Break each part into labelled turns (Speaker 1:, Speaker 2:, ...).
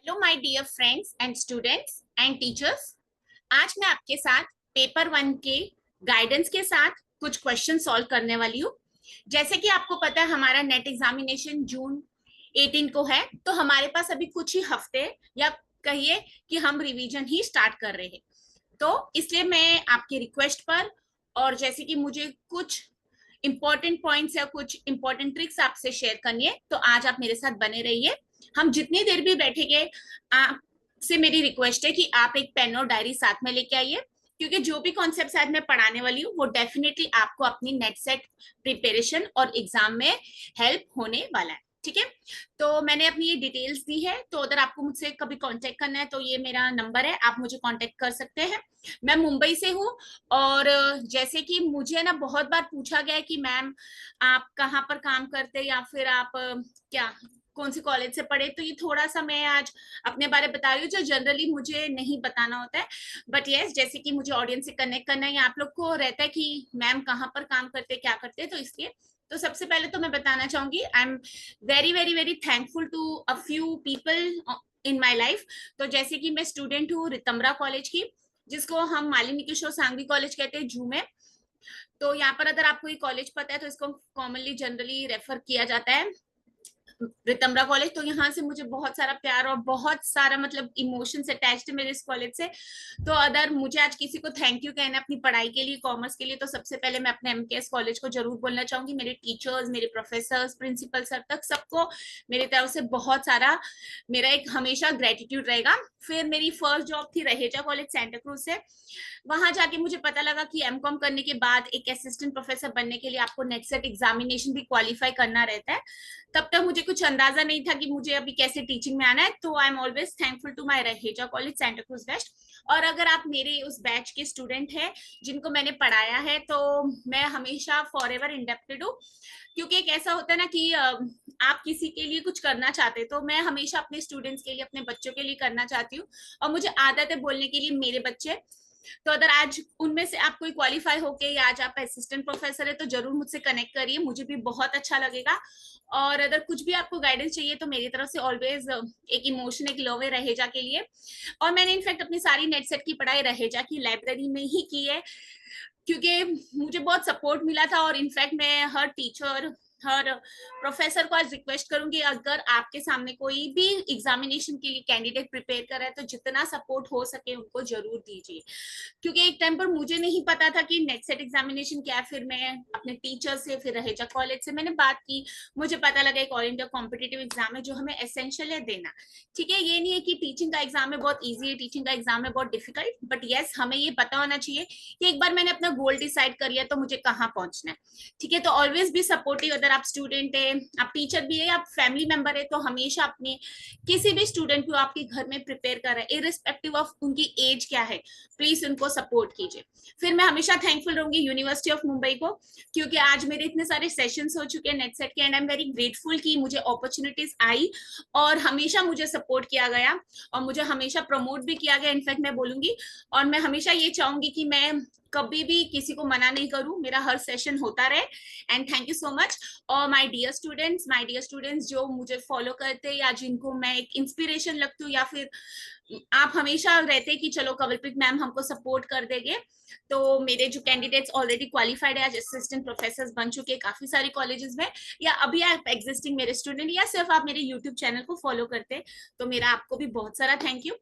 Speaker 1: Hello my dear friends and students and teachers. आज मैं आपके साथ पेपर वन के गाइडेंस के साथ कुछ क्वेश्चन सॉल्व करने वाली हूँ। जैसे कि आपको पता है हमारा नेट एग्जामिनेशन जून 18 को है, तो हमारे पास अभी कुछ ही हफ्ते या कहिए कि हम रिवीजन ही स्टार्ट कर रहे हैं। तो इसलिए मैं आपकी रिक्वेस्ट पर और जैसे कि मुझे कुछ इंपॉर्टेंट पॉइंट्स या कुछ इंपॉर्टेंट ट्रिक्स आपसे शेयर करनी है, तो आज आप मेरे साथ बने रहिए। हम जितनी देर भी बैठेंगे, आपसे मेरी रिक्वेस्ट है कि आप एक पेन और डायरी साथ में लेके आइए, क्योंकि जो भी कॉन्सेप्ट आज मैं पढ़ाने वाली हूँ वो डेफिनेटली आपको अपनी नेट सेट प्रिपरेशन और एग्जाम में हेल्प होने वाला है। ठीक है, तो मैंने अपनी ये डिटेल्स दी है, तो अगर आपको मुझसे कभी कांटेक्ट करना है तो ये मेरा नंबर है, आप मुझे कांटेक्ट कर सकते हैं। मैं मुंबई से हूँ। और जैसे कि मुझे ना बहुत बार पूछा गया है कि मैम आप कहाँ पर काम करते हैं या फिर आप क्या कौन सी कॉलेज से पढ़े, तो ये थोड़ा सा मैं आज अपने बारे में बता रही हूँ जो जनरली मुझे नहीं बताना होता है। बट यस, जैसे कि मुझे ऑडियंस से कनेक्ट करना है या आप लोग को रहता है कि मैम कहाँ पर काम करते हैं, क्या करते हैं, तो इसलिए तो सबसे पहले तो मैं बताना चाहूंगी I am very very very thankful to a few people in my life. तो जैसे कि मैं स्टूडेंट हूँ रितमरा कॉलेज की, जिसको हम मालिनी किशोर सांघवी कॉलेज कहते हैं जू में। तो यहाँ पर अगर आपको ये कॉलेज पता है तो इसको कॉमनली जनरली रेफर किया जाता है रितमरा कॉलेज। तो यहाँ से मुझे बहुत सारा प्यार और बहुत सारा मतलब इमोशंस अटैच्ड है मेरे इस कॉलेज से। तो अगर मुझे आज किसी को थैंक यू कहना है अपनी पढ़ाई के लिए, कॉमर्स के लिए, तो सबसे पहले मैं अपने एमकेएस कॉलेज को जरूर बोलना चाहूंगी। मेरे टीचर्स, मेरे प्रोफेसर्स, प्रिंसिपल सर तक सबको मेरी तरफ से बहुत सारा मेरा एक हमेशा ग्रेटिट्यूड रहेगा। फिर मेरी फर्स्ट जॉब थी रहेजा कॉलेज सेंटा क्रूज से। वहां जाके मुझे पता लगा कि एमकॉम करने के बाद एक असिस्टेंट प्रोफेसर बनने के लिए आपको नेट सेट एग्जामिनेशन भी क्वालिफाई करना रहता है। तब तक मुझे कुछ अंदाजा नहीं था कि मुझे अभी कैसे टीचिंग में आना है। तो I am always thankful to my Raheja College Santacruz West. और अगर आप मेरे उस बैच के स्टूडेंट हैं जिनको मैंने पढ़ाया है, तो मैं हमेशा फॉर एवर इंडेप्टेड हूँ। क्योंकि एक ऐसा होता है ना कि आप किसी के लिए कुछ करना चाहते हैं, तो मैं हमेशा अपने स्टूडेंट्स के लिए, अपने बच्चों के लिए करना चाहती हूँ। और मुझे आदत है बोलने के लिए मेरे बच्चे। तो अगर आज उनमें से आप कोई क्वालिफाई होके या आज आप असिस्टेंट प्रोफेसर है तो जरूर मुझसे कनेक्ट करिए, मुझे भी बहुत अच्छा लगेगा। और अगर कुछ भी आपको गाइडेंस चाहिए तो मेरी तरफ से ऑलवेज एक इमोशन, एक लव है रहेजा के लिए। और मैंने इनफैक्ट अपनी सारी नेट सेट की पढ़ाई रहेजा की लाइब्रेरी में ही की है, क्योंकि मुझे बहुत सपोर्ट मिला था। और इनफैक्ट मैं हर टीचर, हर प्रोफेसर को आज रिक्वेस्ट करूंगी, अगर आपके सामने कोई भी एग्जामिनेशन के लिए कैंडिडेट प्रिपेयर कर रहा है तो जितना सपोर्ट हो सके उनको जरूर दीजिए। क्योंकि एक टाइम पर मुझे नहीं पता था कि नेट सेट एग्जामिनेशन क्या है। फिर मैं अपने टीचर से, फिर रहेजा कॉलेज से मैंने बात की, मुझे पता लगा एक ऑल इंडिया कॉम्पिटेटिव एग्जाम है जो हमें एसेंशियल है देना। ठीक है, ये नहीं है कि टीचिंग का एग्जाम है बहुत ईजी है, टीचिंग का एग्जाम है बहुत डिफिकल्ट, बट यस हमें ये पता होना चाहिए कि एक बार मैंने अपना गोल डिसाइड कर लिया तो मुझे कहाँ पहुंचना है। ठीक है, तो ऑलवेज भी सपोर्टिव। अगर आप स्टूडेंट है, आप टीचर भी है, आप फैमिली मेंबर है, तो हमेशा अपने किसी भी स्टूडेंट को आपके घर में प्रिपेयर कर रहा है इरिस्पेक्टिव ऑफ उनकी एज क्या है, प्लीज उनको सपोर्ट कीजिए। फिर मैं हमेशा थैंकफुल रहूंगी यूनिवर्सिटी ऑफ मुंबई को, क्योंकि आज मेरे इतने सारे सेशंस हो चुके हैं नेट सेट के, and I am very grateful कि मुझे अपॉर्चुनिटीज आई और हमेशा मुझे सपोर्ट किया गया और मुझे हमेशा प्रमोट भी किया गया। इनफैक्ट मैं बोलूंगी और मैं हमेशा ये चाहूंगी कि मैं कभी भी किसी को मना नहीं करूं, मेरा हर सेशन होता रहे। And thank you so much. और माय डियर स्टूडेंट्स जो मुझे फॉलो करते हैं या जिनको मैं एक इंस्पिरेशन लगती हूँ, या फिर आप हमेशा रहते कि चलो कवलप्रीत मैम हमको सपोर्ट कर देंगे। तो मेरे जो कैंडिडेट्स ऑलरेडी क्वालिफाइड है, आज असिस्टेंट प्रोफेसर बन चुके हैं काफी सारी कॉलेजेस में, या अभी आप एग्जिस्टिंग मेरे स्टूडेंट, या सिर्फ आप मेरे यूट्यूब चैनल को फॉलो करते हैं, तो मेरा आपको भी बहुत सारा thank you.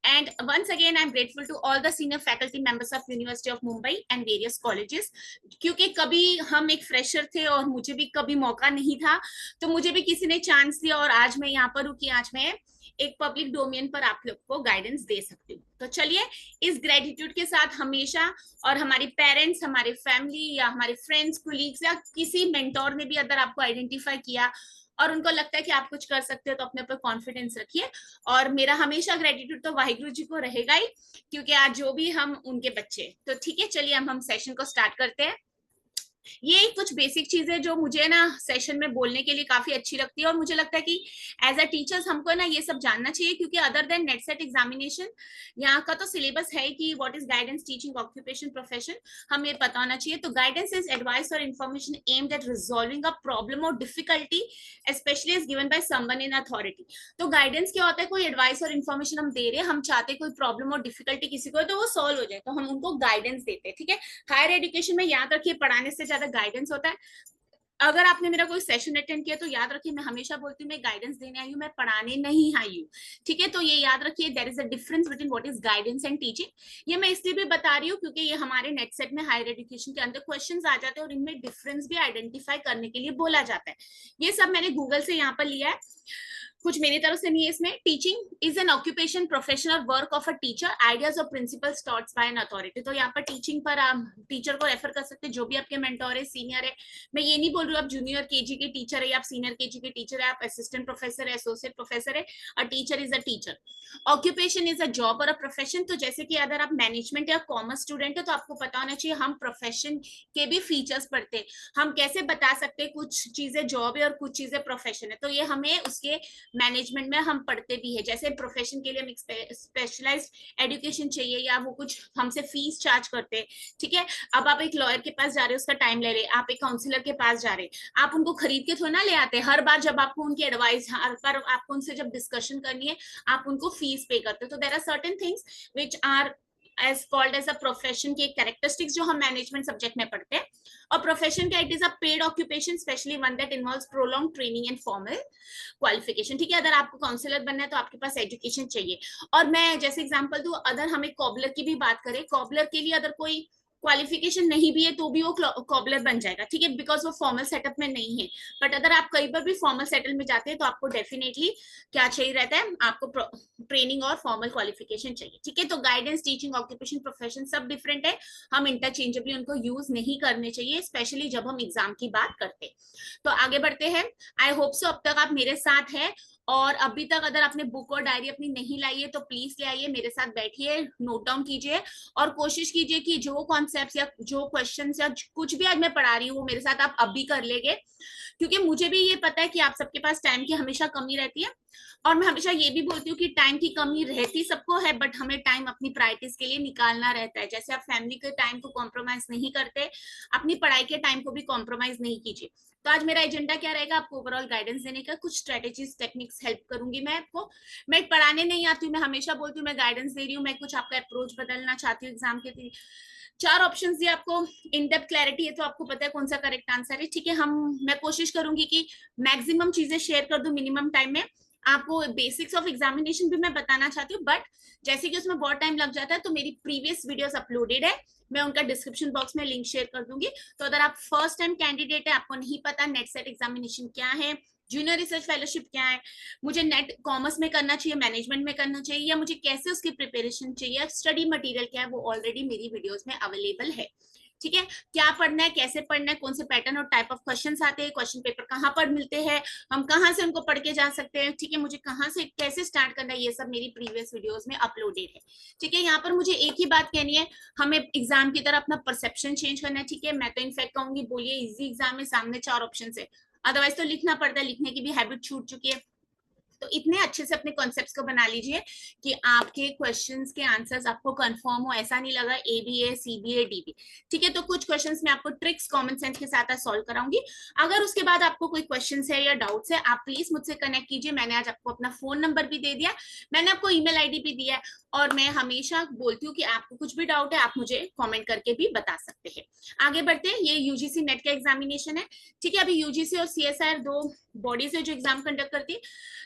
Speaker 1: And once again I am grateful to all the senior faculty members of University of Mumbai and various colleges. क्योंकि कभी हम एक फ्रेशर थे और मुझे भी कभी मौका नहीं था, तो मुझे भी किसी ने चांस दिया और आज मैं यहाँ पर हूँ कि आज मैं एक पब्लिक डोमेन पर आप लोग को गाइडेंस दे सकती हूँ। तो चलिए इस ग्रेटिट्यूड के साथ हमेशा, और हमारे पेरेंट्स, हमारे फैमिली या हमारे फ्रेंड्स, कोलीग्स या किसी मेंटोर ने भी अगर आपको आइडेंटिफाई किया और उनको लगता है कि आप कुछ कर सकते हो, तो अपने ऊपर कॉन्फिडेंस रखिए। और मेरा हमेशा ग्रेटिट्यूड तो वाहिगुरु जी को रहेगा ही, क्योंकि आज जो भी हम उनके बच्चे। तो ठीक है, चलिए हम सेशन को स्टार्ट करते हैं। ये कुछ बेसिक चीजें जो मुझे ना सेशन में बोलने के लिए काफी अच्छी लगती है, और मुझे लगता है कि एज अ टीचर्स हमको ना ये सब जानना चाहिए, क्योंकि other than NET SET examination यहाँ का तो सिलेबस है कि what is guidance teaching occupation profession, हमें पता होना चाहिए। तो गाइडेंस इज एडवाइस और information aimed at resolving a problem और difficulty specially is given by someone in authority. तो गाइडेंस क्या होता है? कोई एडवाइस और इन्फॉर्मेशन हम दे रहे हैं, हम चाहते हैं कोई प्रॉब्लम और डिफिकल्टी किसी को है तो वो सॉल्व हो जाए, तो हम उनको गाइडेंस देते हैं। ठीक है, हायर एजुकेशन में याद रखिए पढ़ाने से ज्यादा गाइडेंस होता है। अगर आपने मेरा कोई सेशन अटेंड किया तो याद रखिए मैं हमेशा बोलती हूँ मैं गाइडेंस देने आई हूँ, मैं पढ़ाने नहीं आई हूँ। ठीक है, तो ये याद रखिए there is a difference between what is guidance and teaching. ये मैं इसलिए भी बता रही हूँ क्योंकि ये हमारे नेट सेट में हायर एजुकेशन के अंदर क्वेश्चंस आ जाते हैं और इनमें डिफरेंस भी आइडेंटिफाई करने के लिए बोला जाता है। ये सब मैंने गूगल से यहाँ पर लिया है, कुछ मेरी तरफ से नहीं है इसमें। Teaching is an occupation profession और work of a teacher, ideas और principles taught by an authority. तो यहाँ पर टीचिंग पर आप टीचर को रेफर कर सकते हैं, जो भी आपके मेंटोर है, सीनियर है। मैं ये नहीं बोल रही हूँ आप जूनियर केजी के टीचर है या आप सीनियर केजी के टीचर है, आप असिस्टेंट प्रोफेसर है, एसोसिएट प्रोफेसर है। A teacher is a teacher. Occupation is a job और अ प्रोफेशन। तो जैसे कि अगर आप मैनेजमेंट या कॉमर्स स्टूडेंट है तो आपको पता होना चाहिए हम प्रोफेशन के भी फीचर्स पढ़ते हैं, हम कैसे बता सकते हैं कुछ चीजें जॉब है और कुछ चीजें प्रोफेशन है। तो ये हमें उसके मैनेजमेंट में हम पढ़ते भी है। जैसे प्रोफेशन के लिए हम स्पेशलाइज्ड एजुकेशन चाहिए या वो कुछ हमसे फीस चार्ज करते हैं। ठीक है, अब आप एक लॉयर के पास जा रहे हो, उसका टाइम ले रहे, आप एक काउंसलर के पास जा रहे, आप उनको खरीद के थोड़ा ना ले आते। हर बार जब आपको उनकी एडवाइस, हर बार आपको उनसे जब डिस्कशन करनी है आप उनको फीस पे करते हो। तो there are certain things which are as called as a profession की कैरेक्टरिस्टिक्स जो हम मैनेजमेंट सब्जेक्ट में पढ़ते हैं। और प्रोफेशन का it is a paid occupation, specially one that involves prolong training and formal qualification. ठीक है, अगर आपको काउंसलर बनना है तो आपके पास एजुकेशन चाहिए। और मैं जैसे एग्जांपल दूं, अगर हमें कॉबलर की भी बात करें, कॉबलर के लिए अगर कोई क्वालिफिकेशन नहीं भी है तो भी वो कॉबलर बन जाएगा। ठीक है, बिकॉज वो फॉर्मल सेटअप में नहीं है। बट अगर आप कहीं पर भी फॉर्मल सेटल में जाते हैं तो आपको डेफिनेटली क्या चाहिए रहता है, आपको ट्रेनिंग और फॉर्मल क्वालिफिकेशन चाहिए। ठीक है, तो गाइडेंस टीचिंग ऑक्यूपेशन प्रोफेशन सब डिफरेंट है, हम इंटरचेंजेबली उनको यूज नहीं करने चाहिए, स्पेशली जब हम एग्जाम की बात करते हैं। तो आगे बढ़ते हैं। आई होप सो अब तक आप मेरे साथ हैं, और अभी तक अगर आपने बुक और डायरी अपनी नहीं लाई है तो प्लीज ले आइए, मेरे साथ बैठिए, नोट डाउन कीजिए और कोशिश कीजिए कि जो कॉन्सेप्ट्स या जो क्वेश्चंस या कुछ भी आज मैं पढ़ा रही हूँ वो मेरे साथ आप अभी कर लेंगे, क्योंकि मुझे भी ये पता है कि आप सबके पास टाइम की हमेशा कमी रहती है। और मैं हमेशा ये भी बोलती हूँ कि टाइम की कमी रहती सबको है, बट हमें टाइम अपनी प्रायोरिटीज के लिए निकालना रहता है। जैसे आप फैमिली के टाइम को कॉम्प्रोमाइज नहीं करते, अपनी पढ़ाई के टाइम को भी कॉम्प्रोमाइज नहीं कीजिए। तो आज मेरा एजेंडा क्या रहेगा, आपको ओवरऑल गाइडेंस देने का, कुछ स्ट्रेटेजीज टेक्निक्स हेल्प करूंगी मैं आपको। मैं पढ़ाने नहीं आती हूँ, मैं हमेशा बोलती हूँ मैं गाइडेंस दे रही हूँ, मैं कुछ आपका अप्रोच बदलना चाहती हूँ एग्जाम के लिए। चार ऑप्शंस दिए आपको, इन डेप्थ क्लैरिटी है तो आपको पता है कौन सा करेक्ट आंसर है। ठीक है, मैं कोशिश करूंगी कि मैक्सिमम चीजें शेयर कर दूं मिनिमम टाइम में। आपको बेसिक्स ऑफ एग्जामिनेशन भी मैं बताना चाहती हूँ, बट जैसे कि उसमें बहुत टाइम लग जाता है तो मेरी प्रीवियस वीडियोस अपलोडेड है, मैं उनका डिस्क्रिप्शन बॉक्स में लिंक शेयर कर दूंगी। तो अगर आप फर्स्ट टाइम कैंडिडेट है, आपको नहीं पता नेट सेट एग्जामिनेशन क्या है, जूनियर रिसर्च फेलोशिप क्या है, मुझे नेट कॉमर्स में करना चाहिए, मैनेजमेंट में करना चाहिए, या मुझे कैसे उसकी प्रिपरेशन चाहिए, स्टडी मटेरियल क्या है, वो ऑलरेडी मेरी वीडियोस में अवेलेबल है। ठीक है, क्या पढ़ना है, कैसे पढ़ना है, कौन से पैटर्न और टाइप ऑफ क्वेश्चंस आते हैं, क्वेश्चन पेपर कहाँ पर मिलते हैं, हम कहाँ से उनको पढ़ के जा सकते हैं। ठीक है, मुझे कहाँ से कैसे स्टार्ट करना है, ये सब मेरी प्रीवियस वीडियोस में अपलोडेड है। ठीक है, यहाँ पर मुझे एक ही बात कहनी है, हमें एग्जाम की तरह अपना परसेप्शन चेंज करना है। ठीक है, मैं तो इनफैक्ट कहूंगी बोलिए इजी एग्जाम है, सामने 4 ऑप्शन है, अदरवाइज तो लिखना पड़ता है, लिखने की भी हैबिट छूट चुकी है। तो इतने अच्छे से अपने कॉन्सेप्ट्स को बना लीजिए कि आपके क्वेश्चंस के आंसर्स आपको कंफर्म हो, ऐसा नहीं लगा A B A C B A D B. ठीक है, तो कुछ क्वेश्चंस मैं आपको ट्रिक्स कॉमन सेंस के साथ सॉल्व कराऊंगी। अगर उसके बाद आपको कोई क्वेश्चंस है या डाउट्स है, आप प्लीज मुझसे कनेक्ट कीजिए। मैंने आज आपको अपना फोन नंबर भी दे दिया, मैंने आपको ईमेल आईडी भी दिया है, और मैं हमेशा बोलती हूँ कि आपको कुछ भी डाउट है आप मुझे कॉमेंट करके भी बता सकते हैं। आगे बढ़ते हैं, ये यूजीसी नेट का एग्जामिनेशन है। ठीक है, अभी यूजीसी और सीएसआर दो बॉडीज है जो एग्जाम कंडक्ट करती है।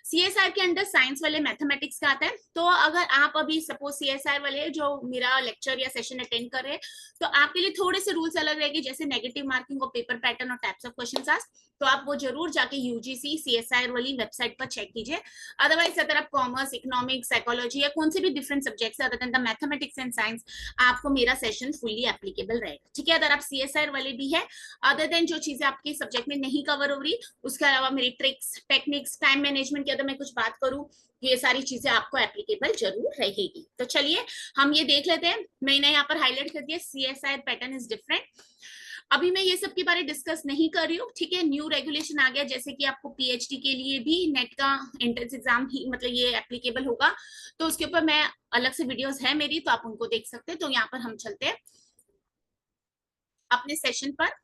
Speaker 1: सीएसआर के अंडर साइंस वाले मैथमेटिक्स का आता है। तो अगर आप अभी सपोज सीएसआर वाले जो मेरा लेक्चर या सेशन अटेंड कर रहे हैं, तो आपके लिए थोड़े से रूल्स अलग रहेंगे, जैसे नेगेटिव मार्किंग और पेपर पैटर्न और टाइप्स ऑफ क्वेश्चंस आस्क्ड। तो आप वो जरूर जाके यूजीसी सीएसआर वाली वेबसाइट पर चेक कीजिए। अदरवाइज अगर आप कॉमर्स, इकोनॉमिक्स, साइकोलॉजी या कौन से भी different subjects other than the mathematics and science, आपको मेरा सेशन फुल्ली एप्लीकेबल रहेगा। ठीक है, अगर आप सीएसआर वाले भी है, अदर देन जो चीजें आपके सब्जेक्ट में नहीं कवर हो रही, उसके अलावा मेरी ट्रिक्स, टेक्निक्स, टाइम मैनेजमेंट की अगर मैं कुछ बात करूं, ये सारी चीजें आपको एप्लीकेबल जरूर रहेगी। तो चलिए हम ये देख लेते हैं। मैंने यहाँ पर हाईलाइट कर दिया, सीएसआर पैटर्न इज डिफरेंट। अभी मैं ये सब के बारे डिस्कस नहीं कर रही हूँ, ठीक है। न्यू रेगुलेशन आ गया, जैसे कि आपको पीएचडी के लिए भी नेट का एंट्रेंस एग्जाम ही मतलब ये एप्लीकेबल होगा, तो उसके ऊपर मैं अलग से वीडियोस है मेरी, तो आप उनको देख सकते हैं। तो यहाँ पर हम चलते हैं अपने सेशन पर।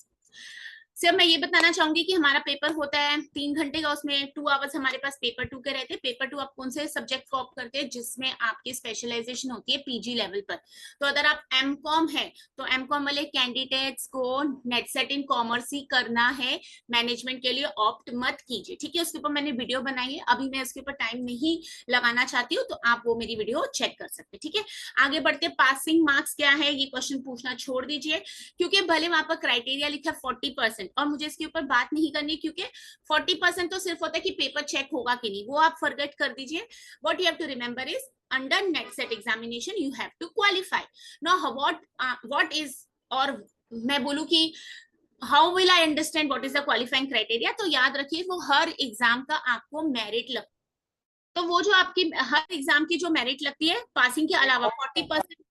Speaker 1: सिर्फ मैं ये बताना चाहूंगी कि हमारा पेपर होता है 3 घंटे का, उसमें 2 आवर्स हमारे पास पेपर 2 के रहते हैं। पेपर 2 आप कौन से सब्जेक्ट को ऑप्ट करते हैं जिसमें आपकी स्पेशलाइजेशन होती है पीजी लेवल पर। तो अगर आप एमकॉम है तो एमकॉम वाले कैंडिडेट्स को नेट सेट इन कॉमर्स ही करना है, मैनेजमेंट के लिए ऑप्ट मत कीजिए, ठीक है। उसके ऊपर मैंने वीडियो बनाई है, अभी मैं उसके ऊपर टाइम नहीं लगाना चाहती हूँ, तो आप वो मेरी वीडियो चेक कर सकते हैं, ठीक है। आगे बढ़ते, पासिंग मार्क्स क्या है ये क्वेश्चन पूछना छोड़ दीजिए, क्योंकि भले वहां पर क्राइटेरिया लिखा है 40%, और मुझे इसके ऊपर बात नहीं करनी, क्योंकि 40% तो सिर्फ होता है कि पेपर चेक होगा कि नहीं, वो आप फॉरगेट कर दीजिए। What you have to remember is under net set examination you have to qualify. Now what is, और मैं बोलूं कि how will I understand what is the qualifying criteria, तो याद रखिए वो हर एग्जाम का आपको मेरिट लगता है। तो वो जो आपकी हर एग्जाम की जो मेरिट लगती है पासिंग के अलावा 40%,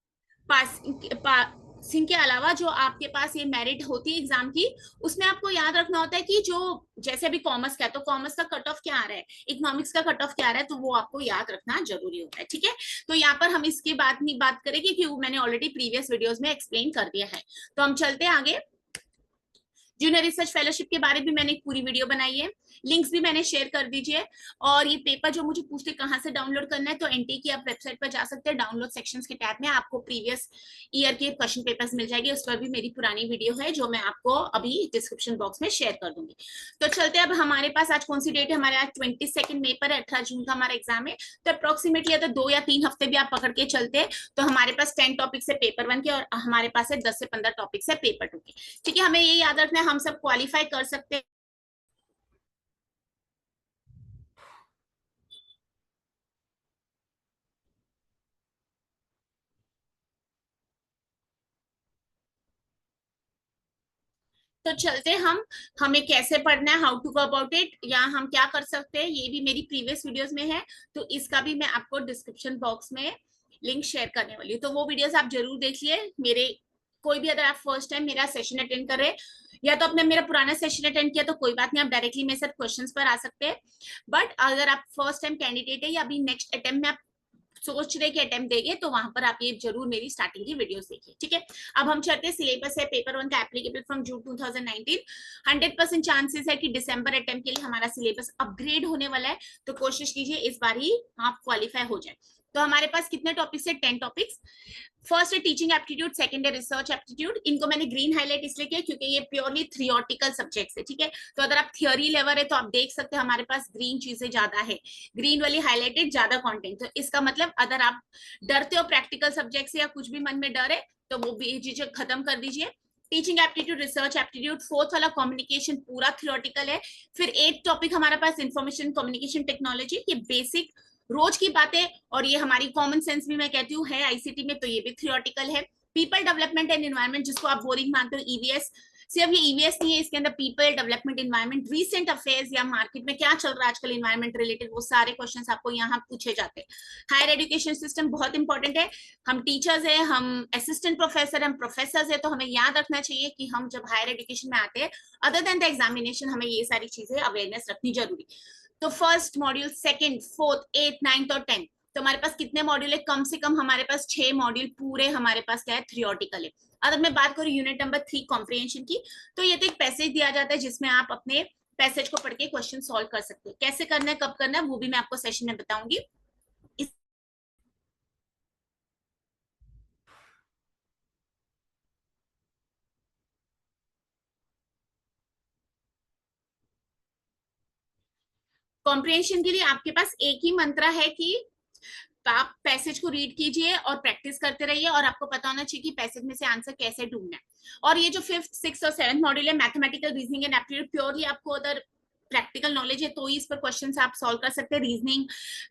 Speaker 1: पासिंग के अलावा जो आपके पास ये मेरिट होती है एग्जाम की, उसमें आपको याद रखना होता है कि जो जैसे अभी कॉमर्स का है तो कॉमर्स का कट ऑफ क्या आ रहा है, इकोनॉमिक्स का कट ऑफ क्या आ रहा है, तो वो आपको याद रखना जरूरी होता है, ठीक है। तो यहाँ पर हम इसकी बात नहीं बात करेंगे क्योंकि मैंने ऑलरेडी प्रीवियस वीडियोस में एक्सप्लेन कर दिया है। तो हम चलते हैं आगे। जूनियर रिसर्च फेलोशिप के बारे में मैंने एक पूरी वीडियो बनाई है, लिंक्स भी मैंने शेयर कर दीजिए। और ये पेपर जो मुझे पूछते कहाँ से डाउनलोड करना है, तो एनटी की आप वेबसाइट पर जा सकते हैं, डाउनलोड सेक्शंस के टैब में आपको प्रीवियस ईयर के क्वेश्चन पेपर्स मिल जाएंगे, उस पर भी मेरी पुरानी वीडियो है जो मैं आपको अभी डिस्क्रिप्शन बॉक्स में शेयर कर दूंगी। तो चलते अब हमारे पास आज कौन सी डेट है, हमारे आज 22 मई पर 18 जून का हमारा एग्जाम है। तो अप्रोक्सीमेटली अगर 2 या 3 हफ्ते भी आप पकड़ के चलते हैं तो हमारे पास 10 टॉपिक्स है पेपर 1 के, और हमारे पास है 10 से 15 टॉपिक्स है पेपर 2 के, ठीक है। हमें ये याद रखना है हम सब क्वालिफाई कर सकते हैं। तो चलते हम हमें कैसे पढ़ना है, how to go about it, या हम क्या कर सकते हैं, ये भी मेरी प्रीवियस वीडियोस में है, तो इसका भी मैं आपको डिस्क्रिप्शन बॉक्स में लिंक शेयर करने वाली हूँ। तो वो वीडियोस आप जरूर देखिए। मेरे कोई भी अगर आप फर्स्ट टाइम मेरा सेशन अटेंड कर रहे हैं, या तो आपने मेरा पुराना सेशन अटेंड किया तो कोई बात नहीं, आप डायरेक्टली मेरे साथ क्वेश्चंस पर आ सकते हैं। बट अगर आप फर्स्ट टाइम कैंडिडेट है या अभी नेक्स्ट अटेम्प्ट में आप सोच रहे कि अटेम्प्ट देंगे, तो वहां पर आप ये जरूर मेरी स्टार्टिंग की वीडियोस देखिए, ठीक है। अब हम चलते हैं, सिलेबस है पेपर 1 का एप्लीकेबल फ्रॉम जून 2019। 100% चांसेस है कि दिसंबर अटेम्प्ट के लिए हमारा सिलेबस अपग्रेड होने वाला है, तो कोशिश कीजिए इस बार ही आप क्वालिफाई हो जाए। तो हमारे पास कितने टॉपिक्स है, 10 टॉपिक्स। फर्स्ट है टीचिंग एप्टीट्यूड, सेकंड है रिसर्च एप्टीट्यूड। इनको मैंने ग्रीन हाईलाइट इसलिए किया क्योंकि ये प्योरली थियोरटिकल सब्जेक्ट्स है, ठीक है। तो अगर आप थियोरी लेवल है तो आप देख सकते हैं हमारे पास ग्रीन चीजें ज्यादा है, ग्रीन वाली हाईलाइटेड ज्यादा कंटेंट। तो इसका मतलब अगर आप डरते हो प्रैक्टिकल सब्जेक्ट से या कुछ भी मन में डर है तो वो भी चीजें खत्म कर दीजिए। Teaching aptitude, research aptitude, fourth वाला कम्युनिकेशन पूरा थियोरटिकल है। फिर 8 टॉपिक हमारे पास इंफॉर्मेशन कम्युनिकेशन टेक्नोलॉजी, ये बेसिक रोज की बातें, और ये हमारी कॉमन सेंस भी मैं कहती हूँ है आईसीटी में, तो ये भी थियोरटिकल है। पीपल डेवलपमेंट एंड एनवायरमेंट, जिसको आप बोरिंग मानते हो, ईवीएस। सिर्फ ये ईवीएस नहीं है, इसके अंदर people development, environment, recent affairs या मार्केट में क्या चल रहा है आजकल एनवायरमेंट रिलेटेड, वो सारे क्वेश्चंस आपको यहाँ पूछे जाते हैं। हायर एजुकेशन सिस्टम बहुत इंपॉर्टेंट है, हम टीचर्स है, हम असिस्टेंट प्रोफेसर, हम प्रोफेसर है, तो हमें याद रखना चाहिए कि हम जब हायर एजुकेशन में आते हैं अदर देन द एग्जामिनेशन हमें ये सारी चीजें अवेयरनेस रखनी जरूरी। तो फर्स्ट मॉड्यूल, सेकंड, फोर्थ, 8, 9 और 10, तो हमारे पास कितने मॉड्यूल है, कम से कम हमारे पास 6 मॉड्यूल पूरे हमारे पास क्या है, थियोरटिकल है। अगर मैं बात करूं यूनिट नंबर 3 कॉम्प्रिहेंशन की, तो ये तो एक पैसेज दिया जाता है जिसमें आप अपने पैसेज को पढ़ के क्वेश्चन सॉल्व कर सकते हैं। कैसे करना है, कब करना है, वो भी मैं आपको सेशन में बताऊंगी। कॉम्प्रिहेंशन के लिए आपके पास एक ही मंत्र है कि आप पैसेज को रीड कीजिए और प्रैक्टिस करते रहिए, और आपको पता होना चाहिए कि पैसेज में से आंसर कैसे ढूंढना है। और ये जो 5th, 6th और 7th मॉड्यूल है, mathematical reasoning and aptitude, purely आपको अगर प्रैक्टिकल नॉलेज है तो ही इस पर क्वेश्चन आप सॉल्व कर सकते हैं। रीजनिंग,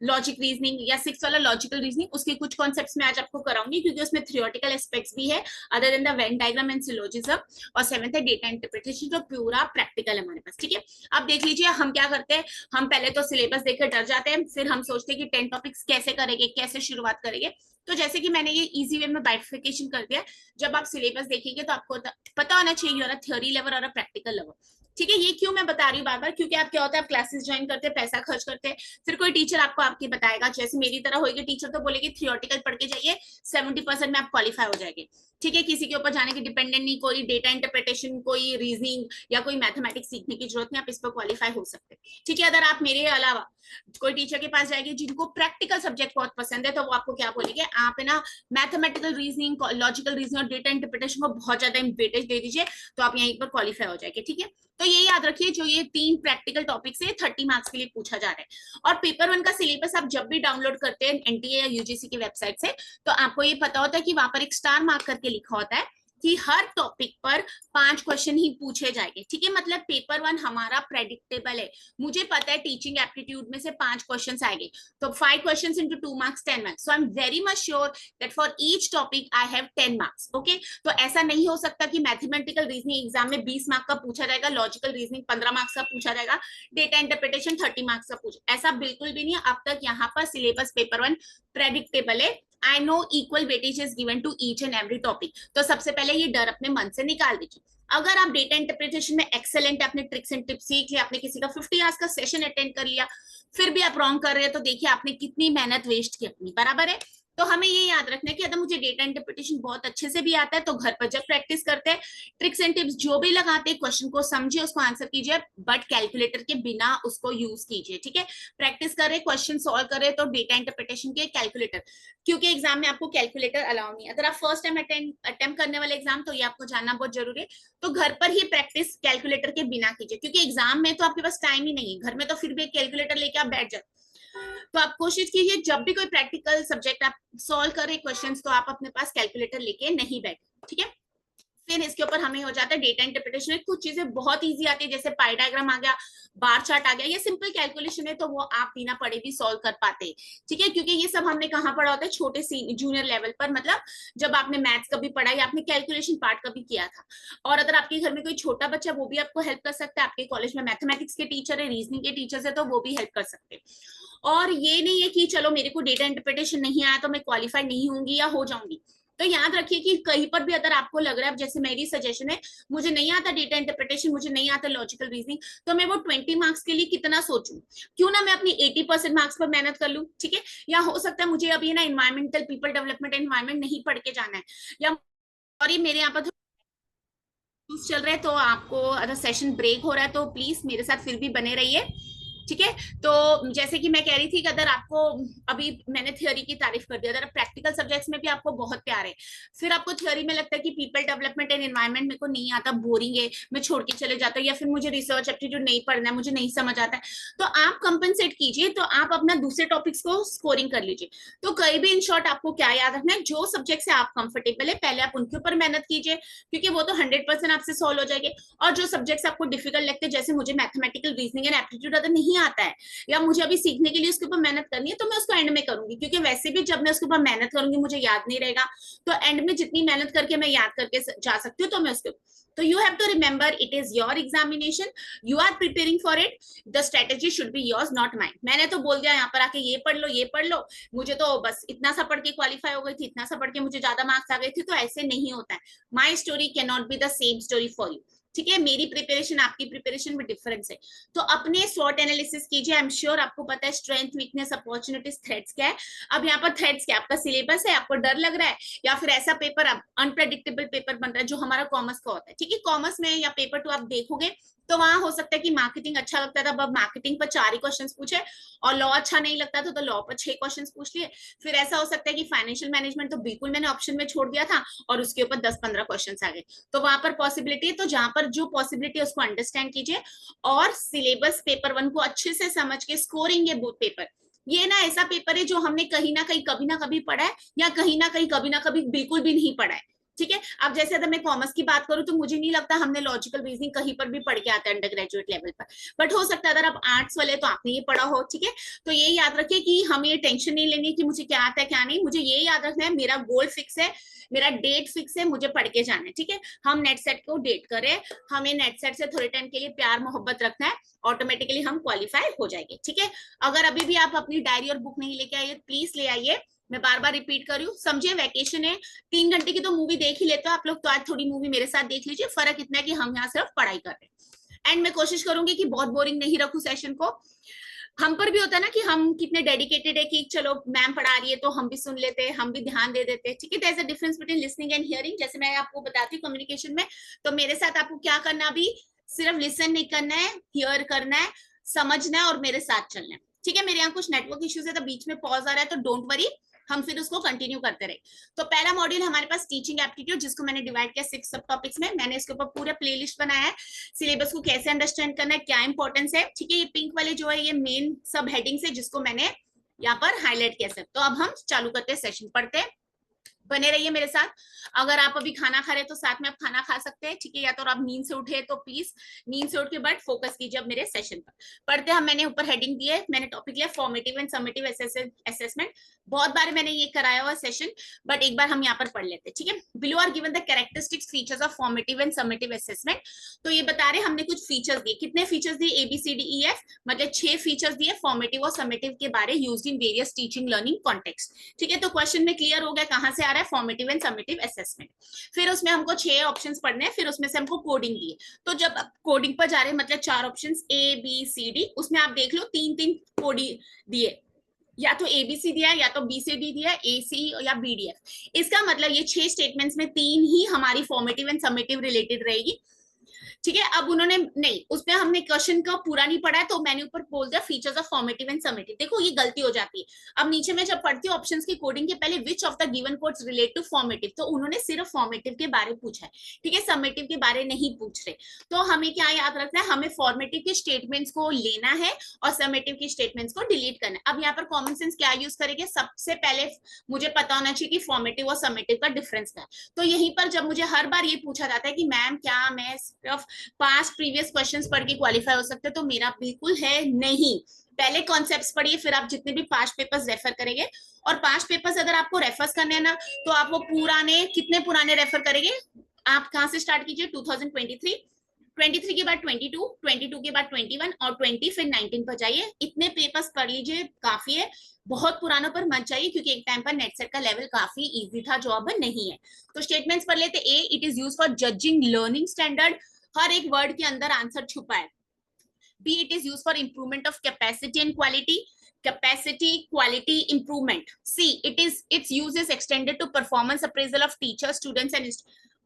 Speaker 1: लॉजिक रीजनिंग या 6 वाला लॉजिकल रीजनिंग, उसके कुछ कॉन्सेप्ट्स मैं आज आपको कराऊंगी क्योंकि उसमें थियोरेटिकल एस्पेक्ट्स भी है other than the Venn diagram and syllogism. और 7th है डेटा इंटरप्रिटेशन, जो पूरा प्रैक्टिकल है हमारे पास। ठीक है, अब देख लीजिए हम क्या करते हैं, हम पहले तो सिलेबस देखकर डर जाते हैं, फिर हम सोचते हैं कि 10 टॉपिक्स कैसे करेंगे, कैसे शुरुआत करेंगे। तो जैसे कि मैंने ये इजी वे में बाइफिकेशन कर दिया, जब आप सिलेबस देखेंगे तो आपको पता होना चाहिए और थ्योरी लेवल और प्रैक्टिकल लेवल। ठीक है, ये क्यों मैं बता रही हूँ बार बार, क्योंकि आप क्या होता है, आप क्लासेस ज्वाइन करते हैं, पैसा खर्च करते हैं, फिर कोई टीचर आपको आपके बताएगा, जैसे मेरी तरह होगी टीचर तो बोलेगी थियोरेटिकल पढ़ के जाइए, 70% में आप क्वालिफाई हो जाएंगे। ठीक है, किसी के ऊपर जाने की डिपेंडेंट नहीं, कोई डेटा इंटरप्रिटेशन, कोई रीजनिंग या कोई मैथमेटिक्स सीखने की जरूरत नहीं, आप इस पर क्वालिफाई हो सकते हैं। ठीक है, अगर आप मेरे अलावा कोई टीचर के पास जाएंगे जिनको प्रैक्टिकल सब्जेक्ट बहुत पसंद है, तो वो आपको क्या बोलेंगे, आप है ना मैथमेटिकल रीजनिंग, लॉजिकल रीजनिंग और डेटा इंटरप्रिटेशन को बहुत ज्यादा वेटेज दे दीजिए, तो आप यहीं पर क्वालिफाई हो जाएंगे। ठीक है, तो ये याद रखिए, जो ये 3 प्रैक्टिकल टॉपिक्स है 30 मार्क्स के लिए पूछा जा रहा है। और पेपर 1 का सिलेबस आप जब भी डाउनलोड करते हैं एनटीए या यूजीसी की वेबसाइट से, तो आपको ये पता होता है कि वहां पर एक स्टार मार्क करके लिखा होता है कि हर टॉपिक पर 5 क्वेश्चन ही पूछे जाएंगे। ठीक है, मतलब पेपर 1 हमारा प्रेडिक्टेबल है, मुझे पता है टीचिंग एप्टीट्यूड में से 5 क्वेश्चंस आएंगे, तो 5 questions into 2 marks 10 marks, so I am very much sure that for each topic I have 10 marks. Okay, तो ऐसा नहीं हो सकता कि मैथमेटिकल रीजनिंग एग्जाम में 20 मार्क्स का पूछा जाएगा, लॉजिकल रीजनिंग 15 मार्क्स का पूछा जाएगा, डेटा इंटरप्रिटेशन 30 मार्क्स का पूछा, ऐसा बिल्कुल भी नहीं है। अब तक यहाँ पर सिलेबस पेपर 1 प्रेडिक्टेबल है। I know equal weightage is given to each and every topic। तो सबसे पहले ये डर अपने मन से निकाल दीजिए। अगर आप डेटा इंटरप्रिटेशन में एक्सेलेंट है, आपने ट्रिक्स एंड टिप्स सीख लिया, आपने किसी का 50 आवर्स का सेशन अटेंड कर लिया, फिर भी आप रॉन्ग कर रहे हैं, तो देखिए आपने कितनी मेहनत वेस्ट की अपनी, बराबर है। तो हमें ये याद रखना है कि अगर मुझे डेटा इंटरप्रिटेशन बहुत अच्छे से भी आता है, तो घर पर जब प्रैक्टिस करते हैं, ट्रिक्स एंड टिप्स जो भी लगाते हैं, क्वेश्चन को समझिए, उसको आंसर कीजिए, बट कैलकुलेटर के बिना उसको यूज कीजिए। ठीक है, प्रैक्टिस करें, क्वेश्चन सॉल्व करें, तो डेटा इंटरप्रिटेशन के कैलकुलेटर, क्योंकि एग्जाम में आपको कैलकुलेटर अलाउ नहीं है। अगर आप फर्स्ट टाइम अटेम्प्ट करने वाले एग्जाम, तो ये आपको जानना बहुत जरूरी है। तो घर पर ही प्रैक्टिस कैलकुलेटर के बिना कीजिए, क्योंकि एग्जाम में तो आपके पास टाइम ही नहीं है, घर में तो फिर भी कैलकुलेटर लेके आप बैठ जाते। तो आप कोशिश कीजिए जब भी कोई प्रैक्टिकल सब्जेक्ट आप सॉल्व करें क्वेश्चंस, तो आप अपने पास कैलकुलेटर लेके नहीं बैठे। ठीक है, फिर इसके ऊपर हमें हो जाता है डेटा इंटरप्रिटेशन में कुछ चीजें बहुत इजी आती है, जैसे पाई डायग्राम आ गया, बार चार्ट आ गया, ये सिंपल कैलकुलेशन है, तो वो आप बिना पढ़े भी सॉल्व कर पाते हैं। ठीक है, क्योंकि ये सब हमने कहाँ पढ़ा होता है, छोटे जूनियर लेवल पर, मतलब जब आपने मैथ्स कभी पढ़ा या आपने कैलकुलेशन पार्ट कभी किया था। और अगर आपके घर में कोई छोटा बच्चा, वो भी आपको हेल्प कर सकता है, आपके कॉलेज में मैथमेटिक्स के टीचर है, रीजनिंग के टीचर्स है, तो वो भी हेल्प कर सकते हैं। और ये नहीं है कि चलो मेरे को डेटा इंटरप्रिटेशन नहीं आया तो मैं क्वालिफाई नहीं होंगी या हो जाऊंगी। तो याद रखिए कि कहीं पर भी अगर आपको लग रहा है, जैसे मेरी सजेशन है, मुझे नहीं आता डेटा इंटरप्रिटेशन, मुझे नहीं आता लॉजिकल रीजनिंग, तो मैं वो 20 मार्क्स के लिए कितना सोचूं, क्यों ना मैं अपनी 80% मार्क्स पर मेहनत कर लूं। ठीक है, या हो सकता है मुझे अभी ना इन्वायरमेंटल पीपल डेवलपमेंट एनवायरमेंट नहीं पढ़ के जाना है, या सॉरी मेरे यहाँ पर चल रहा है, तो आपको अगर सेशन ब्रेक हो रहा है तो प्लीज मेरे साथ फिर भी बने रहिए। ठीक है, तो जैसे कि मैं कह रही थी कि अगर आपको, अभी मैंने थ्योरी की तारीफ कर दी, अगर प्रैक्टिकल सब्जेक्ट्स में भी आपको बहुत प्यार है, फिर आपको थ्योरी में लगता है कि पीपल डेवलपमेंट एंड एनवायरनमेंट मेरे को नहीं आता, बोरिंग है, मैं छोड़ के चले जाता हूँ, या फिर मुझे रिसर्च एप्टीट्यूड नहीं पढ़ना है, मुझे नहीं समझ आता है, तो आप कंपनसेट कीजिए, तो आप अपना दूसरे टॉपिक्स को स्कोरिंग कर लीजिए। तो कहीं भी इन शॉर्ट आपको क्या याद रखना है, जो सब्जेक्ट से आप कंफर्टेबल है पहले आप उनके ऊपर मेहनत कीजिए, क्योंकि वो तो 100% आपसे सॉल्व हो जाएंगे। और जो सब्जेक्ट्स आपको डिफिकल्ट लगते हैं, जैसे मुझे मैथमेटिकल रीजनिंग एंड एप्टीट्यूड अगर नहीं आता है, या मुझे अभी सीखने के लिए उसके ऊपर मेहनत करनी है, तो मैं उसको एंड में करूंगी, क्योंकि वैसे भी जब मैं उसके ऊपर मेहनत करूंगी मुझे याद नहीं रहेगा, तो एंड में जितनी मेहनत करके मैं याद करके जा सकती हूँ, तो मैं उसके, तो you have to remember it is your examination, you are preparing for it, the strategy should be yours not mind. मैंने तो बोल दिया यहाँ पर आके ये पढ़ लो ये पढ़ लो, मुझे तो बस इतना सा पढ़ के क्वालिफाई हो गई थी, इतना सा पढ़ के मुझे ज्यादा मार्क्स आ गए थे, तो ऐसे नहीं होता है। My story can not be the same story for you. ठीक है, मेरी प्रिपरेशन आपकी प्रिपरेशन में डिफरेंस है, तो अपने स्वॉट एनालिसिस कीजिए। आई एम श्योर आपको पता है स्ट्रेंथ, वीकनेस, अपॉर्चुनिटीज, थ्रेट्स क्या है। अब यहाँ पर थ्रेट्स क्या, आपका सिलेबस है, आपको डर लग रहा है, या फिर ऐसा पेपर अब अनप्रेडिक्टेबल पेपर बन रहा है जो हमारा कॉमर्स का होता है। ठीक है, कॉमर्स में या पेपर 2 आप देखोगे तो वहां हो सकता है कि मार्केटिंग अच्छा लगता था, अब मार्केटिंग पर 4 ही क्वेश्चन पूछे, और लॉ अच्छा नहीं लगता था तो लॉ पर 6 क्वेश्चन पूछ लिए। फिर ऐसा हो सकता है कि फाइनेंशियल मैनेजमेंट तो बिल्कुल मैंने ऑप्शन में छोड़ दिया था, और उसके ऊपर 10-15 क्वेश्चन आ गए, तो वहां पर पॉसिबिलिटी है। तो जहां पर जो पॉसिबिलिटी है उसको अंडरस्टैंड कीजिए, और सिलेबस पेपर 1 को अच्छे से समझ के स्कोरिंग ये बोथ पेपर, ये ना ऐसा पेपर है जो हमने कहीं ना कहीं कभी ना कभी पढ़ा है, या कहीं ना कहीं कभी ना कभी बिल्कुल भी नहीं पढ़ा है। ठीक है। अब जैसे अगर मैं कॉमर्स की बात करूं तो मुझे नहीं लगता हमने लॉजिकल रीजनिंग कहीं पर भी पढ़ के आते हैं अंडर ग्रेजुएट लेवल पर, बट हो सकता है अगर आप आर्ट्स वाले तो आपने ये पढ़ा हो। ठीक है, तो ये याद रखिए कि हमें ये टेंशन नहीं लेनी कि मुझे क्या आता है क्या नहीं, मुझे ये याद रखना है मेरा गोल फिक्स है, मेरा डेट फिक्स है, मुझे पढ़ के जाना है। ठीक है, हम नेट सेट को डेट करें, हमें नेट सेट से थोड़े टाइम के लिए प्यार मोहब्बत रखना है, ऑटोमेटिकली हम क्वालिफाई हो जाएंगे। ठीक है, अगर अभी भी आप अपनी डायरी और बुक नहीं लेके आइए प्लीज ले आइए, मैं बार बार रिपीट कर रही हूँ। समझिए वैकेशन है, 3 घंटे की तो मूवी देख ही लेते हो आप लोग, तो आज थोड़ी मूवी मेरे साथ देख लीजिए, फर्क इतना है कि हम यहाँ सिर्फ पढ़ाई कर रहे हैं। एंड मैं कोशिश करूंगी कि बहुत बोरिंग नहीं रखूं सेशन को। हम पर भी होता है ना कि हम कितने डेडिकेटेड है कि चलो मैम पढ़ा रही है तो हम भी सुन लेते हैं, हम भी ध्यान दे देते हैं। ठीक है, there is a difference between listening and hearing, जैसे मैं आपको बताती हूँ कम्युनिकेशन में। तो मेरे साथ आपको क्या करना, अभी सिर्फ लिसन नहीं करना है, हियर करना है, समझना है और मेरे साथ चलना है। ठीक है, मेरे यहाँ कुछ नेटवर्क इश्यूज है तो बीच में पॉज आ रहा है, तो डोंट वरी, हम फिर उसको कंटिन्यू करते रहे। तो पहला मॉड्यूल हमारे पास टीचिंग एप्टीट्यूड, जिसको मैंने डिवाइड किया 6 सब टॉपिक्स में। मैंने इसके ऊपर पूरा प्लेलिस्ट बनाया है, सिलेबस को कैसे अंडरस्टैंड करना है, क्या इंपॉर्टेंस है। ठीक है, ये पिंक वाले जो है ये मेन सब हेडिंग्स है जिसको मैंने यहाँ पर हाईलाइट किया सब। तो अब हम चालू करते हैं, सेशन पढ़ते हैं, बने रहिए मेरे साथ। अगर आप अभी खाना खा रहे हैं तो साथ में आप खाना खा सकते हैं। ठीक है, या तो आप नींद से उठे तो प्लीज नींद से उठ के बाद फोकस कीजिए अब मेरे सेशन पर। पढ़ते हैं, मैंने ऊपर हेडिंग दी है, मैंने टॉपिक लिया फॉर्मेटिव एंड समेटिव असेसमेंट। बहुत बार मैंने ये कराया हुआ सेशन, बट एक बार हम यहाँ पर पढ़ लेते हैं। ठीक है, below are given the characteristics features of formative and summative assessment. तो ये बता रहे हमने कुछ फीचर्स दिए, कितने फीचर्स दिए, ABCDEF, मतलब 6 फीचर्स दिए फॉर्मेटिव और समेटिव के बारे, used in various teaching learning context. ठीक है, तो क्वेश्चन में क्लियर हो गया कहां से आ रहा है फॉर्मेटिव एंड समेटिव असेसमेंट। फिर उसमें हमको 6 ऑप्शंस पढ़ने हैं, फिर उसमें से हमको कोडिंग दिए। तो जब आप कोडिंग पर जा रहे हैं, मतलब 4 ऑप्शंस ABCD, उसमें आप देख लो 3-3 कोडिंग दिए, या तो ABC दिया है, या तो BCD दिया है, AC या BDF। इसका मतलब ये 6 स्टेटमेंट्स में 3 ही हमारी फॉर्मेटिव एंड समेटिव रिलेटेड रहेगी। ठीक है, अब उन्होंने नहीं, उसमें हमने क्वेश्चन का पूरा नहीं पढ़ा है, तो मैंने ऊपर बोल दिया features of formative and summative. देखो ये गलती हो जाती है, अब नीचे में जब पढ़ती हूँ ऑप्शंस की कोडिंग के पहले which of the given codes relate to formative, तो उन्होंने सिर्फ फॉर्मेटिव के बारे पूछा है। ठीक है, समेटिव के बारे नहीं पूछ रहे। तो हमें क्या याद रखना है, हमें फॉर्मेटिव के स्टेटमेंट्स को लेना है और समेटिव के स्टेटमेंट्स को डिलीट करना है। अब यहाँ पर कॉमन सेंस क्या यूज करेंगे, सबसे पहले मुझे पता होना चाहिए कि फॉर्मेटिव और समेटिव का डिफरेंस क्या है। तो यहीं पर जब मुझे हर बार ये पूछा जाता है कि मैम क्या मैं सिर्फ पास्ट प्रीवियस क्वेश्चंस पढ़ के क्वालिफाई हो सकते, तो मेरा बिल्कुल है नहीं। पहले कॉन्सेप्ट्स पढ़िए, फिर आप जितने भी पास्ट पेपर्स रेफर करेंगे, और पास्ट पेपर्स अगर आपको रेफर करने हैं ना, तो आप वो पुराने, कितने पुराने रेफर करेंगे, आप कहां से स्टार्ट कीजिए, 2023, 23 के बाद 22, 22 के बाद 21 और 20 फिर 19 पर जाइए। इतने पेपर्स पढ़ लीजिए, काफी है। बहुत पुरानों पर मत जाइए, क्योंकि एक टाइम पर नेट सेट का लेवल काफी इजी था जो अब नहीं है। तो स्टेटमेंट्स पढ़ लेते। A, it is use for judging learning standard, हर एक वर्ड के अंदर आंसर छुपा है। B, it is used for improvement of capacity and quality, capacity quality improvement. C, its use is extended to performance appraisal of teachers, students and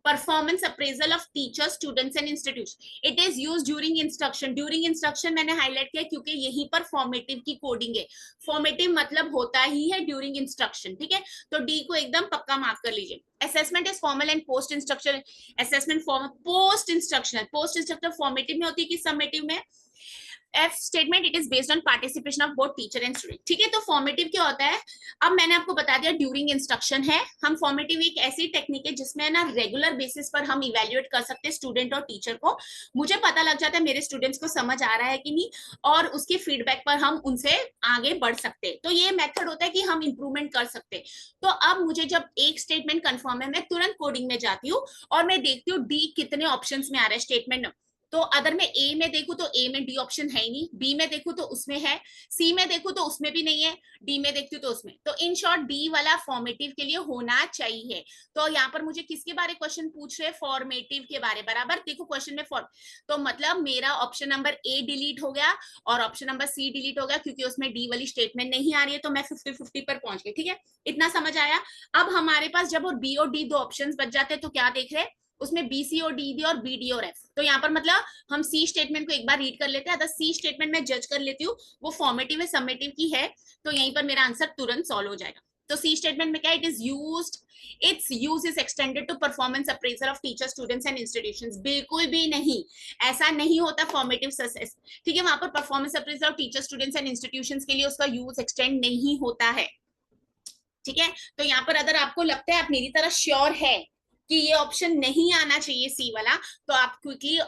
Speaker 1: performance appraisal of teachers, students and institutions. It is used during instruction. During instruction मैंने highlight किया क्योंकि यहीं पर formative की coding है। Formative मतलब होता ही है ड्यूरिंग इंस्ट्रक्शन। ठीक है, तो डी को एकदम पक्का मार्क कर लीजिए। Assessment is formal and post instruction assessment form post instructional. Post instructor formative में होती है कि समेटिव में। F statement, it is based on participation of both teacher and student. ठीक है, तो फॉर्मेटिव क्या होता है, अब मैंने आपको बता दिया ड्यूरिंग इंस्ट्रक्शन है। हम फॉर्मेटिव एक ऐसी टेक्निक है जिसमें ना रेगुलर बेसिस पर हम इवेल्युएट कर सकते हैं स्टूडेंट और टीचर को। मुझे पता लग जाता है मेरे स्टूडेंट्स को समझ आ रहा है कि नहीं, और उसके फीडबैक पर हम उनसे आगे बढ़ सकते हैं। तो ये मेथड होता है कि हम इंप्रूवमेंट कर सकते हैं। तो अब मुझे जब एक स्टेटमेंट कंफर्म है, मैं तुरंत कोडिंग में जाती हूँ और मैं देखती हूँ डी कितने ऑप्शन में आ रहा है स्टेटमेंट। तो अगर मैं ए में देखूं तो ए में डी ऑप्शन है ही नहीं, बी में देखूं तो उसमें है, सी में देखूं तो उसमें भी नहीं है, डी में देखती हूँ तो उसमें। तो इन शॉर्ट डी वाला फॉर्मेटिव के लिए होना चाहिए। तो यहाँ पर मुझे किसके बारे क्वेश्चन पूछ रहे हैं, फॉर्मेटिव के बारे। बराबर, देखो क्वेश्चन में फॉर्म, तो मतलब मेरा ऑप्शन नंबर ए डिलीट हो गया और ऑप्शन नंबर सी डिलीट हो गया, क्योंकि उसमें डी वाली स्टेटमेंट नहीं आ रही है। तो मैं 50-50 पर पहुंच गई। ठीक है, इतना समझ आया। अब हमारे पास जब और बी और डी दो ऑप्शन बच जाते हैं, तो क्या देख रहे हैं, उसमें बी सी और डी दी और बी डी और एफ। तो यहाँ पर मतलब हम सी स्टेटमेंट को एक बार रीड कर लेते हैं, अगर सी स्टेटमेंट में जज कर लेती हूँ वो फॉर्मेटिव है समेटिव की है, तो यहीं पर मेरा आंसर तुरंत सॉल्व हो जाएगा। तो सी स्टेटमेंट में क्या, it is used, its use is extended to performance appraisal of teacher, students and institutions. बिल्कुल भी नहीं, ऐसा नहीं होता फॉर्मेटिव सक्सेस। ठीक है, वहां पर performance appraisal of teacher, students and institutions के लिए उसका यूज एक्सटेंड नहीं होता है। ठीक है, तो यहाँ पर अगर आपको लगता है आप मेरी तरह श्योर है कि ये ऑप्शन नहीं आना चाहिए सी वाला, तो आप क्विकली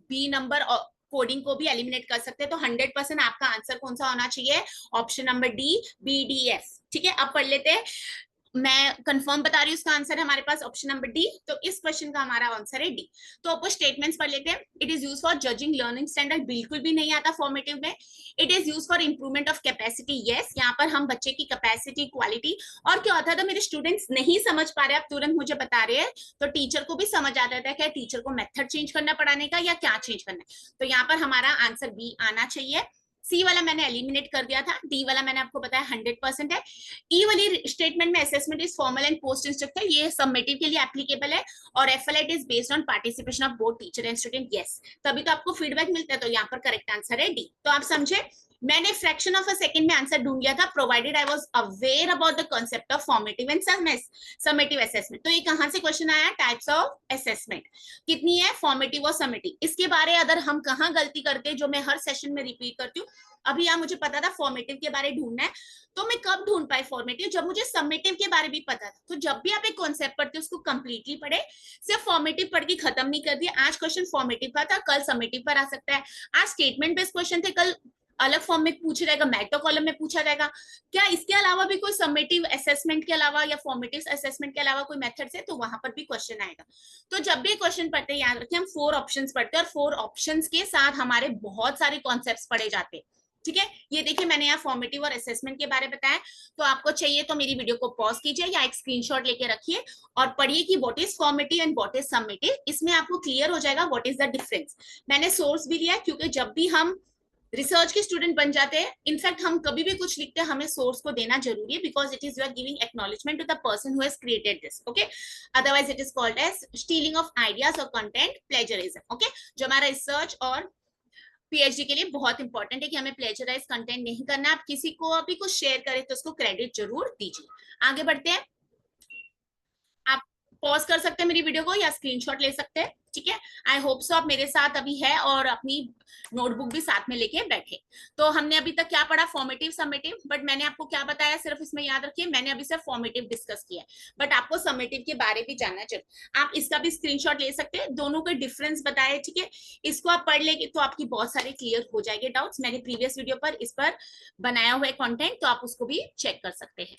Speaker 1: बी नंबर कोडिंग को भी एलिमिनेट कर सकते हैं। तो 100% आपका आंसर कौन सा होना चाहिए? Option number D, B D F. ठीक है, अब पढ़ लेते हैं। मैं कंफर्म बता रही हूँ, इसका आंसर है हमारे पास ऑप्शन नंबर डी। तो इस क्वेश्चन का हमारा आंसर है डी। तो ऊपर स्टेटमेंट्स पढ़ लेते हैं। It is use for judging learning standard, बिल्कुल भी नहीं आता फॉर्मेटिव में। It is use for improvement of capacity, yes, यहाँ पर हम बच्चे की कैपेसिटी, क्वालिटी। और क्या होता था, मेरे स्टूडेंट्स नहीं समझ पा रहे, आप तुरंत मुझे बता रहे हैं, तो टीचर को भी समझ आ जाता है कि टीचर को मेथड चेंज करना पढ़ाने का या क्या चेंज करना है। तो यहाँ पर हमारा आंसर बी आना चाहिए। सी वाला मैंने एलिमिनेट कर दिया था, डी वाला मैंने आपको बताया 100% है। ई वाली स्टेटमेंट में assessment is formal and post instructor, ये सबमिटिव के लिए एप्लीकेबल है। और FLIT is based on participation of both teacher and student, yes, तभी तो आपको फीडबैक मिलता है। तो यहाँ पर करेक्ट आंसर है डी। तो आप समझे, मैंने फ्रैक्शन ऑफ अ सेकंड में आंसर ढूंढ लिया था, provided I was aware about the concept of formative and summative assessment. तो ये कहां से क्वेश्चन आया? टाइप्स ऑफ असेसमेंट कितनी है, फॉर्मेटिव और समेटिव। इसके बारे अगर हम कहां गलती करते हैं, जो मैं हर सेशन में रिपीट करती हूँ। अभी यहाँ मुझे पता था फॉर्मेटिव के बारे ढूंढना है, तो मैं कब ढूंढ पाई फॉर्मेटिव? जब मुझे समेटिव के बारे भी पता था। तो जब भी आप एक कॉन्सेप्ट पढ़ते हो, उसको कंप्लीटली पढ़े, सिर्फ फॉर्मेटिव पढ़ के खत्म नहीं कर दिया। आज क्वेश्चन फॉर्मेटिव का था, कल समेटिव पर आ सकता है। आज स्टेटमेंट बेस्ड क्वेश्चन थे, कल अलग फॉर्म में पूछा जाएगा, मेटा कॉलम में पूछा जाएगा। क्या इसके अलावा भी कोई समेटिव असेसमेंट के अलावा या फॉर्मेटिव असेसमेंट के अलावा कोई मेथड्स है, तो वहां पर भी क्वेश्चन आएगा। तो जब भी क्वेश्चन पढ़ते हैं, याद रखिए हम 4 ऑप्शंस पढ़ते हैं, और 4 ऑप्शंस के साथ हमारे बहुत सारे कॉन्सेप्ट्स पढ़े जाते हैं। ठीक है, ये देखिए मैंने यहाँ फॉर्मेटिव और असेसमेंट के बारे में बताया। तो आपको चाहिए तो मेरी वीडियो को पॉज कीजिए या एक स्क्रीनशॉट लेके रखिए और पढ़िए कि what is formative and what is summative. इसमें आपको क्लियर हो जाएगा व्हाट इज द डिफरेंस। मैंने सोर्स भी लिया, क्योंकि जब भी हम रिसर्च के स्टूडेंट बन जाते हैं, इनफैक्ट हम कभी भी कुछ लिखते हैं, हमें सोर्स को देना जरूरी है, because it is you are giving acknowledgement to the person who has created this. Okay, otherwise it is called as stealing of ideas और कंटेंट, प्लेजरिज्म। ओके, जो हमारा रिसर्च और पीएचडी के लिए बहुत इंपॉर्टेंट है कि हमें प्लेजराइज कंटेंट नहीं करना। आप किसी को अभी कुछ शेयर करें तो उसको क्रेडिट जरूर दीजिए। आगे बढ़ते हैं, आप पॉज कर सकते हैं मेरी वीडियो को या स्क्रीनशॉट ले सकते हैं। ठीक है, आई होप सो आप मेरे साथ अभी है और अपनी नोटबुक भी साथ में लेके बैठे। तो हमने अभी तक क्या पढ़ा? Formative, summative. बट मैंने आपको क्या बताया, सिर्फ इसमें याद रखिए, मैंने अभी सिर्फ फॉर्मेटिव डिस्कस किया है, बट आपको समेटिव के बारे भी जानना चाहिए। आप इसका भी स्क्रीनशॉट ले सकते हैं, दोनों के डिफरेंस बताए। ठीक है, इसको आप पढ़ लेंगे तो आपकी बहुत सारे क्लियर हो जाएंगे डाउट्स। मैंने प्रीवियस वीडियो पर इस पर बनाया हुआ है कंटेंट, तो आप उसको भी चेक कर सकते हैं।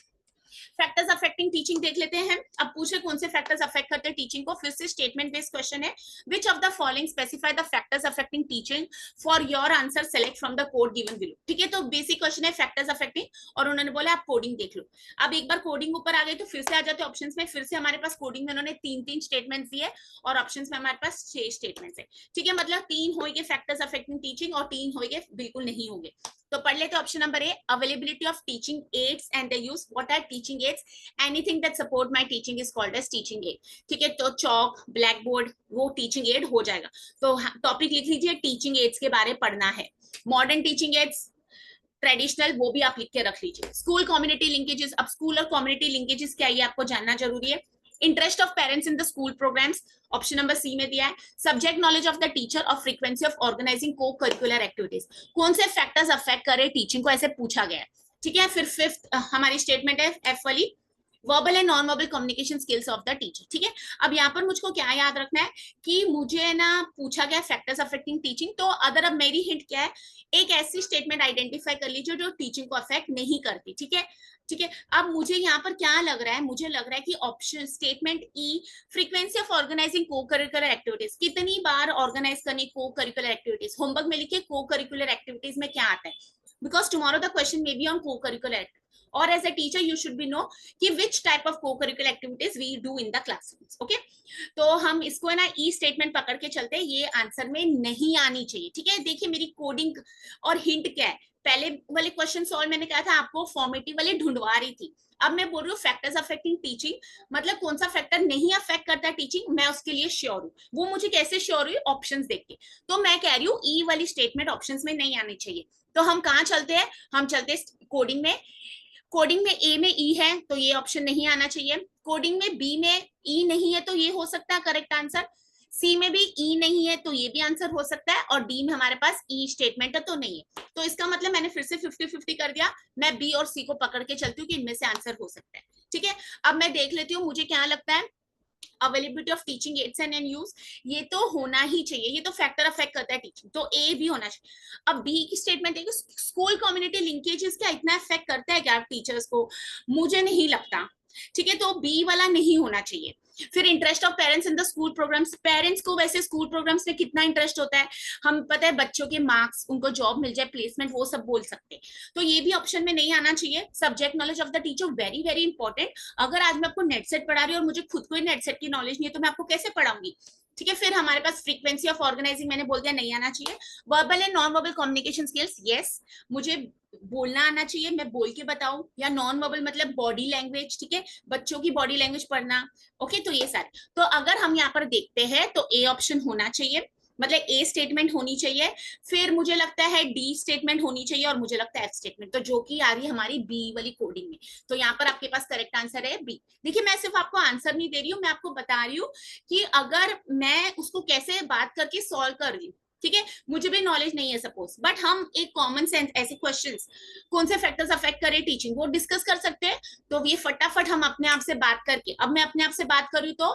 Speaker 1: फैक्टर्स अफेक्टिंग टीचिंग देख लेते हैं। अब पूछे कौन से फैक्टर्स अफेक्ट करते हैं टीचिंग को। फिर से स्टेटमेंट बेस्ड क्वेश्चन है। विच of the following specify the factors affecting teaching, for your answer select from the code given below. ठीक है, तो बेसिक क्वेश्चन है फैक्टर्स अफेक्टिंग, और उन्होंने बोला आप कोडिंग देख लो। अब एक बार कोडिंग ऊपर आ गई तो फिर से आ जाते ऑप्शंस में। फिर से हमारे पास कोडिंग में उन्होंने 3 स्टेटमेंट्स दिए और ऑप्शंस में हमारे पास 6 स्टेटमेंट्स है। ठीक है, मतलब 3 होंगे फैक्टर्स अफेक्टिंग टीचिंग और 3 होंगे बिल्कुल नहीं होंगे। तो पढ़ लेते option number A, availability of teaching aids and the use. What are teaching aids? Anything that support my teaching is called as teaching aid. ठीक है, तो चॉक, ब्लैक बोर्ड, वो टीचिंग एड हो जाएगा। तो टॉपिक लिख लीजिए, टीचिंग एड्स के बारे पढ़ना है। मॉडर्न टीचिंग एड्स, ट्रेडिशनल, वो भी आप लिख के रख लीजिए। स्कूल कम्युनिटी लिंकेजेस, अब स्कूल और कम्युनिटी लिंकेजेस क्या ये आपको जानना जरूरी है। Interest of parents in the school programmes, option number C में दिया है। Subject knowledge of the teacher और frequency of organising co curricular activities, कौन से फैक्टर्स अफेक्ट करे टीचिंग को, ऐसे पूछा गया है। ठीक है, फिर 5th हमारी स्टेटमेंट है एफ वाली, verbal and non verbal communication skills of the teacher. ठीक है, अब यहाँ पर मुझको क्या याद रखना है कि मुझे ना पूछा गया फैक्टर्स अफेक्टिंग टीचिंग, तो अगर अब मेरी हिंट क्या है, एक ऐसी स्टेटमेंट आइडेंटिफाई कर लीजिए जो टीचिंग को अफेक्ट नहीं करती। ठीक है, ठीक है, अब मुझे यहाँ पर क्या लग रहा है, मुझे लग रहा है कि option statement E, frequency of organising co curricular activities, कितनी बार ऑर्गेनाइज करनी को करिकुलर एक्टिविटीज। होमवर्क में लिखिए को करिकुलर एक्टिविटीज में क्या आता है, because tomorrow the question may be on co curricular, और as a teacher you should be know कि which type of co curricular activities we do in the classrooms. Okay, तो हम इसको है ना ई स्टेटमेंट पकड़ के चलते हैं, ये आंसर में नहीं आनी चाहिए। ठीक है, देखिए मेरी कोडिंग और हिंट क्या है, पहले वाले क्वेश्चन सॉल्व मैंने कहा था आपको फॉर्मेटिव वाले ढूंढवा रही थी, अब मैं बोल रही हूँ फैक्टर्स अफेक्टिंग टीचिंग, मतलब कौन सा फैक्टर नहीं अफेक्ट करता टीचिंग, मैं उसके लिए श्योर हूँ। वो मुझे कैसे श्योर हुई? ऑप्शंस देख के। तो मैं कह रही हूँ ई वाली स्टेटमेंट ऑप्शंस में नहीं आनी चाहिए। तो हम कहाँ चलते हैं, हम चलते हैं कोडिंग में। कोडिंग में ए में ई है तो ये ऑप्शन नहीं आना चाहिए। कोडिंग में बी में ई नहीं है तो ये हो सकता है करेक्ट आंसर। सी में भी ई नहीं है तो ये भी आंसर हो सकता है, और डी में हमारे पास ई स्टेटमेंट है तो नहीं है। तो इसका मतलब मैंने फिर से 50-50 कर दिया, मैं बी और सी को पकड़ के चलती हूँ कि इनमें से आंसर हो सकता है। ठीक है, अब मैं देख लेती हूँ मुझे क्या लगता है। Availability of teaching aids and use, ये तो होना ही चाहिए, ये तो फैक्टर अफेक्ट करता है टीचिंग, तो ए भी होना चाहिए। अब बी की स्टेटमेंट है कि स्कूल कम्युनिटी लिंकेजेस क्या इतना इफेक्ट करता है क्या टीचर्स को, मुझे नहीं लगता, ठीक है, तो बी वाला नहीं होना चाहिए। फिर interest of parents in the school programmes, parents को वैसे स्कूल प्रोग्राम्स में कितना इंटरेस्ट होता है, हम पता है बच्चों के मार्क्स, उनको जॉब मिल जाए, प्लेसमेंट, वो सब बोल सकते हैं, तो ये भी ऑप्शन में नहीं आना चाहिए। Subject knowledge of the teacher very very important, अगर आज मैं आपको नेट सेट पढ़ा रही हूँ और मुझे खुद को नेट सेट की नॉलेज नहीं है तो मैं आपको कैसे पढ़ाऊंगी, ठीक है। फिर हमारे पास फ्रीक्वेंसी ऑफ ऑर्गेनाइजिंग, मैंने बोल दिया नहीं आना चाहिए। Verbal and non verbal communication skills, yes, मुझे बोलना आना चाहिए, मैं बोल के बताऊं, या नॉन वर्बल मतलब बॉडी लैंग्वेज, ठीक है, बच्चों की बॉडी लैंग्वेज पढ़ना, ओके, तो ये सारे। तो अगर हम यहाँ पर देखते हैं तो ए ऑप्शन होना चाहिए, मतलब ए स्टेटमेंट होनी चाहिए, फिर मुझे लगता है डी स्टेटमेंट होनी चाहिए, और मुझे लगता है एफ स्टेटमेंट, तो जो कि आ रही है हमारी बी वाली कोडिंग में, तो यहाँ पर आपके पास करेक्ट आंसर है बी। देखिए मैं सिर्फ आपको आंसर नहीं दे रही हूँ, मैं आपको बता रही हूँ कि अगर मैं उसको कैसे बात करके सॉल्व कर रही हूँ, ठीक है, मुझे भी नॉलेज नहीं है सपोज, बट हम एक कॉमन सेंस ऐसे क्वेश्चंस, कौन से फैक्टर्स अफेक्ट करे टीचिंग, वो डिस्कस कर सकते हैं, तो ये फटाफट हम अपने आप से बात करके, अब मैं अपने आप से बात करूँ तो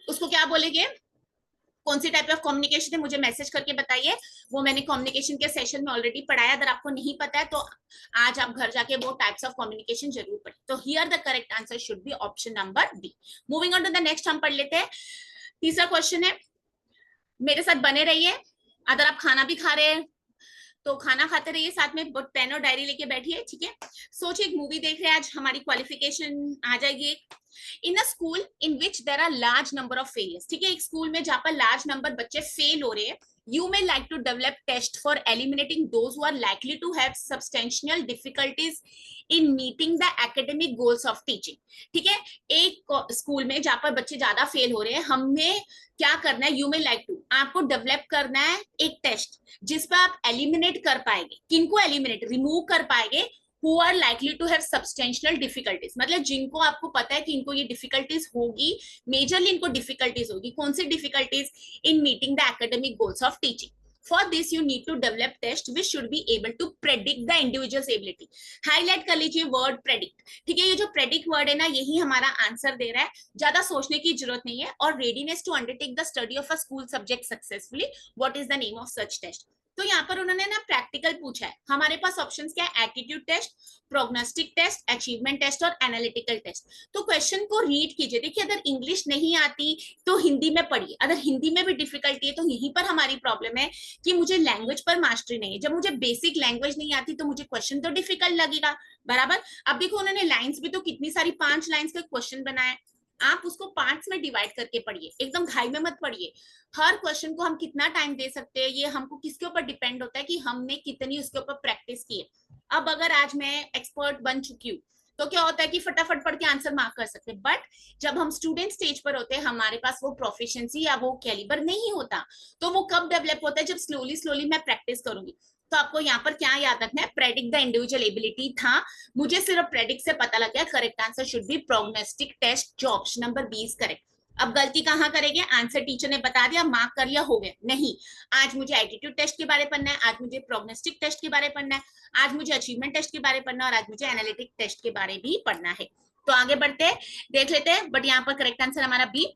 Speaker 1: उसको क्या बोलेंगे, कौन सी टाइप ऑफ कम्युनिकेशन है, मुझे मैसेज करके बताइए, वो मैंने कम्युनिकेशन के सेशन में ऑलरेडी पढ़ाया, अगर आपको नहीं पता है तो आज आप घर जाके वो टाइप्स ऑफ कम्युनिकेशन जरूर पढ़ें। तो here the correct answer should be option number B. Moving on to the next, हम पढ़ लेते हैं तीसरा क्वेश्चन है, मेरे साथ बने रहिए, अगर आप खाना भी खा रहे हैं तो खाना खाते रहिए, साथ में पेन और डायरी लेके बैठिए, ठीक है। सोचिए एक मूवी देख रहे हैं, आज हमारी क्वालिफिकेशन आ जाएगी। In a school in which there are large number of failures, ठीक है, एक स्कूल में जहां पर लार्ज नंबर बच्चे फेल हो रहे हैं, you may like to develop test for eliminating those who are likely to have substantial difficulties in meeting the academic goals of teaching, ठीक है। एक स्कूल में जहां पर बच्चे ज्यादा फेल हो रहे हैं, हमें क्या करना है, यू मे लाइक टू, आपको डेवलप करना है एक टेस्ट जिस पर आप एलिमिनेट कर पाएंगे, किनको एलिमिनेट, रिमूव कर पाएंगे, who are likely to have substantial difficulties, मतलब जिनको आपको पता है कि इनको ये डिफिकल्टीज होगी, मेजरली इनको डिफिकल्टीज होगी, कौन सी difficulties, in meeting the academic goals of teaching. For this you need to develop test which should be able to predict the individual's ability. Highlight कर लीजिए वर्ड प्रेडिक्ट, ठीक है, ये जो प्रेडिक्ट वर्ड है ना, यही हमारा आंसर दे रहा है, ज्यादा सोचने की जरूरत नहीं है। और readiness to undertake the study of a school subject successfully, what is the name of such test. तो यहाँ पर उन्होंने ना प्रैक्टिकल पूछा है, हमारे पास ऑप्शंस क्या है, aptitude test, prognostic test, achievement test और एनालिटिकल टेस्ट। तो क्वेश्चन को रीड कीजिए, देखिए अगर इंग्लिश नहीं आती तो हिंदी में पढ़िए, अगर हिंदी में भी डिफिकल्टी है तो यहीं पर हमारी प्रॉब्लम है कि मुझे लैंग्वेज पर मास्टरी नहीं है, जब मुझे बेसिक लैंग्वेज नहीं आती तो मुझे क्वेश्चन तो डिफिकल्ट लगेगा, बराबर। अब देखो उन्होंने लाइंस भी तो कितनी सारी, 5 लाइंस का क्वेश्चन बनाया, आप उसको 5 में डिवाइड करके पढ़िए, एकदम घाई में मत पढ़िए। हर क्वेश्चन को हम कितना टाइम दे सकते हैं, ये हमको किसके ऊपर डिपेंड होता है कि हमने कितनी उसके ऊपर प्रैक्टिस की है। अब अगर आज मैं एक्सपर्ट बन चुकी हूँ तो क्या होता है कि फटाफट पढ़ के आंसर मार्क कर सकते हैं, बट जब हम स्टूडेंट स्टेज पर होते हैं हमारे पास वो प्रोफिशिएंसी या वो कैलिबर नहीं होता, तो वो कब डेवलप होता है, जब स्लोली स्लोली मैं प्रैक्टिस करूंगी। तो आपको यहाँ पर क्या याद रखना है, प्रेडिक्ट द इंडिविजुअल एबिलिटी था, मुझे सिर्फ प्रेडिक्ट से पता लग गया, correct answer should be prognostic test, जो ऑप्शन नंबर 20 करेक्ट। अब गलती कहाँ करेंगे, आंसर टीचर ने बता दिया, मार्क कर लिया, हो गया, नहीं, आज मुझे एटीट्यूड टेस्ट के बारे में पढ़ना है, आज मुझे प्रोग्नोस्टिक टेस्ट के बारे में पढ़ना है, आज मुझे अचीवमेंट टेस्ट के बारे में पढ़ना है, और आज मुझे एनालिटिक टेस्ट के बारे में भी पढ़ना है। तो आगे बढ़ते हैं, देख लेते हैं, बट यहाँ पर करेक्ट आंसर हमारा बी।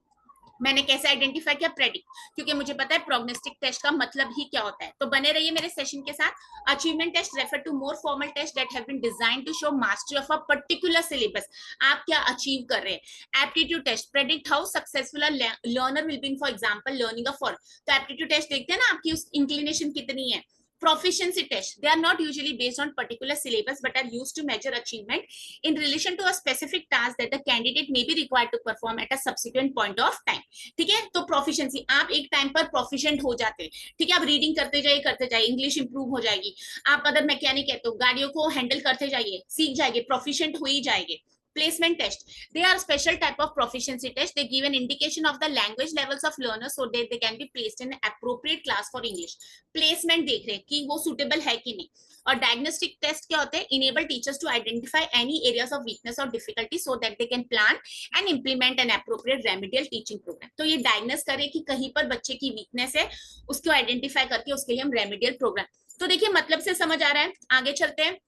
Speaker 1: मैंने कैसे आइडेंटिफाई किया, प्रेडिक्ट, क्योंकि मुझे पता है प्रोग्नोस्टिक टेस्ट का मतलब ही क्या होता है। तो बने रहिए मेरे सेशन के साथ। Achievement test refer to more formal test that have been designed to show mastery of a particular syllabus, आप क्या अचीव कर रहे हैं। Aptitude test predict how successful a learner will be in, for example learning a for, तो aptitude test देखते हैं ना आपकी उस इंक्लिनेशन कितनी है। Proficiency test, they are not usually based on particular syllabus but are used to measure achievement in relation to a specific task that the candidate may be required to perform at a subsequent point of time, ठीक है। तो proficiency, आप एक time पर proficient हो जाते हैं, ठीक है, आप रीडिंग करते जाइए, इंग्लिश इंप्रूव हो जाएगी, आप अगर मैकेनिक है तो गाड़ियों को हैंडल करते जाइए, सीख जाएंगे, proficient हो ही जाएंगे। Placement test, they are special type of proficiency test, they give an indication of the language levels of learners so that they can be placed in appropriate class for English। placement देख रहे हैं कि वो suitable है कि नहीं। और diagnostic test क्या होते हैं, enable teachers to identify any areas of weakness or difficulty so that they can plan and implement an appropriate remedial teaching program। तो ये diagnose करें कि कहीं पर बच्चे की weakness है, उसको identify करके उसके लिए हम remedial program। तो देखिए मतलब से समझ आ रहा है, आगे चलते हैं।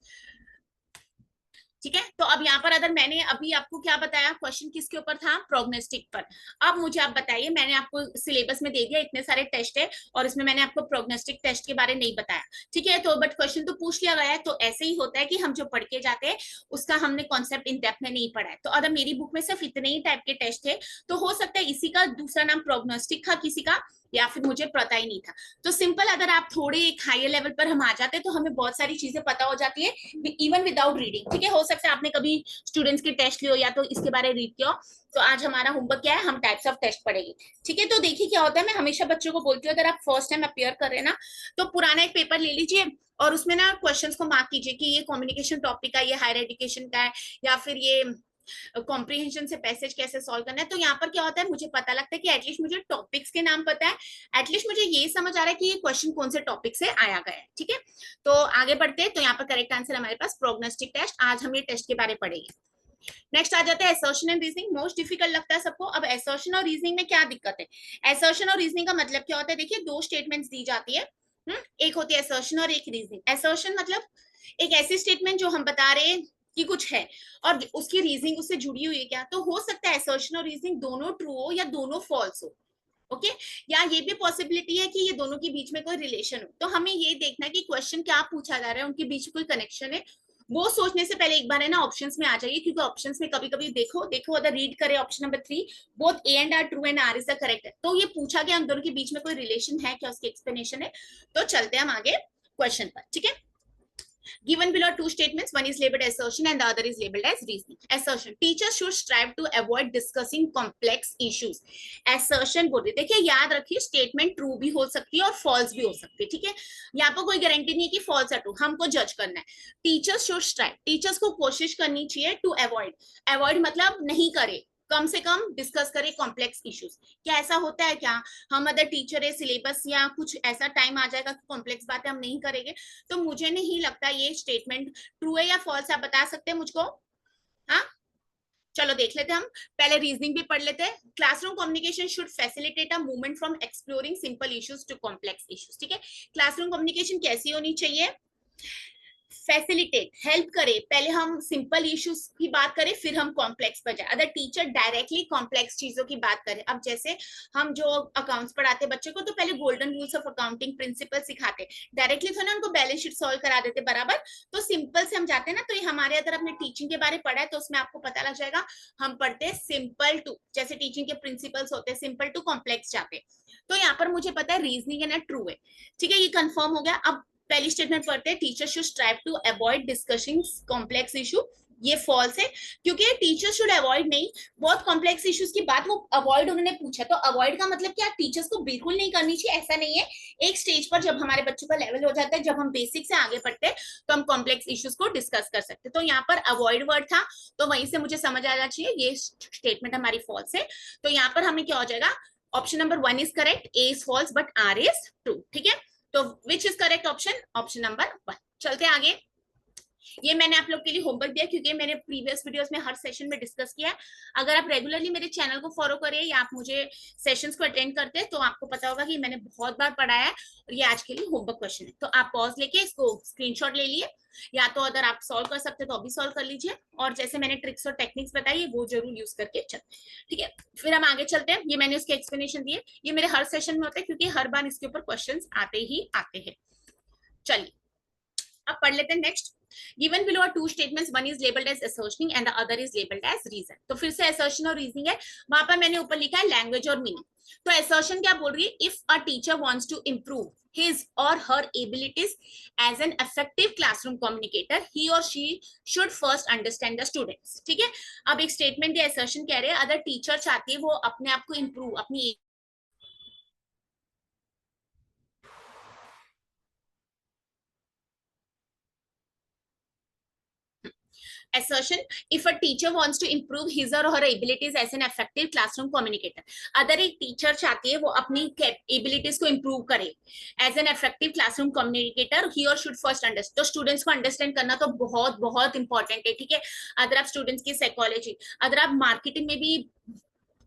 Speaker 1: ठीक है। तो अब यहाँ पर अगर मैंने अभी आपको क्या बताया, क्वेश्चन किसके ऊपर था, प्रोग्नोस्टिक पर। अब मुझे आप बताइए, मैंने आपको सिलेबस में दे दिया, इतने सारे टेस्ट है और इसमें मैंने आपको प्रोग्नोस्टिक टेस्ट के बारे नहीं बताया, ठीक है। तो बट क्वेश्चन तो पूछ लिया गया है, तो ऐसे ही होता है कि हम जो पढ़ के जाते हैं उसका हमने कॉन्सेप्ट इन डेप्थ में नहीं पढ़ा है। तो अगर मेरी बुक में सिर्फ इतने ही टाइप के टेस्ट थे, तो हो सकता है इसी का दूसरा नाम प्रोग्नोस्टिक था किसी का, या फिर मुझे पता ही नहीं था। तो सिंपल, अगर आप थोड़े एक हायर लेवल पर हम आ जाते हैं तो हमें बहुत सारी चीजें पता हो जाती है इवन विदाउट रीडिंग, ठीक है। हो सकता है आपने कभी स्टूडेंट्स के टेस्ट लियो या तो इसके बारे में रीड किया। तो आज हमारा होमवर्क क्या है, हम टाइप्स ऑफ टेस्ट पढ़ेंगे, ठीक है। तो देखिए क्या होता है, मैं हमेशा बच्चों को बोलती हूँ, अगर आप फर्स्ट टाइम अपियर कर रहे हैं ना, तो पुराना एक पेपर ले लीजिए और उसमें ना क्वेश्चंस को मार्क कीजिए कि ये कम्युनिकेशन टॉपिक का, ये हायर एजुकेशन का है, या फिर ये कॉम्प्रिहेंशन से पैसेज कैसे सॉल्व करना है। तो यहाँ पर क्या होता है, मुझे पता लगता है कि एटलीस्ट मुझे टॉपिक्स के नाम पता है, एटलीस्ट मुझे ये समझ आ रहा है कि ये क्वेश्चन कौन से टॉपिक से आया गया है, ठीक है। तो आगे बढ़ते हैं। तो यहाँ पर करेक्ट आंसर हमारे पास प्रोग्नोस्टिक टेस्ट। आज हम ये टेस्ट के बारे में पढ़ेंगे। नेक्स्ट आ जाते हैं assertion and reasoning. Most difficult लगता है सबको। अब असर्शन और रीजनिंग में क्या दिक्कत है, असर्शन और रीजनिंग का मतलब क्या होता है, देखिए दो स्टेटमेंट्स दी जाती है, एक होती है असर्शन और एक रीजनिंग। असर्शन मतलब एक ऐसी स्टेटमेंट जो हम बता रहे हैं कि कुछ है और उसकी रीजनिंग उससे जुड़ी हुई है क्या। तो हो सकता है असर्शन और रीजनिंग दोनों ट्रू हो या दोनों फॉल्स हो, ओके। या ये भी पॉसिबिलिटी है कि ये दोनों के बीच में कोई रिलेशन हो। तो हमें ये देखना है कि क्वेश्चन क्या पूछा जा रहा है, उनके बीच कोई कनेक्शन है। वो सोचने से पहले एक बार है ना ऑप्शंस में आ जाइए, क्योंकि ऑप्शंस में कभी कभी देखो अगर रीड करें option number 3, both A and R true and R is the correct है, तो ये पूछा गया उन दोनों के बीच में कोई रिलेशन है क्या, उसकी एक्सप्लेनेशन है। तो चलते हैं हम आगे क्वेश्चन पर, ठीक है। Given below two statements, one is labeled assertion and the other is labeled as reasoning. Assertion: teachers should strive to avoid discussing complex issues. Assertion बोल रही, देखिए याद रखिए स्टेटमेंट ट्रू भी हो सकती है और फॉल्स भी हो सकती है, ठीक है। यहाँ पर कोई गारंटी नहीं है कि फॉल्स है ट्रू, हमको जज करना है। टीचर्स शुड स्ट्राइव, टीचर्स को कोशिश करनी चाहिए टू अवॉइड, अवॉइड मतलब नहीं करे, कम से कम डिस्कस करें कॉम्प्लेक्स इश्यूज। क्या ऐसा होता है क्या, हम अदर टीचर है, सिलेबस या कुछ ऐसा टाइम आ जाएगा कि कॉम्प्लेक्स बातें हम नहीं करेंगे। तो मुझे नहीं लगता ये स्टेटमेंट ट्रू है या फॉल्स, आप बता सकते हैं मुझको। हाँ, चलो देख लेते हैं हम। पहले रीजनिंग भी पढ़ लेते हैं। Classroom communication should facilitate a movement from exploring simple issues to complex issues, ठीक है। क्लासरूम कम्युनिकेशन कैसी होनी चाहिए, फैसिलिटेट, हेल्प करे। पहले हम सिंपल इश्यूज की बात करें, फिर हम कॉम्प्लेक्स पर जाए। अगर टीचर डायरेक्टली कॉम्प्लेक्स चीजों की बात करें, अब जैसे हम जो अकाउंट्स पढ़ाते बच्चों को, तो पहले golden rules of accounting principle सिखाते, डायरेक्टली तो ना उनको बैलेंस शीट सॉल्व करा देते बराबर। तो सिंपल से हम जाते हैं ना, तो ये हमारे अगर अपने टीचिंग के बारे में पढ़ा है तो उसमें आपको पता लग जाएगा। हम पढ़ते हैं सिंपल टू, जैसे टीचिंग के प्रिंसिपल्स होते हैं, सिंपल टू कॉम्प्लेक्स जाते। तो यहाँ पर मुझे पता है रीजनिंग है ना ट्रू है, ठीक है, ये कंफर्म हो गया। अब पहली स्टेटमेंट पढ़ते हैं, teacher should strive to avoid discussing complex issue. ये फॉल्स है, क्योंकि टीचर शुड अवॉइड नहीं, बहुत कॉम्प्लेक्स इश्यूज की बात वो अवॉइड उन्होंने पूछा। तो अवॉइड का मतलब क्या, टीचर्स को बिल्कुल नहीं करनी चाहिए ऐसा नहीं है। एक स्टेज पर जब हमारे बच्चों का लेवल हो जाता है, जब हम बेसिक से आगे बढ़ते हैं, तो हम कॉम्प्लेक्स इश्यूज को डिस्कस कर सकते हैं। तो यहाँ पर अवॉइड वर्ड था, तो वहीं से मुझे समझ आना चाहिए ये स्टेटमेंट हमारी फॉल्स है। तो यहाँ पर हमें क्या हो जाएगा, option number 1 is correct, A is false but R is true, ठीक है। तो which is correct option, option number 1। चलते आगे। ये मैंने आप लोग के लिए होमवर्क दिया, क्योंकि मैंने प्रीवियस वीडियोस में हर सेशन में डिस्कस किया है। अगर आप रेगुलरली मेरे चैनल को फॉलो करें या आप मुझे सेशंस को अटेंड करते हैं, तो आपको पता होगा कि मैंने बहुत बार पढ़ाया है और ये आज के लिए होमवर्क क्वेश्चन है। तो आप पॉज लेके इसको स्क्रीनशॉट ले लिए, या तो अगर आप सॉल्व कर सकते तो अभी सॉल्व कर लीजिए, और जैसे मैंने ट्रिक्स और टेक्निक्स बताई वो जरूर यूज करके चलते, ठीक है। फिर हम आगे चलते हैं। ये मैंने उसके एक्सप्लेनेशन दिए, ये मेरे हर सेशन में होते हैं, क्योंकि हर बार इसके ऊपर क्वेश्चन आते ही आते हैं। चलिए अब पढ़ लेते हैं next. Given below are two statements, one is labeled as assertion and the other is labeled as reason. तो फिर से assertion और reasoning है, वहां पर मैंने ऊपर लिखा है language और meaning। तो assertion क्या बोल रही है, if a teacher wants to improve his or her abilities as an effective classroom communicator, he or she should first understand the students, ठीक है। अब एक स्टेटमेंट दिया, assertion कह रहे हैं अगर टीचर चाहती है वो अपने आप को improve, अपनी assertion, if a teacher wants to improve his or her abilities as an effective classroom communicator, अगर एक टीचर चाहती है वो अपनी एबिलिटीज को इंप्रूव करे as an effective classroom communicator, he और शुड फर्स्ट अंडरस्टैंड। तो स्टूडेंट्स को अंडरस्टैंड करना तो बहुत बहुत इंपॉर्टेंट है, ठीक है। अगर आप स्टूडेंट्स की साइकोलॉजी, अगर आप मार्केटिंग में भी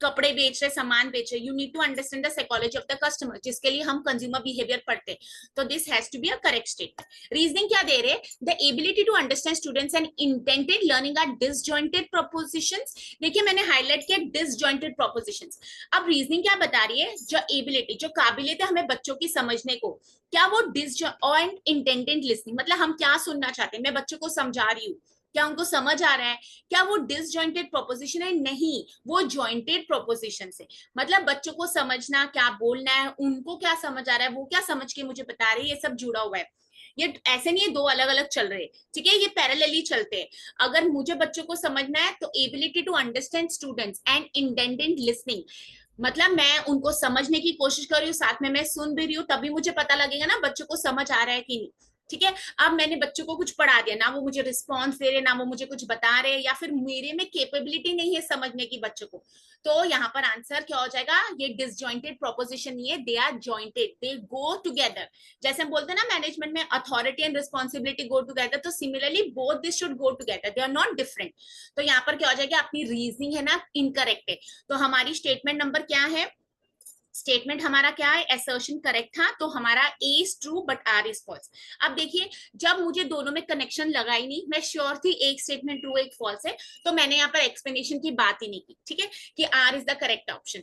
Speaker 1: कपड़े बेच रहे, सामान बेच रहे, you need to understand the psychology of the customer, जिसके लिए हम कंज्यूमर बिहेवियर पढ़ते हैं। तो this has to be a correct statement. Reasoning क्या दे रहे हैं, the ability to understand students and intended learning are disjointed propositions. देखिए मैंने हाईलाइट किया डिसजॉइंटेड प्रोपोजिशंस। अब रीजनिंग क्या बता रही है, जो एबिलिटी, जो काबिलियत है हमें बच्चों की समझने को, क्या वो डिसजॉइंट इंटेंटेड लिसनिंग, मतलब हम क्या सुनना चाहते हैं, मैं बच्चों को समझा रही हूँ, क्या उनको समझ आ रहा है, क्या वो डिसजॉइंटेड प्रोपोजिशन है, नहीं, वो जॉइंटेड प्रोपोजिशन से, मतलब बच्चों को समझना, क्या बोलना है, उनको क्या समझ आ रहा है, वो क्या समझ के मुझे बता रही है, ये सब जुड़ा हुआ है। ये ऐसे नहीं है दो अलग अलग चल रहे, ठीक है, ये पैरेलली चलते हैं। अगर मुझे बच्चों को समझना है तो ability to understand students and intended listening, मतलब मैं उनको समझने की कोशिश कर रही हूँ, साथ में मैं सुन भी रही हूँ, तभी मुझे पता लगेगा ना बच्चों को समझ आ रहा है कि नहीं। ठीक है, अब मैंने बच्चों को कुछ पढ़ा दिया, ना वो मुझे रिस्पॉन्स दे रहे, ना वो मुझे कुछ बता रहे, या फिर मेरे में कैपेबिलिटी नहीं है समझने की बच्चों को, तो यहाँ पर आंसर क्या हो जाएगा, ये डिसजॉइंटेड प्रोपोजिशन नहीं है, they are jointed, they go together. जैसे हम बोलते हैं ना मैनेजमेंट में authority and responsibility go together, तो similarly both this should go together, they are not different. तो यहाँ पर क्या हो जाएगा, अपनी रीजनिंग है ना इनकरेक्ट है। तो हमारी स्टेटमेंट नंबर क्या है, स्टेटमेंट हमारा क्या है, असर्शन करेक्ट था, तो हमारा A is true but R is false. अब देखिए जब मुझे दोनों में कनेक्शन लगा ही नहीं, मैं श्योर थी एक स्टेटमेंट ट्रू एक फॉल्स है, तो मैंने यहाँ पर एक्सप्लेनेशन की बात ही नहीं की, ठीक है, कि R is the correct option,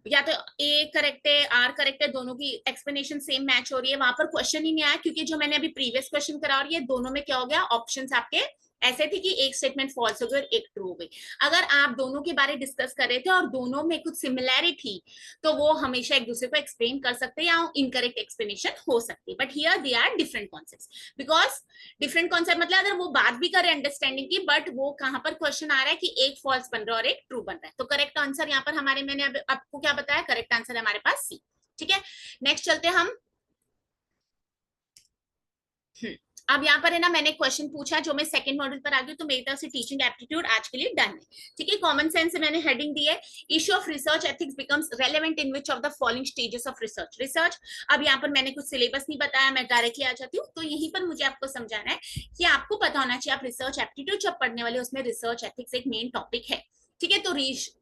Speaker 1: या तो ए करेक्ट है आर करेक्ट है, दोनों की एक्सप्लेनेशन सेम मैच हो रही है, वहां पर क्वेश्चन ही नहीं आया, क्योंकि जो मैंने अभी प्रीवियस क्वेश्चन करा और ये दोनों में क्या हो गया, ऑप्शंस आपके ऐसे थे कि एक स्टेटमेंट फॉल्स हो गई और एक ट्रू हो गई। अगर आप दोनों के बारे डिस्कस कर रहे थे और दोनों में कुछ सिमिलैरिटी, तो वो हमेशा एक दूसरे को एक्सप्लेन कर सकते हैं या इनकरेक्ट एक्सप्लेनेशन हो सकती है, but here they are different concepts, because different concept मतलब अगर वो बात भी करे अंडरस्टैंडिंग की, बट वो कहां पर क्वेश्चन आ रहा है कि एक फॉल्स बन रहा है और एक ट्रू बन रहा है, तो करेक्ट आंसर यहाँ पर हमारे, मैंने आपको क्या बताया, करेक्ट आंसर है हमारे पास सी। ठीक है, नेक्स्ट चलते हम। अब यहाँ पर है ना, मैंने क्वेश्चन पूछा जो मैं सेकंड मॉड्यूल पर आ गई, तो मेरी तरफ से टीचिंग एप्टीट्यूड आज के लिए डन है। ठीक है, कॉमन सेंस से मैंने हेडिंग दी है, issue of research ethics becomes relevant in which of the following stages of research. Research, अब यहाँ पर मैंने कुछ सिलेबस नहीं बताया, मैं डायरेक्टली आ जाती हूँ, तो यहीं पर मुझे आपको समझाना है कि आपको पता होना चाहिए, आप रिसर्च एप्टीट्यूड जब पढ़ने वाले उसमें रिसर्च एथिक्स एक मेन टॉपिक है। ठीक है, तो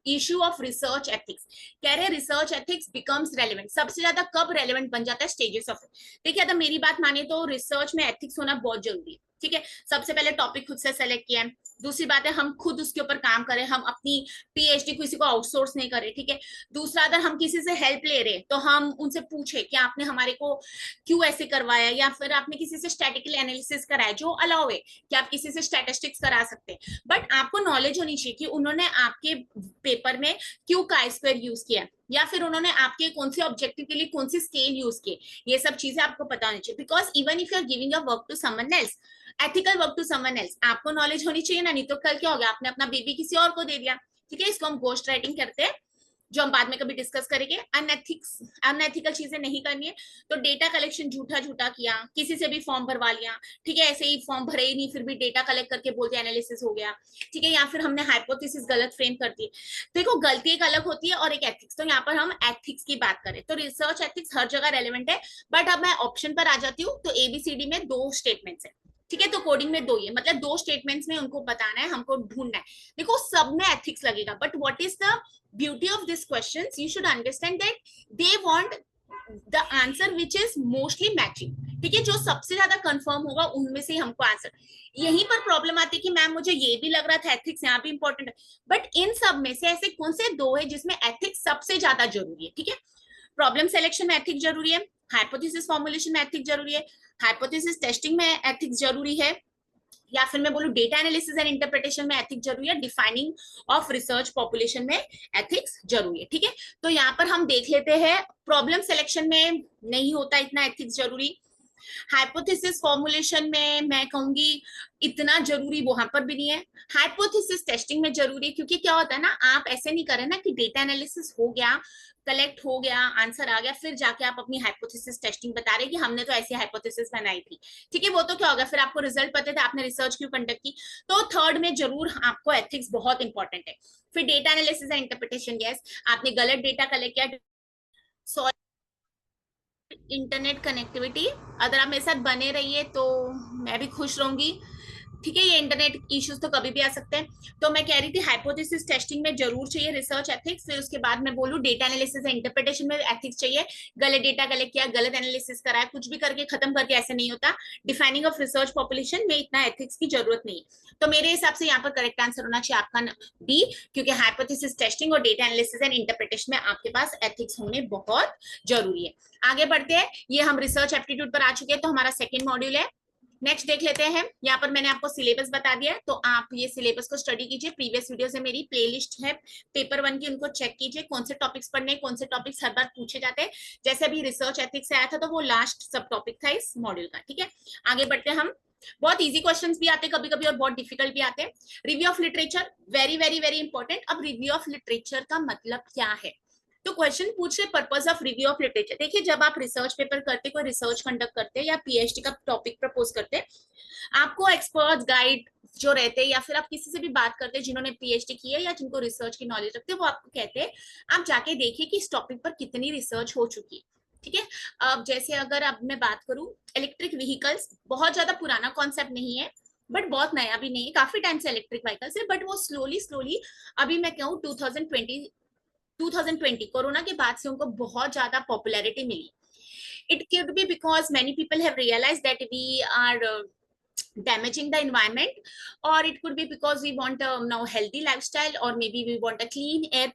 Speaker 1: इशू ऑफ रिसर्च एथिक्स कह रहे हैं, रिसर्च एथिक्स बिकम्स रेलेवेंट, सबसे ज्यादा कब रेलेवेंट बन जाता है, स्टेजेस ऑफ। देखिए अगर मेरी बात माने तो रिसर्च में एथिक्स होना बहुत जरूरी है। ठीक है, सबसे पहले टॉपिक खुद से सेलेक्ट किया है, दूसरी बात है हम खुद उसके ऊपर काम करें, हम अपनी पीएचडी किसी को आउटसोर्स नहीं करें। ठीक है, दूसरा अगर हम किसी से हेल्प ले रहे हैं तो हम उनसे पूछे कि आपने हमारे को क्यों ऐसे करवाया, या फिर आपने किसी से स्टैटिकल एनालिसिस कराया, जो अलाउ है कि आप किसी से स्टैटिस्टिक्स करा सकते हैं, बट आपको नॉलेज होनी चाहिए कि उन्होंने आपके पेपर में क्यों काई स्क्वायर यूज किया, या फिर उन्होंने आपके कौन से ऑब्जेक्टिव के लिए कौन सी स्केल यूज किए, ये सब चीजें आपको पता होनी चाहिए, because even if you are giving a work to someone else, ethical work to someone else, आपको नॉलेज होनी चाहिए ना, नहीं तो कल क्या हो गया, आपने अपना बेबी किसी और को दे दिया। ठीक है, इसको हम घोस्ट राइटिंग करते हैं, जो हम बाद में कभी डिस्कस करेंगे। अनएथिकल चीजें नहीं करनी है। तो डेटा कलेक्शन झूठा झूठा किया, किसी से भी फॉर्म भरवा लिया, ठीक है, ऐसे ही फॉर्म भरे ही नहीं, फिर भी डेटा कलेक्ट करके बोलते एनालिसिस हो गया। ठीक है, या फिर हमने हाइपोथेसिस गलत फ्रेम कर दी। देखो गलती एक अलग होती है और एक एथिक्स, तो यहाँ पर हम एथिक्स की बात करें तो रिसर्च एथिक्स हर जगह रेलिवेंट है, बट अब मैं ऑप्शन पर आ जाती हूँ, तो एबीसीडी में दो स्टेटमेंट्स है। ठीक है, तो कोडिंग में दो, ये मतलब दो स्टेटमेंट्स में उनको बताना है, हमको ढूंढना है। देखो सब में एथिक्स लगेगा, but what is the beauty of this questions, you should understand that they want the answer which is mostly matching। ठीक है, जो सबसे ज्यादा कंफर्म होगा उनमें से हमको आंसर। यहीं पर प्रॉब्लम आती है कि मैम मुझे ये भी लग रहा था एथिक्स यहाँ भी इंपॉर्टेंट है, बट इन सब में से ऐसे कौन से दो है जिसमें एथिक्स सबसे ज्यादा जरूरी है। ठीक है, प्रॉब्लम सिलेक्शन में एथिक्स जरूरी है, हाइपोथेसिस फॉर्मुलेशन में एथिक्स जरूरी है, हाइपोथेसिस टेस्टिंग में एथिक्स जरूरी है, या फिर मैं बोलूं डेटा एनालिसिस एंड इंटरप्रिटेशन में एथिक्स जरूरी है, डिफाइनिंग ऑफ रिसर्च पॉपुलेशन में एथिक्स जरूरी है। ठीक है, तो यहाँ पर हम देख लेते हैं, प्रॉब्लम सिलेक्शन में नहीं होता इतना एथिक्स जरूरी, हाइपोथेसिस फॉर्मुलेशन में मैं कहूंगी इतना जरूरी वहां पर भी नहीं है, हाइपोथेसिस टेस्टिंग में जरूरी है, क्योंकि क्या होता है ना, आप ऐसे नहीं करें ना कि डेटा एनालिसिस हो गया, कलेक्ट हो गया, आंसर आ गया, फिर जाके आप अपनी हाइपोथेसिस टेस्टिंग बता रहे कि हमने तो ऐसी हाइपोथेसिस बनाई थी। ठीक है, वो तो क्या होगा, फिर आपको रिजल्ट पता था आपने रिसर्च क्यों कंडक्ट की। तो थर्ड में जरूर आपको एथिक्स बहुत इंपॉर्टेंट है। फिर data analysis and interpretation, yes आपने गलत डेटा कलेक्ट किया, सॉरी इंटरनेट कनेक्टिविटी, अगर आप मेरे साथ बने रहिए तो मैं भी खुश रहूंगी। ठीक है, ये इंटरनेट इश्यूज तो कभी भी आ सकते हैं। तो मैं कह रही थी हाइपोथेसिस टेस्टिंग में जरूर चाहिए रिसर्च एथिक्स, फिर उसके बाद मैं बोलूँ डेटा एनालिसिस एंड इंटरप्रिटेशन में एथिक्स चाहिए। गलत डेटा कलेक्ट किया, गलत एनालिसिस कराया, कुछ भी करके खत्म करके ऐसे नहीं होता। डिफाइनिंग ऑफ रिसर्च पॉपुलेशन में इतना एथिक्स की जरूरत नहीं। तो मेरे हिसाब से यहाँ पर करेक्ट आंसर होना चाहिए आपका बी, क्योंकि हाइपोथेसिस टेस्टिंग और डेटा एनालिसिस एंड इंटरप्रिटेशन में आपके पास एथिक्स होने बहुत जरूरी है। आगे बढ़ते हैं, ये हम रिसर्च एप्टीट्यूड पर आ चुके हैं, तो हमारा सेकेंड मॉड्यूल है। नेक्स्ट देख लेते हैं, यहाँ पर मैंने आपको सिलेबस बता दिया है, तो आप ये सिलेबस को स्टडी कीजिए। प्रीवियस वीडियो से मेरी प्लेलिस्ट है पेपर 1 की, उनको चेक कीजिए कौन से टॉपिक्स पढ़ने हैं, कौन से टॉपिक्स हर बार पूछे जाते हैं। जैसे अभी रिसर्च एथिक्स से आया था, तो वो लास्ट सब टॉपिक था इस मॉड्यूल का। ठीक है, आगे बढ़ते हैं हम। बहुत इजी क्वेश्चंस भी आते हैं कभी कभी और बहुत डिफिकल्ट भी आते हैं। Review of literature, very very very important. अब रिव्यू ऑफ लिटरेचर का मतलब क्या है? तो क्वेश्चन पूछ रहे purpose of review of literature. देखिए, जब आप रिसर्च पेपर करते, कोई रिसर्च कंडक्ट करते हैं या पीएचडी का टॉपिक प्रपोज करते हैं, आपको एक्सपर्ट गाइड जो रहते हैं या फिर आप किसी से भी बात करते हैं जिन्होंने पीएचडी की है या जिनको रिसर्च की नॉलेज रखते हैं, वो आपको कहते हैं आप जाके देखिए कि इस टॉपिक पर कितनी रिसर्च हो चुकी है। ठीक है, अब जैसे अगर अब मैं बात करूं, इलेक्ट्रिक व्हीकल्स बहुत ज्यादा पुराना कॉन्सेप्ट नहीं है, बट बहुत नया भी नहीं है, काफी टाइम से इलेक्ट्रिक व्हीकल्स है, बट वो स्लोली स्लोली, अभी मैं कहूँ 2020 कोरोना के बाद से उनको बहुत ज्यादा पॉपुलैरिटी मिली। It could be because many people have realized that we are damaging the environment, or it could be because we want a now healthy lifestyle, or maybe we want a clean air.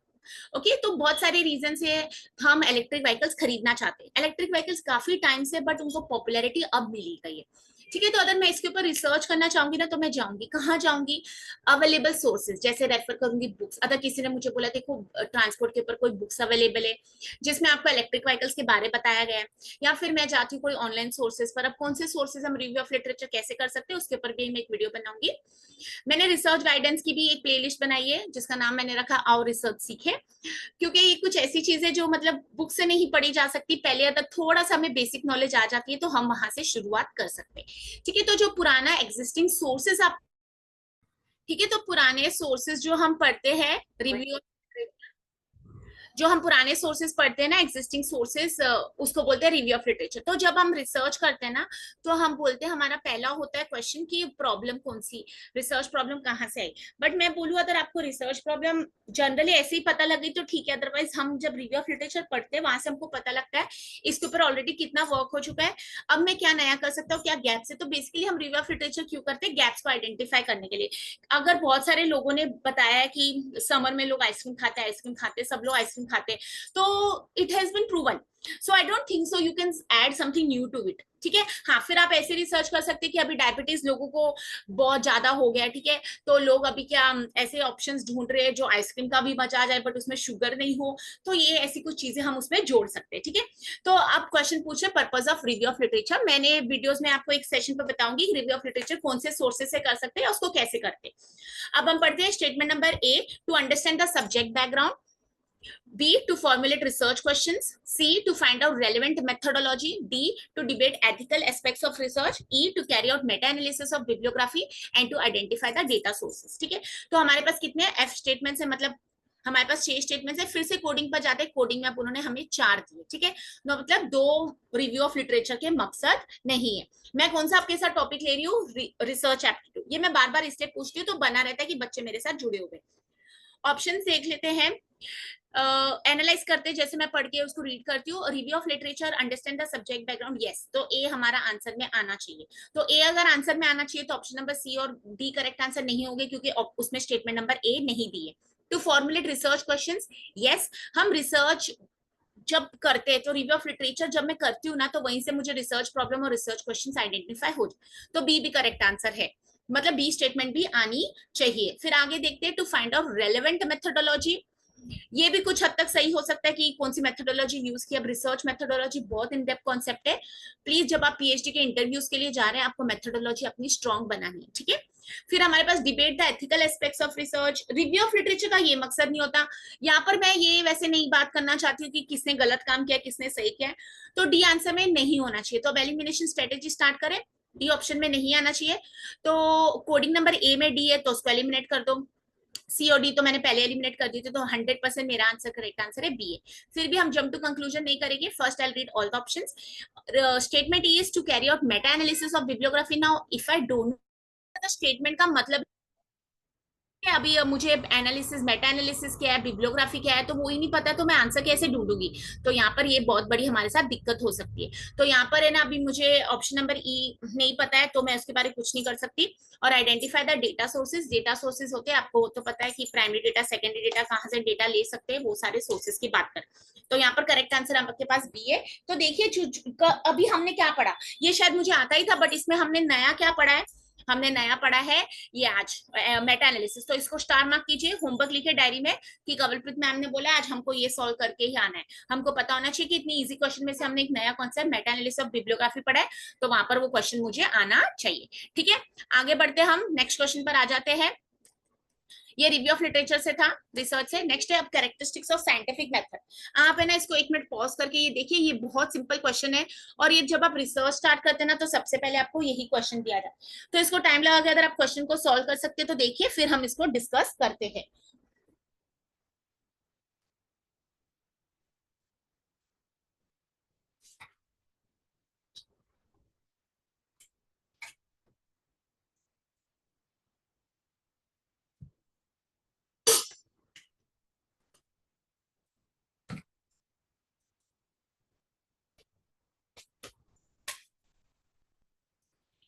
Speaker 1: Okay तो बहुत सारे reason से हम electric vehicles खरीदना चाहते हैं। Electric vehicles काफी time से, बट उनको पॉपुलैरिटी अब मिली गई है। ठीक है, तो अगर मैं इसके ऊपर रिसर्च करना चाहूंगी ना, तो मैं जाऊंगी कहाँ जाऊंगी? अवेलेबल सोर्सेज, जैसे रेफर करूंगी बुक्स। अगर किसी ने मुझे बोला देखो ट्रांसपोर्ट के ऊपर कोई बुक्स अवेलेबल है जिसमें आपको इलेक्ट्रिक व्हीकल्स के बारे में बताया गया है, या फिर मैं जाती हूँ कोई ऑनलाइन सोर्सेज पर। अब कौन से सोर्सेज हम रिव्यू ऑफ लिटरेचर कैसे कर सकते हैं, उसके ऊपर भी मैं एक वीडियो बनाऊंगी। मैंने रिसर्च गाइडेंस की भी एक प्लेलिस्ट बनाई है जिसका नाम मैंने रखा आओ रिसर्च सीखे, क्योंकि ये कुछ ऐसी चीजें जो मतलब बुक से नहीं पढ़ी जा सकती, पहले अगर थोड़ा सा हमें बेसिक नॉलेज आ जाती है तो हम वहां से शुरुआत कर सकते हैं। ठीक है, तो जो पुराना एग्जिस्टिंग सोर्सेज आप, ठीक है, तो पुराने सोर्सेज जो हम पढ़ते हैं रिव्यू, जो हम पुराने सोर्सेज पढ़ते हैं ना, एग्जिस्टिंग सोर्सेज, उसको बोलते हैं रिव्यू ऑफ लिटरेचर। तो जब हम रिसर्च करते हैं ना, तो हम बोलते हैं, हमारा पहला होता है क्वेश्चन कि प्रॉब्लम कौन सी, रिसर्च प्रॉब्लम कहाँ से आई। बट मैं बोलूँ, अगर आपको रिसर्च प्रॉब्लम जनरली ऐसे ही पता लगी तो ठीक है, अदरवाइज हम जब रिव्यू ऑफ लिटरेचर पढ़ते हैं वहां से हमको पता लगता है इसके ऊपर ऑलरेडी कितना वर्क हो चुका है, अब मैं क्या नया कर सकता हूँ, क्या गैप्स है। तो बेसिकली हम रिव्यू ऑफ लिटरेचर क्यों करते हैं? गैप्स को आइडेंटिफाई करने के लिए। अगर बहुत सारे लोगों ने बताया है कि समर में लोग आइसक्रीम खाते हैं, आइसक्रीम खाते हैं, सब लोग आइसक्रीम खाते हैं, तो it has been proven, so I don't think so you can add something new to it. ठीक है, हाँ, फिर आप ऐसे रिसर्च कर सकते हैं कि अभी डायबिटीज लोगों को बहुत ज्यादा हो गया। ठीक है, तो लोग अभी क्या ऐसे ऑप्शंस ढूंढ रहे हैं जो आइसक्रीम का भी मजा आ जाए बट उसमें शुगर नहीं हो, तो ये ऐसी कुछ चीजें हम उसमें जोड़ सकते हैं। ठीक है, तो आप क्वेश्चन पूछे purpose of review of literature, मैंने वीडियोस में आपको एक सेशन पर बताऊंगी रिव्यू ऑफ लिटरेचर कौन से सोर्सेज से कर सकते हैं, उसको कैसे करते हैं। अब हम पढ़ते हैं statement number A, to understand the subject background, B, to formulate research questions, C, to find out relevant methodology, D, to debate ethical aspects of research, E, to carry out meta analysis of bibliography and to identify the data sources। ठीक है, तो हमारे पास कितने F statements है, मतलब हमारे पास 6 statements है। फिर से कोडिंग पर जाते हैं, कोडिंग में अब उन्होंने हमें 4 दिए। ठीक है, तो मतलब 2 रिव्यू ऑफ लिटरेचर के मकसद नहीं है। मैं कौन सा आपके साथ टॉपिक ले रही हूँ? Research aptitude. ये मैं बार बार इसलिए पूछती हूँ तो बना रहता है कि बच्चे मेरे साथ जुड़े हुए। ऑप्शन देख लेते हैं, एनालाइज करते, जैसे मैं पढ़ के उसको रीड करती हूँ। Review of literature, understand the subject background, yes, तो ए हमारा आंसर में आना चाहिए। तो ए अगर आंसर में आना चाहिए तो ऑप्शन नंबर सी और डी करेक्ट आंसर नहीं होंगे, क्योंकि उसमें स्टेटमेंट नंबर ए नहीं दी है। To formulate research questions, yes, हम रिसर्च जब करते हैं तो रिव्यू ऑफ लिटरेचर जब मैं करती हूँ ना, तो वहीं से मुझे रिसर्च प्रॉब्लम और रिसर्च क्वेश्चंस आइडेंटिफाई हो जाए, तो बी भी करेक्ट आंसर है, मतलब बी स्टेटमेंट भी आनी चाहिए। फिर आगे देखते हैं, to find out relevant methodology, ये भी कुछ हद तक सही हो सकता है कि कौन सी मेथोडोलॉजी यूज की। अब रिसर्च मेथोडोलॉजी बहुत इन डेप्थ कॉन्सेप्ट है, प्लीज जब आप पीएचडी के इंटरव्यूज के लिए जा रहे हैं आपको मेथोडोलॉजी अपनी स्ट्रॉन्ग बनानी है। ठीक है, फिर हमारे पास debate the ethical aspects of research. Review of literature का ये मकसद नहीं होता, यहाँ पर मैं ये वैसे नहीं बात करना चाहती हूँ कि किसने गलत काम किया किसने सही किया, तो डी आंसर में नहीं होना चाहिए। तो अब एलिमिनेशन स्ट्रेटेजी स्टार्ट करें, डी ऑप्शन में नहीं आना चाहिए। तो कोडिंग नंबर ए में डी है तो उसको एलिमिनेट कर दो, सी और डी तो मैंने पहले एलिमिनेट कर दी थी, तो 100% मेरा आंसर करेक्ट आंसर है बी है। फिर भी हम जंप टू कंक्लूजन नहीं करेंगे, first I read all the options. Statement E is to carry out meta analysis of bibliography. Now if I don't statement का मतलब अभी मुझे एनालिसिस मेटा एनालिसिस क्या है, बिब्लियोग्राफी क्या है, तो वो ही नहीं पता तो मैं आंसर कैसे ढूंढूंगी। तो यहाँ पर ये बहुत बड़ी हमारे साथ दिक्कत हो सकती है। तो यहाँ पर है ना, अभी मुझे ऑप्शन नंबर ई नहीं पता है तो मैं उसके बारे में कुछ नहीं कर सकती। और identify the data sources, data sources होते हैं, आपको तो पता है कि प्राइमरी डेटा, सेकेंडरी डेटा, कहाँ से डेटा ले सकते हैं, वो सारे सोर्सेज की बात कर। तो यहाँ पर करेक्ट आंसर आपके पास बी है। तो देखिए अभी हमने क्या पढ़ा, ये शायद मुझे आता ही था, बट इसमें हमने नया क्या पढ़ा है, हमने नया पढ़ा है ये आज मेटा एनालिसिस। तो इसको स्टार मार्क कीजिए, होमवर्क लिखे डायरी में कि कवलप्रीत मैम ने बोला आज हमको ये सॉल्व करके ही आना है। हमको पता होना चाहिए कि इतनी इजी क्वेश्चन में से हमने एक नया concept Meta analysis of bibliography पढ़ा है, तो वहां पर वो क्वेश्चन मुझे आना चाहिए। ठीक है, आगे बढ़ते हम नेक्स्ट क्वेश्चन पर आ जाते हैं। ये रिव्यू ऑफ लिटरेचर से था, रिसर्च से। नेक्स्ट है अब कैरेक्टरिस्टिक्स ऑफ साइंटिफिक मेथड। आप है ना इसको एक मिनट पॉज करके ये देखिए, ये बहुत सिंपल क्वेश्चन है। और ये जब आप रिसर्च स्टार्ट करते हैं ना, तो सबसे पहले आपको यही क्वेश्चन दिया जाए, तो इसको टाइम लगा के अगर आप क्वेश्चन को सॉल्व कर सकते हैं तो देखिए, फिर हम इसको डिस्कस करते हैं।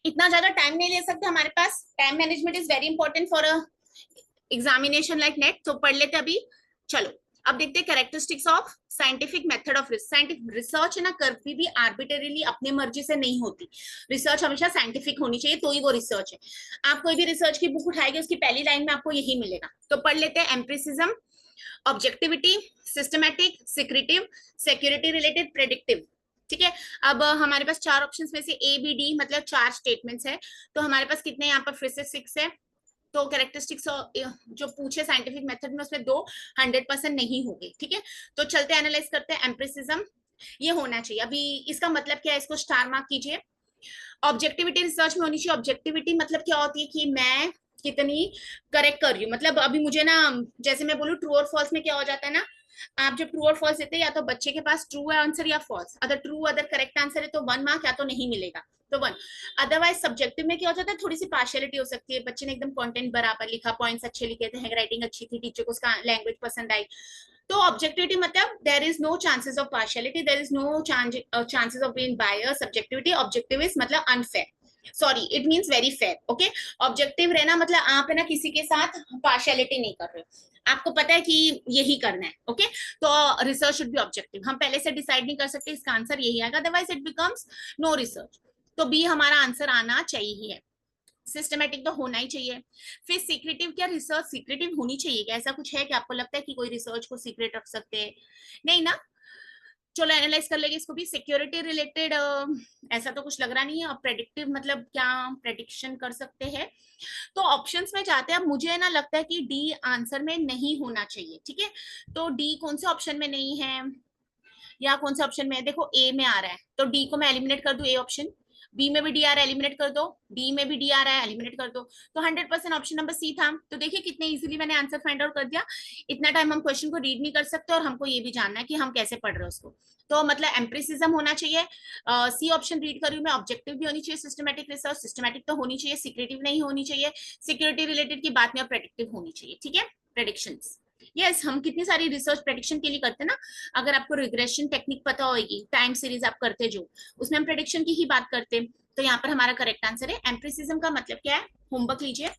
Speaker 1: इतना ज्यादा टाइम नहीं ले सकते, हमारे पास time management is very important for a examination like NET. तो पढ़ लेते अभी। चलो अब देखते हैं characteristics of scientific method of research. Scientific research है ना, कभी भी आर्बिटरीली अपने मर्जी से नहीं होती। रिसर्च हमेशा साइंटिफिक होनी चाहिए, तो ही वो रिसर्च है। आप कोई भी रिसर्च की बुक उठाएंगे, उसकी पहली लाइन में आपको यही मिलेगा। तो पढ़ लेते हैं। Empiricism, objectivity, systematic, secretive, security related, predictive. ठीक है, अब हमारे पास चार ऑप्शंस में से ए बी डी मतलब चार स्टेटमेंट्स है। तो हमारे पास कितने यहाँ पर फिर से 6 है। तो कैरेक्टरिस्टिक्स जो पूछे साइंटिफिक मेथड में, उसमें दो 100% नहीं होगी। ठीक है, तो चलते एनालाइज करते हैं। एम्प्रिसिज्म ये होना चाहिए। अभी इसका मतलब क्या है, इसको स्टार मार्क कीजिए। ऑब्जेक्टिविटी रिसर्च में होनी चाहिए। ऑब्जेक्टिविटी मतलब क्या होती है कि मैं कितनी करेक्ट कर रही हूँ। मतलब अभी मुझे ना, जैसे मैं बोलूँ ट्रू और फॉल्स में क्या हो जाता है ना, आप जब ट्रू और फॉल्स देते हैं, या तो बच्चे के पास ट्रू है आंसर या फॉल्स। अगर ट्रू अगर करेक्ट आंसर है तो 1 मार्क, या तो नहीं मिलेगा तो 1। अदरवाइज सब्जेक्टिव में क्या हो जाता है, थोड़ी सी पार्शियलिटी हो सकती है। बच्चे ने एकदम कंटेंट बराबर लिखा, पॉइंट्स अच्छे लिखे थे, हैंडराइटिंग अच्छी थी, टीचर को उसका लैंग्वेज पसंद आई। तो ऑब्जेक्टिविटी मतलब there is no chances of partiality, there is no chances of being bias. Subjectivity, objective is मतलब unfair, sorry it means very fair. Okay, objective रहना मतलब आप है ना किसी के साथ पार्शियलिटी नहीं कर रहे हो, आपको पता है कि यही करना है। ओके, तो रिसर्च शुड बी ऑब्जेक्टिव। हम पहले से डिसाइड नहीं कर सकते, इसका आंसर यही आएगा, otherwise it becomes no research. तो बी हमारा आंसर आना चाहिए। सिस्टमेटिक तो होना ही चाहिए। फिर सीक्रेटिव, क्या रिसर्च सीक्रेटिव होनी चाहिए क्या? ऐसा कुछ है कि आपको लगता है कि कोई रिसर्च को सीक्रेट रख सकते हैं? नहीं ना। चलो एनालाइज कर लेंगे इसको भी। सिक्योरिटी रिलेटेड ऐसा तो कुछ लग रहा नहीं है। और प्रेडिक्टिव मतलब क्या प्रेडिक्शन कर सकते हैं? तो ऑप्शंस में जाते हैं। अब मुझे ना लगता है कि डी आंसर में नहीं होना चाहिए। ठीक है, तो डी कौन से ऑप्शन में नहीं है या कौन से ऑप्शन में है? देखो ए में आ रहा है, तो डी को मैं एलिमिनेट कर दूं, ए ऑप्शन। बी में भी डी आ रहा है, एलिमिनेट कर दो। डी में भी डी आ रहा है, एलिमिनेट कर दो। तो 100% ऑप्शन नंबर सी था। तो देखिए कितने इजीली मैंने आंसर फाइंड आउट कर दिया। इतना टाइम हम क्वेश्चन को रीड नहीं कर सकते, और हमको ये भी जानना है कि हम कैसे पढ़ रहे हैं उसको। तो मतलब एम्प्रिसिज्म होना चाहिए। सी ऑप्शन रीड कर रही हूँ मैं। ऑब्जेक्टिव भी होनी चाहिए, सिस्टमेटिक रिसर्च सिस्टमेटिक तो होनी चाहिए, सिक्रेटिव नहीं होनी चाहिए, सिक्योरिटी रिलेटेड की बात में, और प्रेडिक्टिव होनी चाहिए। ठीक है, प्रेडिक्शंस। यस, हम कितनी सारी रिसर्च प्रेडिक्शन के लिए करते हैं ना। अगर आपको रिग्रेशन टेक्निक पता होगी, टाइम सीरीज आप करते जो, उसमें हम प्रेडिक्शन की ही बात करते हैं। तो यहाँ पर हमारा करेक्ट आंसर है। एम्प्रिसिज्म का मतलब क्या है, होमवर्क लीजिए।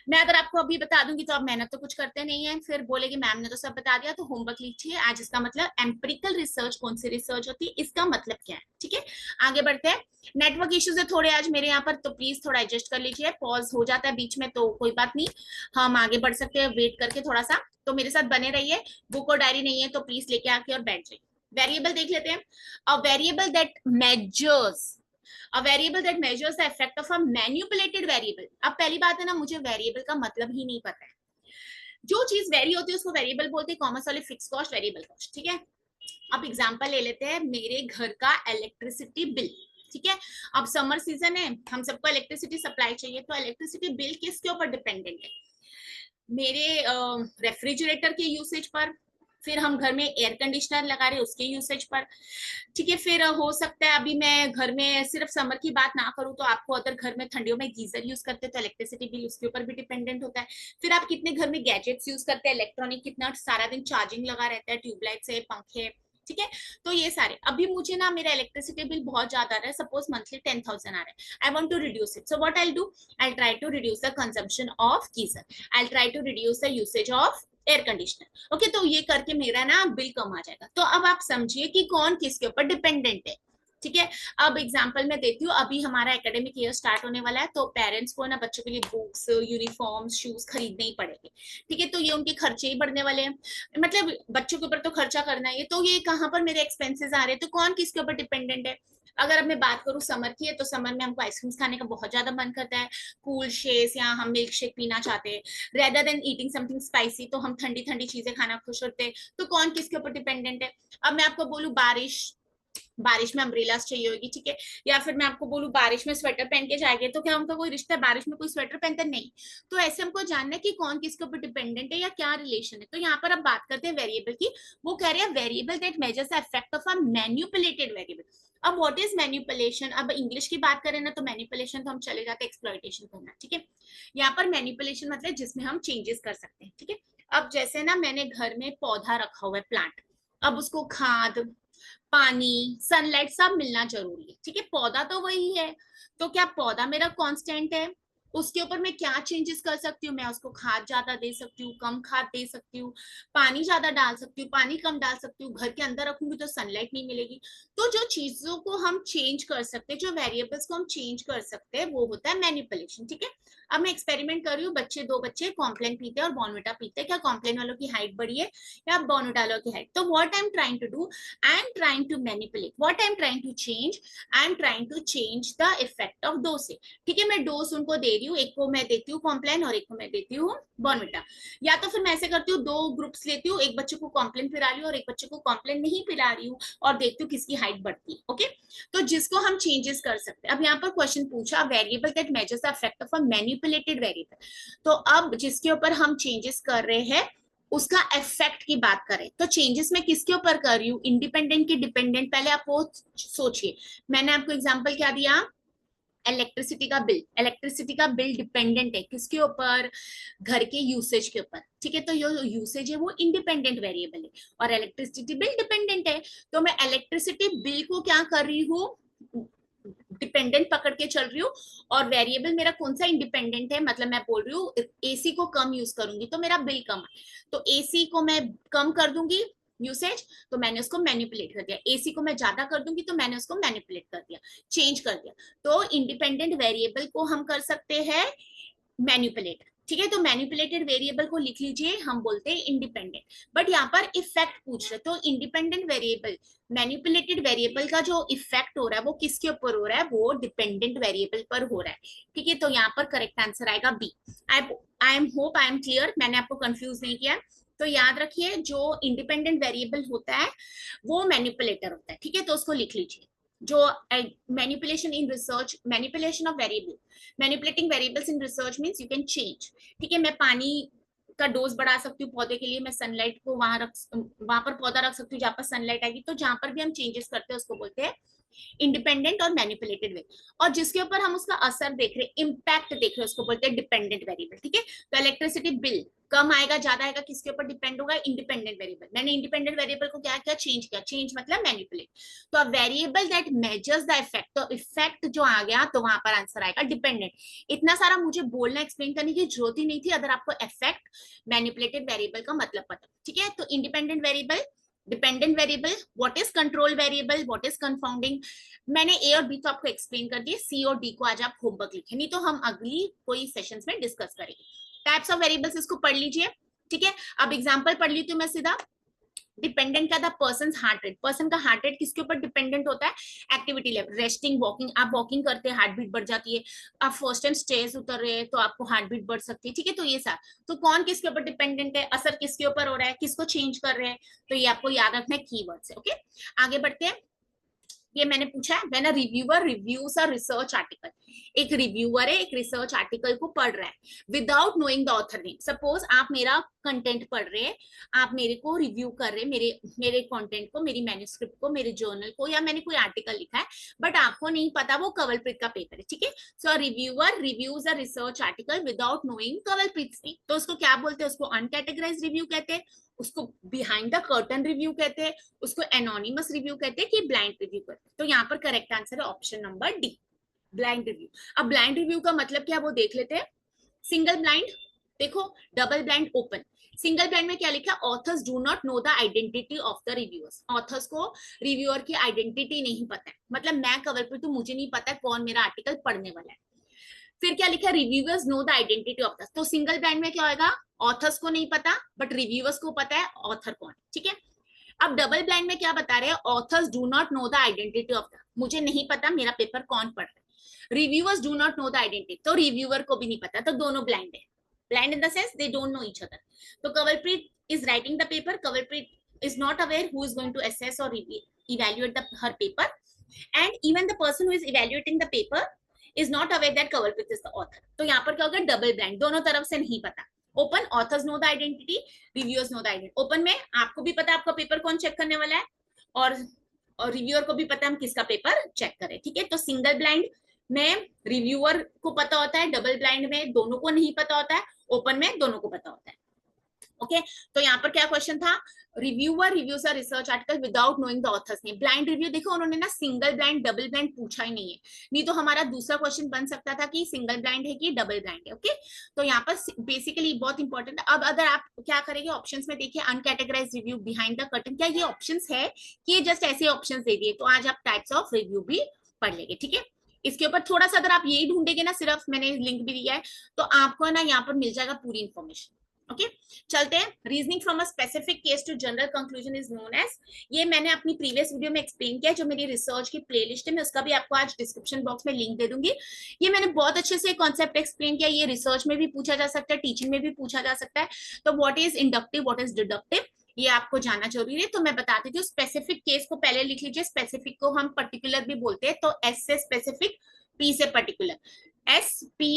Speaker 1: मैं अगर आपको अभी बता दूंगी तो आप मेहनत तो कुछ करते नहीं है, फिर बोलेगी मैम ने तो सब बता दिया। तो होमवर्क लीजिए आज। इसका मतलब एम्पिरिकल रिसर्च कौन सी रिसर्च होती है, इसका मतलब क्या है। ठीक है, आगे बढ़ते हैं। नेटवर्क इश्यूज है थोड़े आज मेरे यहाँ पर, तो प्लीज थोड़ा एडजस्ट कर लीजिए। पॉज हो जाता है बीच में तो कोई बात नहीं, हम आगे बढ़ सकते हैं वेट करके थोड़ा सा। तो मेरे साथ बने रहिए। बुक और डायरी नहीं है तो प्लीज लेके आके और बैठ जाइए। वेरिएबल देख लेते हैं। A variable that measures, a variable that measures the effect of a manipulated variable। अब पहली बात है ना, मुझे वेरिएबल का मतलब ही नहीं पता है। जो चीज वेरी होती है उसको वेरिएबल बोलते हैं। कॉमर्स वाले फिक्स कॉस्ट, वेरिएबल कॉस्ट। ठीक है, अब एग्जांपल ले लेते हैं, मेरे घर का इलेक्ट्रिसिटी बिल। ठीक है, अब समर सीजन है, हम सबको इलेक्ट्रिसिटी सप्लाई चाहिए, तो इलेक्ट्रिसिटी बिल किसके ऊपर डिपेंडेंट है? मेरे रेफ्रिजरेटर के यूसेज पर, फिर हम घर में एयर कंडीशनर लगा रहे हैं उसके यूसेज पर, ठीक है। फिर हो सकता है अभी मैं घर में सिर्फ समर की बात ना करूं तो आपको अगर घर में ठंडियों में गीजर यूज करते हैं तो इलेक्ट्रिसिटी बिल उसके ऊपर भी डिपेंडेंट होता है। फिर आप कितने घर में गैजेट्स यूज करते हैं, इलेक्ट्रॉनिक कितना सारा दिन चार्जिंग लगा रहता है, ट्यूबलाइट से, पंखे, ठीक है। तो ये सारे, अभी मुझे ना मेरा इलेक्ट्रिसिटी बिल बहुत ज्यादा आ रहा है, सपोज मंथली 10,000 आ रहा है, I want to reduce it, so what I do, I try to reduce the consumption of geyser, I try to reduce the usage of air conditioner, okay. तो ये करके मेरा ना बिल कम आ जाएगा। तो अब आप समझिए कि कौन किसके ऊपर डिपेंडेंट है, ठीक है। अब एग्जांपल मैं देती हूँ, अभी हमारा एकेडमिक ईयर स्टार्ट होने वाला है, तो पेरेंट्स को ना बच्चों के लिए बुक्स, यूनिफॉर्म्स, शूज खरीदने ही पड़ेंगे, ठीक है। तो ये उनके खर्चे ही बढ़ने वाले हैं, मतलब बच्चों के ऊपर तो खर्चा करना ही है। तो ये कहाँ पर मेरे एक्सपेंसेस आ रहे हैं, तो कौन किसके ऊपर डिपेंडेंट है। अगर अब मैं बात करूँ समर की है, तो समर में हमको आइसक्रीम्स खाने का बहुत ज्यादा मन करता है, कूल शेक्स या हम मिल्क शेक पीना चाहते हैं, rather than eating something spicy, तो हम ठंडी ठंडी चीजें खाना खुश होते हैं। तो कौन किसके ऊपर डिपेंडेंट है। अब मैं आपको बोलूं बारिश, बारिश में अम्ब्रेलास चाहिए होगी, ठीक है। या फिर मैं आपको बोलूं बारिश में स्वेटर पहन के जाएंगे, तो क्या उनका कोई रिश्ता है, बारिश में कोई स्वेटर पहनता नहीं। तो ऐसे हमको जानना है कि कौन किसके ऊपर डिपेंडेंट है या क्या रिलेशन है। तो यहाँ पर अब बात करते हैं वेरिएबल की। वो कह रहे हैं variable that measures the effect of a manipulated variable. अब व्हाट इज मैन्युपुलेशन, अब इंग्लिश की बात करें ना तो मैन्युपुलेशन तो हम चले जाते हैं एक्सप्लॉइटेशन करना, ठीक है। यहाँ पर मैन्युपुलेशन मतलब जिसमें हम चेंजेस कर सकते हैं, ठीक है। अब जैसे ना मैंने घर में पौधा रखा हुआ है, प्लांट, अब उसको खाद, पानी, सनलाइट सब मिलना जरूरी है, ठीक है। पौधा तो वही है, तो क्या पौधा मेरा कांस्टेंट है, उसके ऊपर मैं क्या चेंजेस कर सकती हूँ, मैं उसको खाद ज्यादा दे सकती हूँ, कम खाद दे सकती हूँ, पानी ज्यादा डाल सकती हूँ, पानी कम डाल सकती हूँ, घर के अंदर रखूंगी तो सनलाइट नहीं मिलेगी। तो जो चीजों को हम चेंज कर सकते हैं, जो वेरिएबल्स को हम चेंज कर सकते हैं, वो होता है मैनिपुलेशन, ठीक है। अब मैं एक्सपेरिमेंट कर रही हूँ, बच्चे, दो बच्चे कॉम्प्लेन पीते हैं और बॉर्नविटा पीते हैं, क्या कॉम्प्लेन वालों की हाइट बढ़ी है या बॉर्नविटा वालों की हाइट। तो what I am trying to do, I am trying to manipulate. What I am trying to change? I am trying to change the effect of dose. ठीक है, मैं डोज उनको दे रही हूँ, एक को मैं देती हूँ कॉम्प्लेन और एक को मैं देती हूँ बॉर्नविटा। या तो फिर मैं ऐसे करती हूँ, दो ग्रुप्स लेती हूँ, एक बच्चे को कॉम्प्लेन पिला रही हूँ और एक बच्चे को कॉम्प्लेन नहीं पिला रही हूँ, और देखती हूँ किसकी हाइट बढ़ती है, ओके। तो जिसको हम चेंजेस कर सकते हैं। अब यहाँ पर क्वेश्चन पूछा variable that measures the effect of a manipulated variable, तो अब जिसके ऊपर हम चेंजेस कर रहे हैं उसका इफेक्ट की बात करें, तो चेंजेस मैं किसके ऊपर कर रही हूँ, इंडिपेंडेंट की डिपेंडेंट, पहले आप वो सोचिए। मैंने आपको एग्जांपल क्या दिया, इलेक्ट्रिसिटी का बिल, इलेक्ट्रिसिटी का बिल डिपेंडेंट है किसके ऊपर, घर के यूसेज के ऊपर, ठीक है। तो जो यूसेज है वो इंडिपेंडेंट वेरिएबल है और इलेक्ट्रिसिटी बिल डिपेंडेंट है। तो मैं इलेक्ट्रिसिटी बिल को क्या कर रही हूँ, डिपेंडेंट पकड़ के चल रही हूँ, और वेरिएबल मेरा कौन सा इंडिपेंडेंट है, मतलब मैं बोल रही हूँ एसी को कम यूज करूंगी तो मेरा बिल कम है, तो एसी को मैं कम कर दूंगी यूसेज, तो मैंने उसको मैनिपुलेट कर दिया, एसी को मैं ज्यादा कर दूंगी तो मैंने उसको मैनिपुलेट कर दिया, चेंज कर दिया। तो इंडिपेंडेंट वेरिएबल को हम कर सकते हैं मैनिपुलेट, ठीक है। तो मैनिपुलेटेड वेरिएबल को लिख लीजिए, हम बोलते हैं इंडिपेंडेंट। बट यहाँ पर इफेक्ट पूछ रहे, तो इंडिपेंडेंट वेरिएबल, मैनिपुलेटेड वेरिएबल का जो इफेक्ट हो रहा है वो किसके ऊपर हो रहा है, वो डिपेंडेंट वेरिएबल पर हो रहा है, ठीक है। तो यहाँ पर करेक्ट आंसर आएगा B. I am hope I am clear, मैंने आपको कंफ्यूज नहीं किया। तो याद रखिए जो इंडिपेंडेंट वेरिएबल होता है वो मैनिपुलेटर होता है, ठीक है। तो उसको लिख लीजिए, जो manipulation in research, manipulation of variable, manipulating variables in research means you can change, ठीक है। मैं पानी का डोज बढ़ा सकती हूँ पौधे के लिए, मैं सनलाइट को वहां पर पौधा रख सकती हूँ जहां पर सनलाइट आएगी। तो जहां पर भी हम चेंजेस करते हैं उसको बोलते हैं इंडिपेंडेंट और मैनिपुलेटेड वे, और जिसके ऊपर हम उसका असर देख रहे, इम्पैक्ट देख रहे, उसको बोलते हैं डिपेंडेंट वेरिएबल, ठीक है। तो इलेक्ट्रिसिटी बिल कम आएगा ज्यादा आएगा, किसके ऊपर डिपेंड होगा, इंडिपेंडेंट वेरिएबल। मैंने इंडिपेंडेंट वेरिएबल को क्या किया, चेंज किया, चेंज मतलब मैनिपुलेट। तो अब variable that measures the effect, तो इफेक्ट जो आ गया तो वहां पर आंसर आएगा डिपेंडेंट। इतना सारा मुझे बोलना, एक्सप्लेन करने की जरूरत ही नहीं थी अगर आपको इफेक्ट मैनिपुलेटेड वेरिएबल का मतलब पता, ठीक है। तो independent variable, dependent variable, what is control variable, what is confounding, मैंने ए और बी तो आपको एक्सप्लेन कर दिए, सी और डी को आज आप होमवर्क लिखें, नहीं तो हम अगली कोई सेशंस में डिस्कस करेंगे। टाइप्स ऑफ वेरिएबल्स इसको पढ़ लीजिए, ठीक है। अब एग्जांपल पढ़ ली तो मैं सीधा, डिपेंडेंट का था पर्सन हार्ट रेट, पर्सन का हार्ट रेट किसके ऊपर डिपेंडेंट होता है, एक्टिविटी लेवल, रेस्टिंग, वॉकिंग, आप वॉकिंग करते हैं हार्ट बीट बढ़ जाती है, आप फर्स्ट टाइम स्टेज उतर रहे हैं तो आपको हार्ट बीट बढ़ सकती है, ठीक है। तो ये सारा, तो कौन किसके ऊपर डिपेंडेंट है, असर किसके ऊपर हो रहा है, किसको चेंज कर रहे हैं, तो ये आपको याद रखना है, कीवर्ड्स है, ओके। आगे बढ़ते हैं, ये मैंने पूछा है। When a reviewer reviews a research article, एक रिव्यूअर है, एक रिसर्च आर्टिकल को पढ़ रहा है without knowing the author name. Suppose आप मेरा कंटेंट पढ़ रहे हैं, आप मेरे को रिव्यू कर रहे हैं, मेरे कंटेंट को, मेरी मैन्युस्क्रिप्ट को, मेरे जर्नल को, या मैंने कोई आर्टिकल लिखा है बट आपको नहीं पता वो कंवलप्रीत का पेपर है, ठीक है। So reviewer reviews a research article without knowing Kanwalpreet, तो उसको क्या बोलते हैं? उसको अनकैटेगराइज्ड रिव्यू कहते हैं, उसको बिहाइंड द कर्टन रिव्यू कहते हैं, उसको एनोनिमस रिव्यू कहते हैं, कि ब्लाइंड रिव्यू कहते हैं। तो यहाँ पर करेक्ट आंसर है option number D, blind review. अब ब्लाइंड रिव्यू का मतलब क्या वो देख लेते हैं। सिंगल ब्लाइंड, देखो, double blind, open. Single blind में क्या लिखा? Authors do not know the identity of the reviewers, authors को रिव्यूअर की आइडेंटिटी नहीं पता है, मतलब मैं कंवलप्रीत हूं, मुझे नहीं पता कौन मेरा आर्टिकल पढ़ने वाला है। फिर क्या लिखा? Reviewers no the identity of the, तो सिंगल ब्लाइंड में क्या होगा? ऑथर्स को नहीं पता बट रिव्यूअर्स को पता है ऑथर कौन, ठीक है। अब डबल ब्लाइंड में क्या बता रहे हैं? Authors do not know the identity of the, मुझे नहीं पता मेरा पेपर कौन पढ़ रहा है। Reviewers do not know the identity, तो रिव्यूअर को भी नहीं पता, तो दोनों ब्लाइंड है। Blind in the sense they don't know each other. तो Kanwalpreet is writing the paper, Kanwalpreet is not aware who is going to assess or evaluate her paper, and even the person who is evaluating the paper is not aware that Kanwalpreet is the author। तो यहाँ पर क्या होगा? Double blind, दोनों तरफ से नहीं पता। Open, authors no the identity, reviewers no the identity. Open में आपको भी पता है आपका पेपर कौन चेक करने वाला है, और रिव्यूअर को भी पता है हम किसका पेपर चेक करें, ठीक है। तो सिंगल ब्लाइंड में रिव्यूअर को पता होता है, डबल ब्लाइंड में दोनों को नहीं पता होता है, ओपन में दोनों को पता होता है। ओके, तो यहाँ पर क्या क्वेश्चन था? Reviewer reviews a research article without knowing the author's name. Blind review, देखो उन्होंने ना सिंगल ब्लाइंड डबल ब्लाइंड पूछा ही नहीं है, नहीं तो हमारा दूसरा क्वेश्चन बन सकता था कि सिंगल ब्लाइंड है कि डबल ब्लाइंड है। ओके, तो यहाँ पर बेसिकली बहुत इंपॉर्टेंट है। अब अगर आप क्या करेंगे ऑप्शंस में, देखिए अनकैटेगराइज रिव्यू, बिहाइंड द कर्टन, क्या ये ऑप्शंस है कि ये जस्ट ऐसे ऑप्शंस दे दिए? तो आज आप टाइप्स ऑफ रिव्यू भी पढ़ लेंगे, ठीक है। इसके ऊपर थोड़ा सा अगर आप यही ढूंढेंगे ना, सिर्फ मैंने लिंक भी दिया है, तो आपको ना यहाँ पर मिल जाएगा पूरी इंफॉर्मेशन। ओके, चलते हैं। Reasoning from a specific case to general conclusion is known as, ये मैंने अपनी प्रीवियस वीडियो में एक्सप्लेन किया, जो मेरी रिसर्च की प्लेलिस्ट है, मैं उसका भी आपको आज डिस्क्रिप्शन बॉक्स में लिंक दे दूंगी। ये मैंने बहुत अच्छे से कॉन्सेप्ट एक्सप्लेन किया, ये रिसर्च में भी पूछा जा सकता है, टीचिंग में भी पूछा जा सकता है। तो what is inductive, what is deductive, ये आपको जानना जरूरी है। तो मैं बता देती हूँ, स्पेसिफिक केस को पहले लिख लीजिए, स्पेसिफिक को हम पर्टिकुलर भी बोलते हैं, तो एस से स्पेसिफिक, पी से पर्टिकुलर, एस पी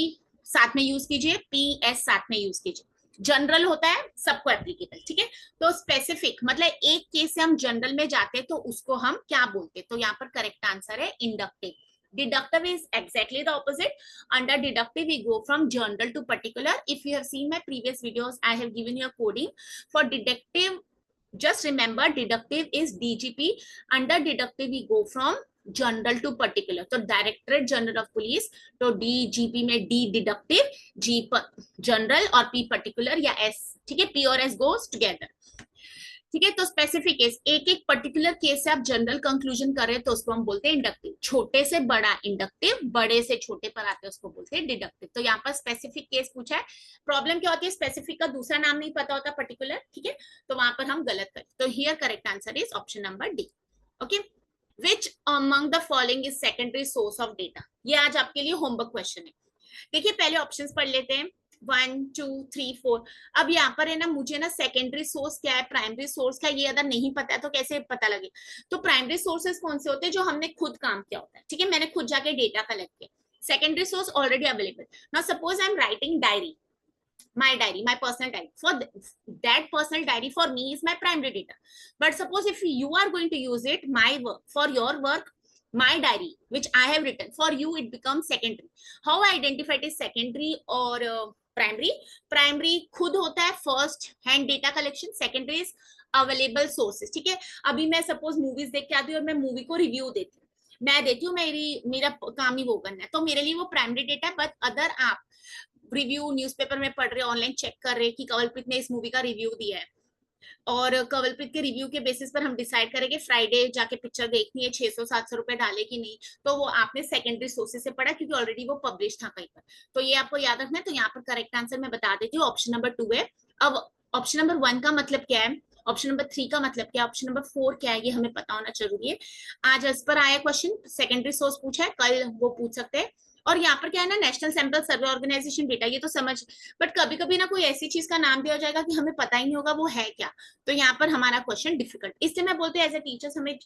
Speaker 1: साथ में यूज कीजिए, पी एस साथ में यूज कीजिए। जनरल होता है सबको एप्लीकेबल, ठीक है। तो स्पेसिफिक मतलब एक केस से हम जनरल में जाते हैं तो उसको हम क्या बोलते हैं? तो यहाँ पर करेक्ट आंसर है inductive. Deductive is exactly the opposite. Under deductive, we go from general to particular. If you have seen my previous videos, I have given you a coding for deductive. Just remember, deductive is DGP. Under deductive, we go from general to particular, तो directorate general of police, तो DGP में D deductive, G general और P particular या S, ठीक है, P और S goes together, ठीक है। तो स्पेसिफिक केस, एक एक पर्टिकुलर केस से आप जनरल कंक्लूजन कर रहे हैं तो उसको हम बोलते हैं इंडक्टिव। छोटे से बड़ा इंडक्टिव, बड़े से छोटे पर आते हैं उसको बोलते हैं डिडक्टिव। तो यहाँ पर स्पेसिफिक केस पूछा है। प्रॉब्लम क्या होती है? स्पेसिफिक का दूसरा नाम नहीं पता होता पर्टिकुलर, ठीक है, तो वहां पर हम गलत करते। तो here correct answer is option number D. Okay, Which among the following is secondary source of data? ये आज आपके लिए होमवर्क क्वेश्चन है। देखिए पहले ऑप्शंस पढ़ लेते हैं, 1 2 3 4। अब यहाँ पर है ना, मुझे ना सेकेंडरी सोर्स क्या है, प्राइमरी सोर्स क्या है, ये अगर नहीं पता है तो कैसे पता लगे? तो प्राइमरी सोर्सेस कौन से होते हैं? जो हमने खुद काम किया होता है, ठीक है, मैंने खुद जाके डेटा कलेक्ट किया। Secondary source already available. Now suppose I am writing diary, my diary, my personal diary. For that personal diary for me is my primary data. But suppose if you are going to use it, my work, for your work, my diary which I have written, for you it becomes secondary. How I identify it is secondary or primary? Primary खुद होता है first hand data collection, secondary is available sources, ठीक है। अभी मैं suppose movies देख के आती हूँ और मैं मूवी को रिव्यू देती हूँ, मैं देती हूँ, मेरा काम ही वो करना है, तो मेरे लिए वो प्राइमरी डेटा है। बट अदर आप रिव्यू न्यूज़पेपर में पढ़ रहे, ऑनलाइन चेक कर रहे कि कंवलप्रीत ने इस मूवी का रिव्यू दिया है, और कंवलप्रीत के रिव्यू के बेसिस पर हम डिसाइड करेंगे फ्राइडे जाके पिक्चर देखनी है, 600-700 रुपए डाले कि नहीं, तो वो आपने सेकेंडरी सोर्सेज से पढ़ा क्योंकि ऑलरेडी वो पब्लिश था कहीं पर। तो ये आपको याद रखना है। तो यहाँ पर करेक्ट आंसर मैं बता देती हूँ, ऑप्शन नंबर 2 है। अब ऑप्शन नंबर 1 का मतलब क्या है, ऑप्शन नंबर 3 का मतलब क्या है, ऑप्शन नंबर 4 क्या है, ये हमें पता होना जरूरी है। आज इस पर आया क्वेश्चन, सेकेंडरी सोर्स पूछा है, कल वो पूछ सकते हैं। और यहाँ पर क्या है ना, national sample survey organisation data, ये तो समझ, बट कभी कभी ना कोई ऐसी चीज का नाम दिया हो जाएगा कि हमें पता ही नहीं होगा वो है क्या, तो यहाँ पर हमारा क्वेश्चन डिफिकल्ट। इसलिए मैं बोलती हूँ एज ए टीचर्स हमें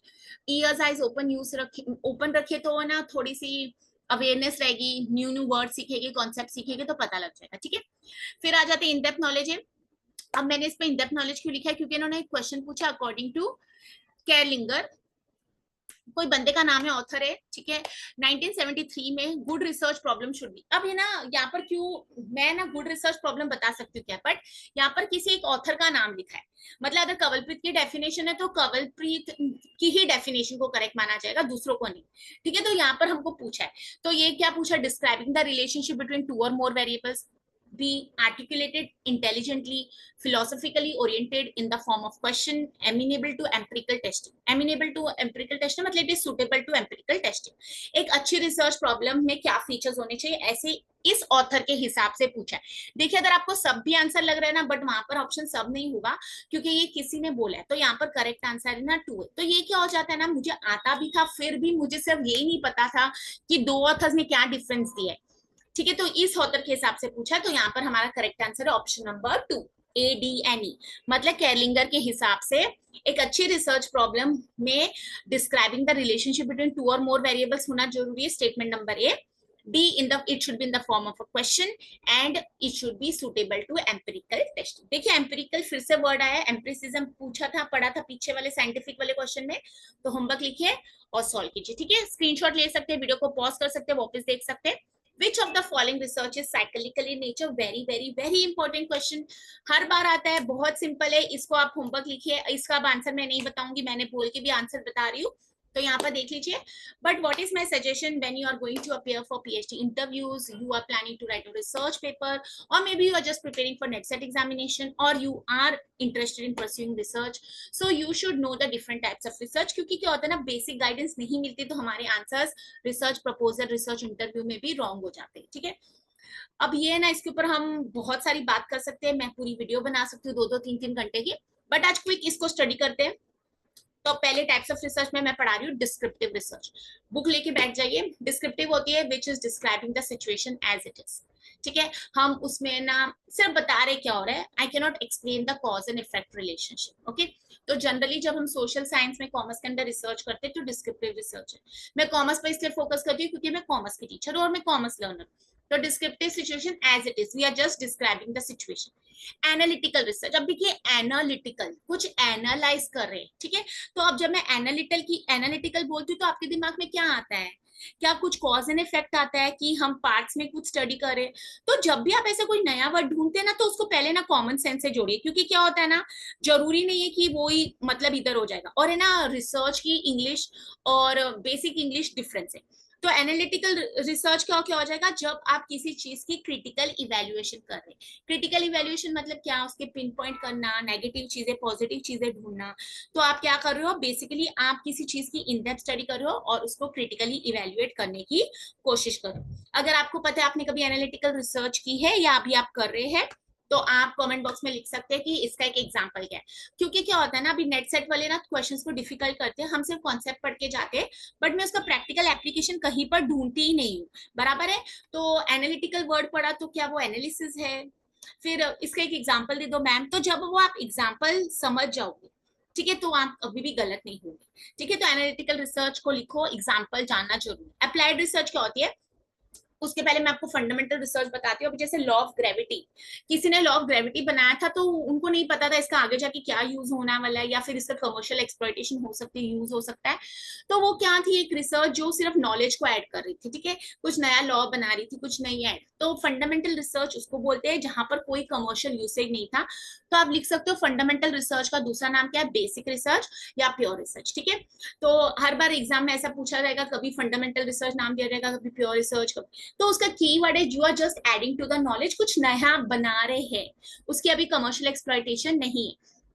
Speaker 1: ईयर्स आइज ओपन रखे तो ना थोड़ी सी अवेयरनेस रहेगी, न्यू न्यू वर्ड सीखेगी, कॉन्सेप्ट सीखेगी, तो पता लग जाएगा। ठीक है, फिर आ जाते हैं इन डेप्थ नॉलेज है। अब मैंने इस पे इन डेप्थ नॉलेज क्यों लिखा है, क्योंकि इन्होंने एक क्वेश्चन पूछा अकॉर्डिंग टू केरलिंगर, कोई बंदे का नाम है, ऑथर है, ठीक है, 1973 में good research problem should be. अब ये ना यहाँ पर क्यों मैं ना गुड रिसर्च प्रॉब्लम बता सकती हूँ क्या, बट यहाँ पर किसी एक ऑथर का नाम लिखा है, मतलब अगर कंवलप्रीत की डेफिनेशन है तो कंवलप्रीत की ही डेफिनेशन को करेक्ट माना जाएगा, दूसरों को नहीं। ठीक है, तो यहाँ पर हमको पूछा है, तो ये क्या पूछा, describing the relationship between two और more variables, be articulated intelligently, philosophically oriented in the form of question, amenable to empirical testing. Amenable to empirical testing मतलब it is suitable to empirical testing. एक अच्छी research problem में क्या features होने चाहिए, ऐसे इस ऑथर के हिसाब से पूछा है। देखिए अगर आपको सब भी आंसर लग रहा है ना, बट वहां पर ऑप्शन सब नहीं होगा क्योंकि ये किसी ने बोला है, तो यहाँ पर करेक्ट आंसर है ना 2 है। तो ये क्या हो जाता है ना, मुझे आता भी था फिर भी मुझे सिर्फ यही नहीं पता था कि दो ऑथर्स ने क्या डिफरेंस दिया है। ठीक है, तो इस ऑथर के हिसाब से पूछा, तो यहाँ पर हमारा करेक्ट आंसर है ऑप्शन नंबर 2, ADNE, मतलब केरलिंगर के हिसाब से एक अच्छी रिसर्च प्रॉब्लम में describing the relationship between two और मोर वेरिएबल्स होना जरूरी है, statement number A. B in the it should be in the form of a question and it should be suitable to empirical testing. देखिए empirical फिर से word आया, empiricism पूछा था, पढ़ा था पीछे वाले साइंटिफिक वाले क्वेश्चन में, तो होमवर्क लिखिए और सॉल्व कीजिए। ठीक है, स्क्रीनशॉट ले सकते हैं, वीडियो को पॉज कर सकते हैं, वापस देख सकते हैं। Which of the following research is cyclical in nature? Very very very important question, हर बार आता है, बहुत सिंपल है, इसको आप होमवर्क लिखिए। इसका अब आंसर मैं नहीं बताऊंगी, मैंने बोल के भी आंसर बता रही हूँ, तो यहाँ पर देख लीजिए। But what is my suggestion when you are going to appear for PhD interviews, you are planning to write a research paper, और may be you are just preparing for NET SET examination, और you are interested in pursuing research, so you should know the different types of research, क्योंकि क्या होता है ना, basic guidance नहीं मिलती तो हमारे answers research proposal, research interview में भी रॉन्ग हो जाते हैं। ठीक है, अब ये ना इसके ऊपर हम बहुत सारी बात कर सकते हैं, मैं पूरी वीडियो बना सकती हूँ 2-2 3-3 घंटे की, बट आज क्विक इसको स्टडी करते हैं। तो पहले टाइप्स ऑफ रिसर्च में मैं पढ़ा रही हूँ डिस्क्रिप्टिव रिसर्च, बुक लेके बैठ जाइए। डिस्क्रिप्टिव होती है which is describing the situation as it is. ठीक है, हम उसमें ना सिर्फ बता रहे क्या हो रहा है, I can not explain the cause and effect relationship. Okay, तो जनरली जब हम सोशल साइंस में कॉमर्स के अंदर रिसर्च करते हैं तो डिस्क्रिप्टिव रिसर्च है। मैं कॉमर्स पर इसलिए फोकस करती हूँ क्योंकि मैं कॉमर्स की टीचर हूँ और मैं कॉमर्स लर्नर। तो descriptive situation as it is, we are just describing the situation. Analytical research, अब देखिए एनालिटिकल कुछ एनालाइज कर रहे हैं। ठीक है, तो अब जब मैं एनालिटिकल बोलती हूँ तो आपके दिमाग में क्या आता है, क्या कुछ कॉज एंड इफेक्ट आता है कि हम पार्ट्स में कुछ स्टडी करें। तो जब भी आप ऐसा कोई नया वर्ड ढूंढते हैं ना, तो उसको पहले ना कॉमन सेंस से जोड़िए, क्योंकि क्या होता है ना, जरूरी नहीं है कि वो ही मतलब इधर हो जाएगा, और है ना रिसर्च की इंग्लिश और बेसिक इंग्लिश डिफरेंस है। तो एनालिटिकल रिसर्च क्या क्या हो जाएगा, जब आप किसी चीज की क्रिटिकल इवेल्युएशन कर रहे हैं। क्रिटिकल इवेल्युएशन मतलब क्या, उसके पिन पॉइंट करना, नेगेटिव चीजें पॉजिटिव चीजें ढूंढना। तो आप क्या कर रहे हो, बेसिकली आप किसी चीज की इन डेप्थ स्टडी कर रहे हो और उसको क्रिटिकली इवेल्युएट करने की कोशिश करो। अगर आपको पता है आपने कभी एनालिटिकल रिसर्च की है या अभी आप कर रहे हैं, तो आप कमेंट बॉक्स में लिख सकते हैं कि इसका एक एग्जांपल क्या है। क्योंकि क्या होता है ना, अभी नेट सेट वाले ना क्वेश्चंस को डिफिकल्ट करते हैं, हम सिर्फ कॉन्सेप्ट पढ़ के जाते हैं, बट मैं उसका प्रैक्टिकल एप्लीकेशन कहीं पर ढूंढती ही नहीं हूँ। बराबर है, तो एनालिटिकल वर्ड पढ़ा तो क्या वो एनालिसिस है, फिर इसका एक एग्जाम्पल दे दो मैम, तो जब वो आप एग्जाम्पल समझ जाओगे, ठीक है, तो आप कभी भी गलत नहीं होंगे। ठीक है, तो एनालिटिकल रिसर्च को लिखो, एग्जाम्पल जानना जरूरी। अप्लाइड रिसर्च क्या होती है, उसके पहले मैं आपको फंडामेंटल रिसर्च बताती हूँ। जैसे लॉ ऑफ ग्रेविटी, किसी ने लॉ ऑफ ग्रेविटी बनाया था तो उनको नहीं पता था इसका आगे जाके क्या यूज होने वाला है, या फिर इसका कमर्शियल एक्सप्लॉइटेशन हो सकती है, यूज हो सकता है। तो वो क्या थी, एक रिसर्च जो सिर्फ नॉलेज को ऐड कर रही थी। ठीक है, कुछ नया लॉ बना रही थी, कुछ नहीं ऐड, तो फंडामेंटल रिसर्च उसको बोलते हैं जहां पर कोई कमर्शियल यूसेज नहीं था। तो आप लिख सकते हो फंडामेंटल रिसर्च का दूसरा नाम क्या है, बेसिक रिसर्च या प्योर रिसर्च। ठीक है, तो हर बार एग्जाम में ऐसा पूछा जाएगा, कभी फंडामेंटल रिसर्च नाम दिया जाएगा, कभी प्योर रिसर्च, तो उसका कीवर्ड है you are just adding to the knowledge, कुछ नया बना रहे हैं, उसकी अभी कमर्शियल एक्सप्लॉइटेशन नहीं है।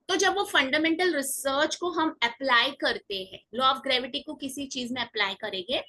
Speaker 1: तो जब वो फंडामेंटल रिसर्च को हम अप्लाई करते हैं, लॉ ऑफ ग्रेविटी को किसी चीज में अप्लाई करेंगे,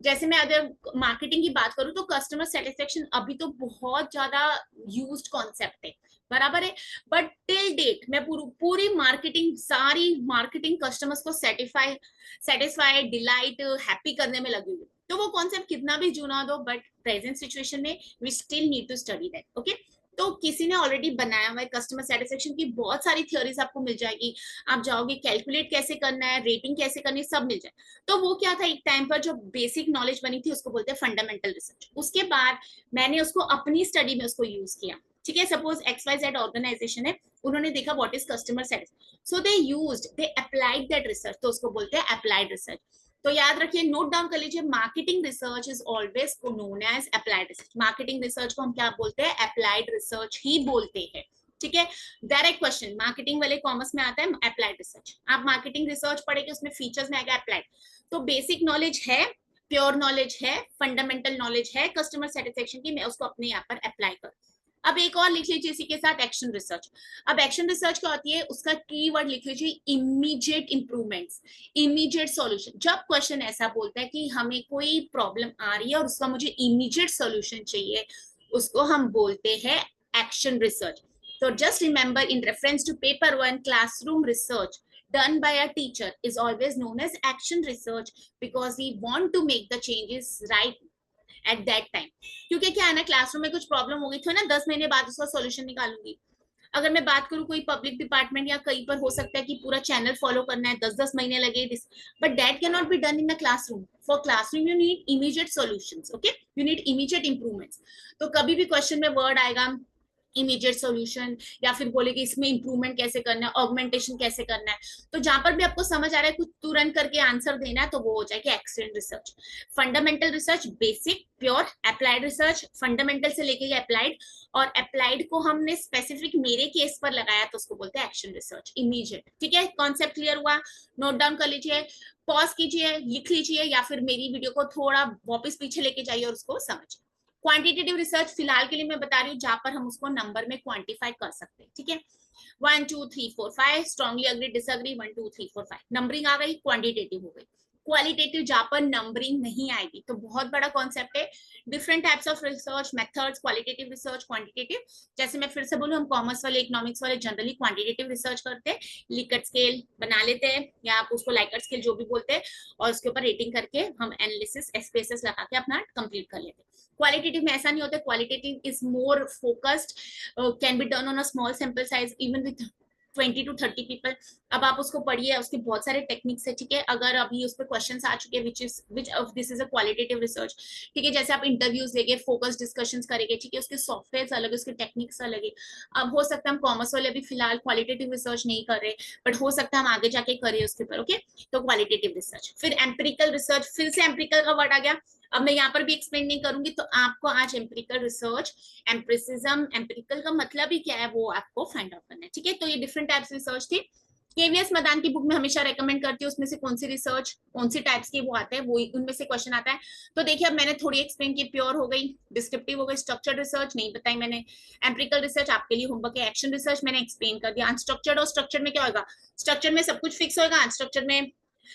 Speaker 1: जैसे मैं अगर मार्केटिंग की बात करूं तो कस्टमर सेटिस्फेक्शन अभी तो बहुत ज्यादा यूज्ड कॉन्सेप्ट है, बराबर है, बट टिल डेट मैं पूरी मार्केटिंग, सारी मार्केटिंग कस्टमर्स को सेटिस्फाई, डिलाइट, हैप्पी करने में लगी हुई। तो वो कॉन्सेप्ट कितना भी जूना दो, बट प्रेजेंट सिचुएशन में we still need to study that. Okay, तो किसी ने ऑलरेडी बनाया हुआ है कस्टमर सेटिस्फेक्शन की बहुत सारी थ्योरीज आपको मिल जाएगी, आप जाओगे कैलकुलेट कैसे करना है, रेटिंग कैसे करनी है, सब मिल जाए। तो वो क्या था, एक टाइम पर जो बेसिक नॉलेज बनी थी उसको बोलते हैं फंडामेंटल रिसर्च। उसके बाद मैंने उसको अपनी स्टडी में उसको यूज किया। ठीक है, सपोज XYZ ऑर्गेनाइजेशन है, उन्होंने देखा what is customer satisfaction, so they applied that research, तो उसको बोलते हैं अप्लाइड रिसर्च। तो याद रखिए, नोट डाउन कर लीजिए, marketing research is always known as applied research. Marketing research को हम क्या बोलते हैं, अप्लाइड रिसर्च ही बोलते हैं। ठीक है, डायरेक्ट क्वेश्चन, मार्केटिंग वाले कॉमर्स में आता है अप्लाइड रिसर्च, आप मार्केटिंग रिसर्च पढ़ेंगे उसमें फीचर्स में आएगा अप्लाइड। तो बेसिक नॉलेज है, प्योर नॉलेज है, फंडामेंटल नॉलेज है कस्टमर सेटिस्फेक्शन की, मैं उसको अपने यहाँ पर अप्लाई करूँ। अब एक और लिख लीजिए इसी के साथ, एक्शन रिसर्च। अब एक्शन रिसर्च क्या होती है, उसका कीवर्ड लिख लीजिए इमीडिएट इंप्रूवमेंट्स, इमीडिएट सॉल्यूशन। जब क्वेश्चन ऐसा बोलता है कि हमें कोई प्रॉब्लम आ रही है और उसका मुझे इमीडिएट सॉल्यूशन चाहिए, उसको हम बोलते हैं एक्शन रिसर्च। तो just remember, in reference to paper 1, classroom research done by a teacher is always known as action research because we want to make the changes right at that time. क्योंकि क्या है ना, classroom में कुछ problem हो गई थी ना, 10 महीने बाद उसका सॉल्यूशन निकालूंगी। अगर मैं बात करूं कोई पब्लिक डिपार्टमेंट या कहीं पर हो सकता है कि पूरा चैनल फॉलो करना है, 10-10 महीने लगे, but that can not be done in the classroom. For classroom you need immediate solutions, okay, you need immediate improvements. तो कभी भी क्वेश्चन में वर्ड आएगा इमीडिएट सॉल्यूशन, या फिर बोले कि इसमें इंप्रूवमेंट कैसे करना है, ऑगमेंटेशन कैसे करना है, तो जहां पर भी आपको समझ आ रहा है कुछ तुरंत करके आंसर देना है, तो वो हो जाएगी action research. Fundamental research, basic, pure, applied research, fundamental से लेके अप्लाइड, और अप्लाइड को हमने स्पेसिफिक मेरे केस पर लगाया तो उसको बोलते हैं एक्शन रिसर्च, इमीडिएट। ठीक है, कॉन्सेप्ट क्लियर हुआ, नोट डाउन कर लीजिए, पॉज कीजिए, लिख लीजिए, या फिर मेरी वीडियो को थोड़ा वापस पीछे लेके जाइए और उसको समझिए। क्वांटिटेटिव रिसर्च फिलहाल के लिए मैं बता रही हूँ जहां पर हम उसको नंबर में क्वांटिफाई कर सकते हैं। ठीक है, 1 2 3 4 5, स्ट्रांगली अग्री डिसअग्री, 1 2 3 4 5, नंबरिंग आ गई, क्वांटिटेटिव हो गई। क्वालिटेटिव जहां पर नंबरिंग नहीं आएगी, तो बहुत बड़ा कॉन्सेप्ट है, different types of research methods, qualitative research, quantitative. जैसे मैं फिर से बोलूं, हम कॉमर्स वाले, इकोनॉमिक्स वाले जनरली क्वांटिटेटिव रिसर्च करते हैं, लिकट स्केल बना लेते हैं, या आप उसको लाइकट स्केल जो भी बोलते हैं, और उसके ऊपर रेटिंग करके हम एनालिसिस एसपीएसएस लगा के अपना कंप्लीट कर लेते हैं। क्वालिटेटिव में ऐसा नहीं होता, qualitative is more focused, can be done on a small sample size, even with 20 to 30 people. अब आप उसको पढ़िए, उसके बहुत सारे टेक्निक्स है। ठीक है, अगर अभी उस पर क्वेश्चंस आ चुके हैं which of this is a qualitative research. ठीक है, जैसे आप इंटरव्यूज लेंगे, फोकस डिस्कशंस करेंगे, ठीक है, उसके सॉफ्टवेयर अलग है, उसके टेक्निक्स अलग है। अब हो सकता है हम कॉमर्स वाले अभी फिलहाल क्वालिटेटिव रिसर्च नहीं कर रहे, बट हो सकता है हम आगे जाके करें उसके ऊपर। ओके, तो क्वालिटेटिव रिसर्च। फिर एम्पिरिकल रिसर्च, फिर से एम्पिरिकल का वर्ड आ गया, अब मैं यहाँ पर भी एक्सप्लेन नहीं करूंगी, तो आपको आज एम्पिरिकल रिसर्च, एम्पिरिसिज्म, एम्पिरिकल का मतलब ही क्या है वो आपको फाइंड आउट करना है। ठीक है, तो ये डिफरेंट टाइप्स रिसर्च थी। केवीएस मदान की बुक में हमेशा रेकमेंड करती हूँ, उसमें से कौन सी रिसर्च, कौन सी टाइप्स की वो आता है, वो उनमें से क्वेश्चन आता है। तो देखिए, अब मैंने थोड़ी एक्सप्लेन की, प्योर हो गई, डिस्क्रिप्टिव हो गई, स्ट्रक्चर्ड रिसर्च नहीं बताई मैंने, एम्पिरिकल रिसर्च आपके लिए होमवर्क है, एक्शन रिसर्च मैंने एक्सप्लेन कर दिया, अनस्ट्रक्चर्ड और स्ट्रक्चर्ड में क्या होगा, स्ट्रक्चर में सब कुछ फिक्स होगा, अनस्ट्रक्चर्ड में।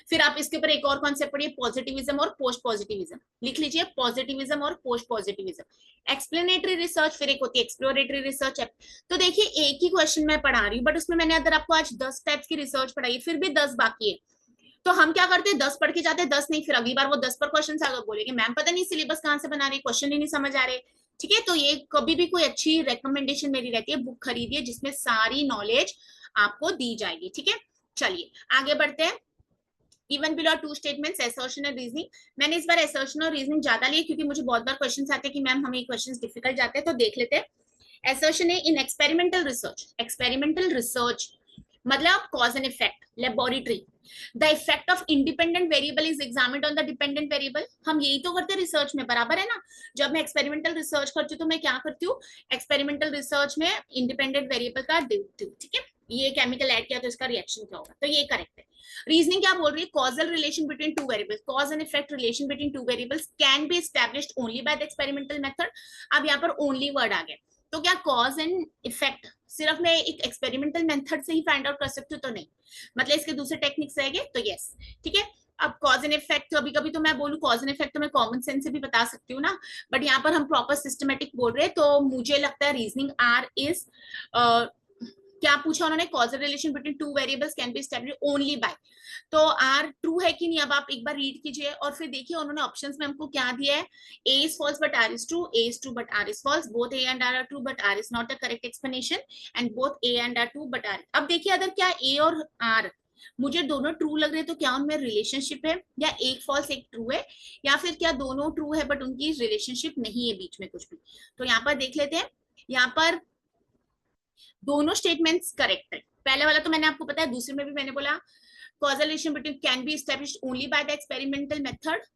Speaker 1: फिर आप इसके ऊपर एक और कॉन्सेप्ट पढ़िए, पॉजिटिविज्म और पोस्ट पॉजिटिविज्म, लिख लीजिए पॉजिटिविज्म और पोस्ट पॉजिटिविज्म। एक्सप्लेनेटरी रिसर्च, फिर एक होती है एक्सप्लोरेटरी रिसर्च। तो देखिए, एक ही क्वेश्चन मैं पढ़ा रही हूँ, बट उसमें मैंने अगर आपको आज 10 टाइप्स की रिसर्च पढ़ाई, फिर भी 10 बाकी है, तो हम क्या करते हैं, 10 पढ़ के जाते हैं, 10 नहीं, फिर अगली बार वो 10 पर क्वेश्चन अगर बोलेंगे मैम पता नहीं सिलेबस कहाँ से बना रही, क्वेश्चन ही नहीं समझ आ रहे। ठीक है, तो ये कभी भी कोई अच्छी रिकमेंडेशन मेरी रहती है, बुक खरीदिए जिसमें सारी नॉलेज आपको दी जाएगी। ठीक है, चलिए आगे बढ़ते हैं। Even below two statements, assertion and reasoning। मैंने इस बार assertion और reasoning ज्यादा लिए क्योंकि मुझे बहुत बार क्वेश्चंस आते हैं कि मैम हमें क्वेश्चंस डिफिकल्ट जाते हैं, तो देख लेते हैं। assertion है in experimental research, experimental research मतलब cause and effect, laboratory, the effect of independent variable is examined on the dependent variable. हम यही तो करते हैं रिसर्च में, बराबर है ना। जब मैं एक्सपेरिमेंटल रिसर्च करती हूँ तो मैं क्या करती हूँ, एक्सपेरिमेंटल रिसर्च में इंडिपेंडेंट वेरिएबल का देखती हूँ। ठीक है, ये केमिकल ऐड किया तो इसका रिएक्शन क्या होगा, तो ये करेक्ट है। रीजनिंग क्या बोल रही है, causal relation between two variables, cause and effect relation between two variables can be established only by the experimental method. अब यहाँ पर ओनली वर्ड आ गया, तो क्या कॉज एंड इफेक्ट सिर्फ मैं एक एक्सपेरिमेंटल मेथड से ही फाइंड आउट कर सकती हूँ, तो नहीं, मतलब इसके दूसरे टेक्निक्स रहेंगे, तो यस। ठीक है, अब कॉज एंड इफेक्ट, कभी कभी तो मैं बोलूँ कॉज एंड इफेक्ट तो मैं कॉमन सेंस से भी बता सकती हूँ ना, बट यहाँ पर हम प्रॉपर सिस्टमेटिक बोल रहे हैं, तो मुझे लगता है रीजनिंग आर इज क्या पूछा उन्होंने, causal relation between two variables can be established only by, तो आर ट्रू है कि नहीं, अब आप एक बार रीड कीजिए और फिर देखिए उन्होंने ऑप्शंस में हमको क्या दिया है, A is false but R is true, A is true but R is false, both A and R true but R is not the correct explanation, and both A and R true but R. अब देखिए अगर क्या ए और are मुझे दोनों true लग रहे हैं तो क्या उनमें रिलेशनशिप है, या एक फॉल्स एक ट्रू है, या फिर क्या दोनों ट्रू है बट उनकी रिलेशनशिप नहीं है बीच में कुछ भी। तो यहाँ पर देख लेते हैं, यहाँ पर दोनों स्टेटमेंट्स करेक्ट है। पहले वाला तो मैंने आपको पता है, दूसरे में भी मैंने बोला causal relation between can be established only by the experimental method,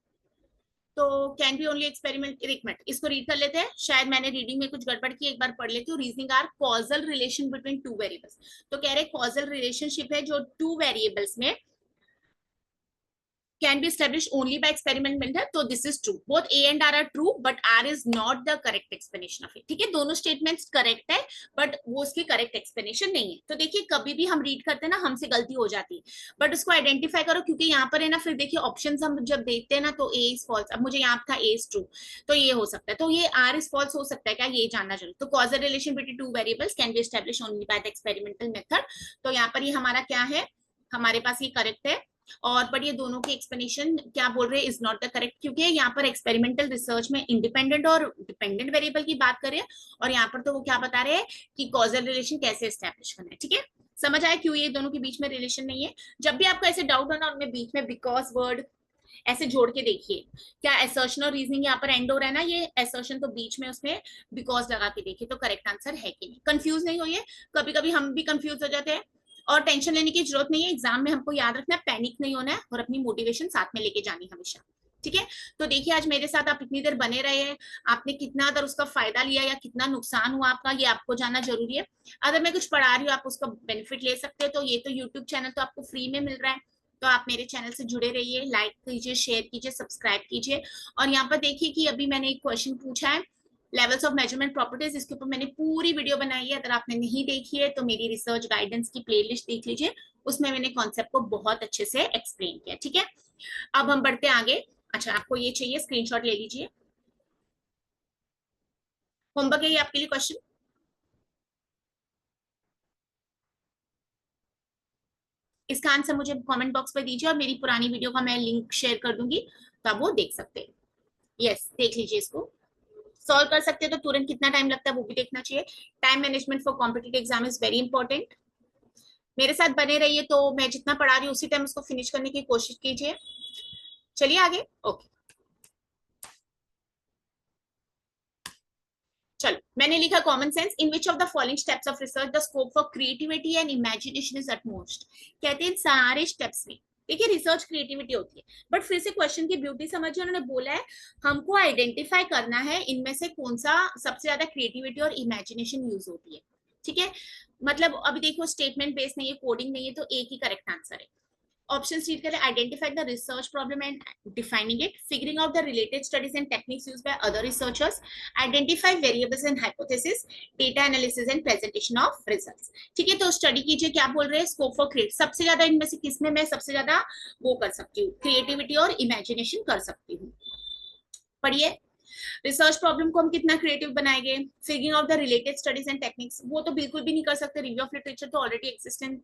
Speaker 1: तो कैन बी ओनली एक्सपेरिमेंट। एक मिनट इसको रीड कर लेते हैं, शायद मैंने रीडिंग में कुछ गड़बड़ की, एक बार पढ़ लेती हूँ। Reasoning R causal relation between two variables, तो कह रहे कॉजल रिलेशनशिप है जो टू वेरिएबल्स में can be established only by experiment method, तो this is true, both a and r are true but r is not the correct explanation of it। ठीक है, दोनों स्टेटमेंट्स करेक्ट है but वो उसकी करेक्ट एक्सप्लेनेशन नहीं है। तो देखिए कभी भी हम रीड करते हैं ना, हमसे गलती हो जाती है, बट उसको आइडेंटिफाई करो, क्योंकि यहाँ पर है ना, फिर देखिए ऑप्शंस हम जब देखते हैं ना तो a is false, अब मुझे यहाँ था a is true, तो ये हो सकता है, तो ये r is false हो सकता है क्या, ये जानना जरूर। तो causal relation between two variables can be established only by the experimental method, तो यहाँ पर ये हमारा क्या है, हमारे पास ये करेक्ट है। और बट ये दोनों की एक्सप्लेनेशन क्या बोल रहे हैं, इज नॉट द करेक्ट, क्योंकि यहाँ पर एक्सपेरिमेंटल रिसर्च में इंडिपेंडेंट और डिपेंडेंट वेरिएबल की बात करें, और यहाँ पर तो वो क्या बता रहे हैं कि कॉजल रिलेशन कैसे एस्टैब्लिश करना है। ठीक है, समझ आया क्यों ये दोनों के बीच में रिलेशन नहीं है। जब भी आपको ऐसे डाउट हो ना, उनमें बीच में बिकॉज वर्ड ऐसे जोड़ के देखिए, क्या असर्शन और रीजनिंग यहाँ पर एंड हो रहा है ना, ये असर्शन तो बीच में उसमें बिकॉज लगा के देखिए तो करेक्ट आंसर है कि नहीं। कंफ्यूज नहीं होइए, कभी कभी हम भी कंफ्यूज हो जाते हैं, और टेंशन लेने की जरूरत नहीं है। एग्जाम में हमको याद रखना है, पैनिक नहीं होना है और अपनी मोटिवेशन साथ में लेके जानी हमेशा। ठीक है, तो देखिए आज मेरे साथ आप इतनी देर बने रहे हैं, आपने कितना अगर उसका फायदा लिया या कितना नुकसान हुआ आपका, ये आपको जानना जरूरी है। अगर मैं कुछ पढ़ा रही हूँ आप उसका बेनिफिट ले सकते हो, तो ये तो यूट्यूब चैनल तो आपको फ्री में मिल रहा है, तो आप मेरे चैनल से जुड़े रहिए, लाइक कीजिए, शेयर कीजिए, सब्सक्राइब कीजिए। और यहाँ पर देखिए कि अभी मैंने एक क्वेश्चन पूछा है, लेवल्स ऑफ मेजरमेंट प्रॉपर्टीज, इसके ऊपर मैंने पूरी वीडियो बनाई है, अगर आपने नहीं देखी है तो मेरी रिसर्च गाइडेंस की प्लेलिस्ट देख लीजिए, उसमें मैंने कॉन्सेप्ट को बहुत अच्छे से एक्सप्लेन किया। ठीक है, अब हम बढ़ते हैं आगे। अच्छा, आपको ये चाहिए, स्क्रीनशॉट ले लीजिए, होमवर्क है ये आपके लिए क्वेश्चन। इसका आंसर मुझे कमेंट बॉक्स में दीजिए, और मेरी पुरानी वीडियो का मैं लिंक शेयर कर दूंगी, तो आप वो देख सकते हैं। यस, देख लीजिए, इसको सॉल्व कर सकते हैं तो तुरंत कितना टाइम लगता है वो भी देखना चाहिए। Time management for competitive exam is very important. मेरे साथ बने रहिए, तो मैं जितना पढ़ा रही हूँ उसी टाइम उसको फिनिश करने की कोशिश कीजिए। चलिए आगे। ओके, चलो मैंने लिखा common sense, in which of the following steps of research the scope for creativity and imagination is utmost. कहते हैं सारे स्टेप्स में देखिए रिसर्च क्रिएटिविटी होती है, बट फिर से क्वेश्चन की ब्यूटी समझिए, उन्होंने बोला है हमको आइडेंटिफाई करना है इनमें से कौन सा सबसे ज्यादा क्रिएटिविटी और इमेजिनेशन यूज होती है। ठीक है, मतलब अभी देखो स्टेटमेंट बेस नहीं है, कोडिंग नहीं है, तो एक ही करेक्ट आंसर है। ऑप्शन रीड करें, identify the research problem and defining it, figuring out the related studies and techniques used by other researchers, identify variables and hypothesis, data analysis and presentation of results. ठीक है, तो study कीजिए क्या बोल रहे हैं, scope for create, सबसे ज्यादा इनमें से किसमें मैं सबसे ज्यादा वो कर सकती हूँ, क्रिएटिविटी और इमेजिनेशन कर सकती हूँ। पढ़िए, रिसर्च प्रॉब्लम को हम कितना क्रिएटिव बनाएंगे, figuring out the related studies and techniques, वो तो बिल्कुल भी नहीं कर सकते, रिव्यू ऑफ लिटरेचर तो ऑलरेडी एक्सिस्टेंट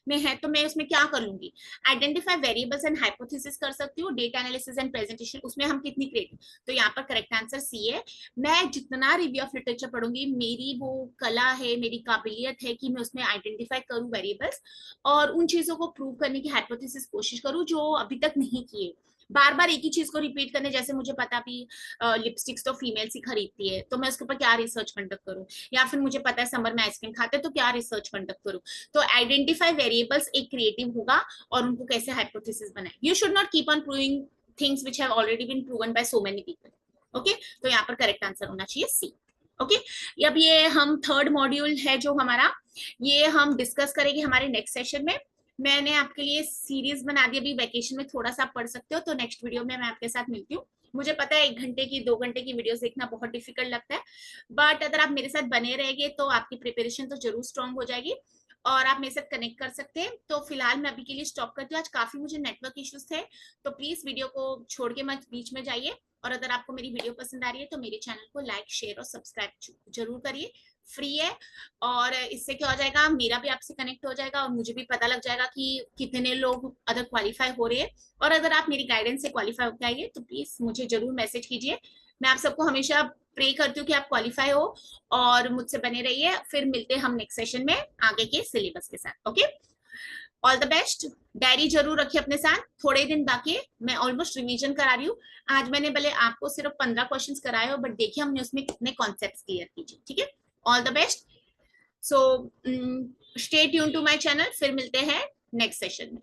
Speaker 1: में है, तो मैं उसमें क्या कर लूंगी, आइडेंटिफाई वेरिएबल्स एंड हाइपोथेसिस कर सकती हूँ, डेटा एनालिसिस एंड प्रेजेंटेशन उसमें हम कितनी क्रिएटिव, तो यहाँ पर करेक्ट आंसर सी है। मैं जितना रिव्यू ऑफ लिटरेचर पढ़ूंगी, मेरी वो कला है, मेरी काबिलियत है कि मैं उसमें आइडेंटिफाई करूँ वेरिएबल्स और उन चीजों को प्रूव करने की हाइपोथेसिस कोशिश करूँ जो अभी तक नहीं किए। बार बार एक ही चीज को रिपीट करने, जैसे मुझे पता भी लिपस्टिक्स तो फीमेल्स ही खरीदती है, तो मैं उसके ऊपर क्या रिसर्च कंडक्ट करूं, या फिर मुझे पता है समर में आइसक्रीम खाते हैं तो क्या रिसर्च कंडक्ट करूं। तो आइडेंटिफाई वेरिएबल्स एक क्रिएटिव होगा, और उनको कैसे हाइपोथेसिस बनाए। You should not keep on proving things which have already been proven by so many people. Okay, तो यहाँ पर करेक्ट आंसर होना चाहिए सी। ओके, अब ये हम थर्ड मॉड्यूल है जो हमारा, ये हम डिस्कस करेंगे हमारे नेक्स्ट सेशन में। मैंने आपके लिए सीरीज बना दी, अभी वैकेशन में थोड़ा सा आप पढ़ सकते हो, तो नेक्स्ट वीडियो में मैं आपके साथ मिलती हूँ। मुझे पता है 1 घंटे की 2 घंटे की वीडियोस देखना बहुत डिफिकल्ट लगता है, बट अगर आप मेरे साथ बने रहेंगे तो आपकी प्रिपरेशन तो जरूर स्ट्रांग हो जाएगी और आप मेरे साथ कनेक्ट कर सकते हैं। तो फिलहाल मैं अभी के लिए स्टॉप करती हूँ, आज काफी मुझे नेटवर्क इश्यूज थे, तो प्लीज वीडियो को छोड़ के मत बीच में जाइए, और अगर आपको मेरी वीडियो पसंद आ रही है तो मेरे चैनल को लाइक शेयर और सब्सक्राइब जरूर करिए। फ्री है, और इससे क्या हो जाएगा, मेरा भी आपसे कनेक्ट हो जाएगा और मुझे भी पता लग जाएगा कि कितने लोग अगर क्वालिफाई हो रहे हैं। और अगर आप मेरी गाइडेंस से क्वालिफाई होकर आइए तो प्लीज मुझे जरूर मैसेज कीजिए। मैं आप सबको हमेशा प्रे करती हूँ कि आप क्वालिफाई हो और मुझसे बने रहिए। फिर मिलते हैं हम नेक्स्ट सेशन में आगे के सिलेबस के साथ। Okay, all the best. Diary जरूर रखिए अपने साथ, थोड़े दिन बाकी है, मैं ऑलमोस्ट रिवीजन करा रही हूँ। आज मैंने भले आपको सिर्फ 15 क्वेश्चंस कराए हो, बट देखिए हमने उसमें कितने कॉन्सेप्ट्स क्लियर कीजिए। ठीक है, all the best. So stay tune to my channel, फिर मिलते हैं नेक्स्ट सेशन में।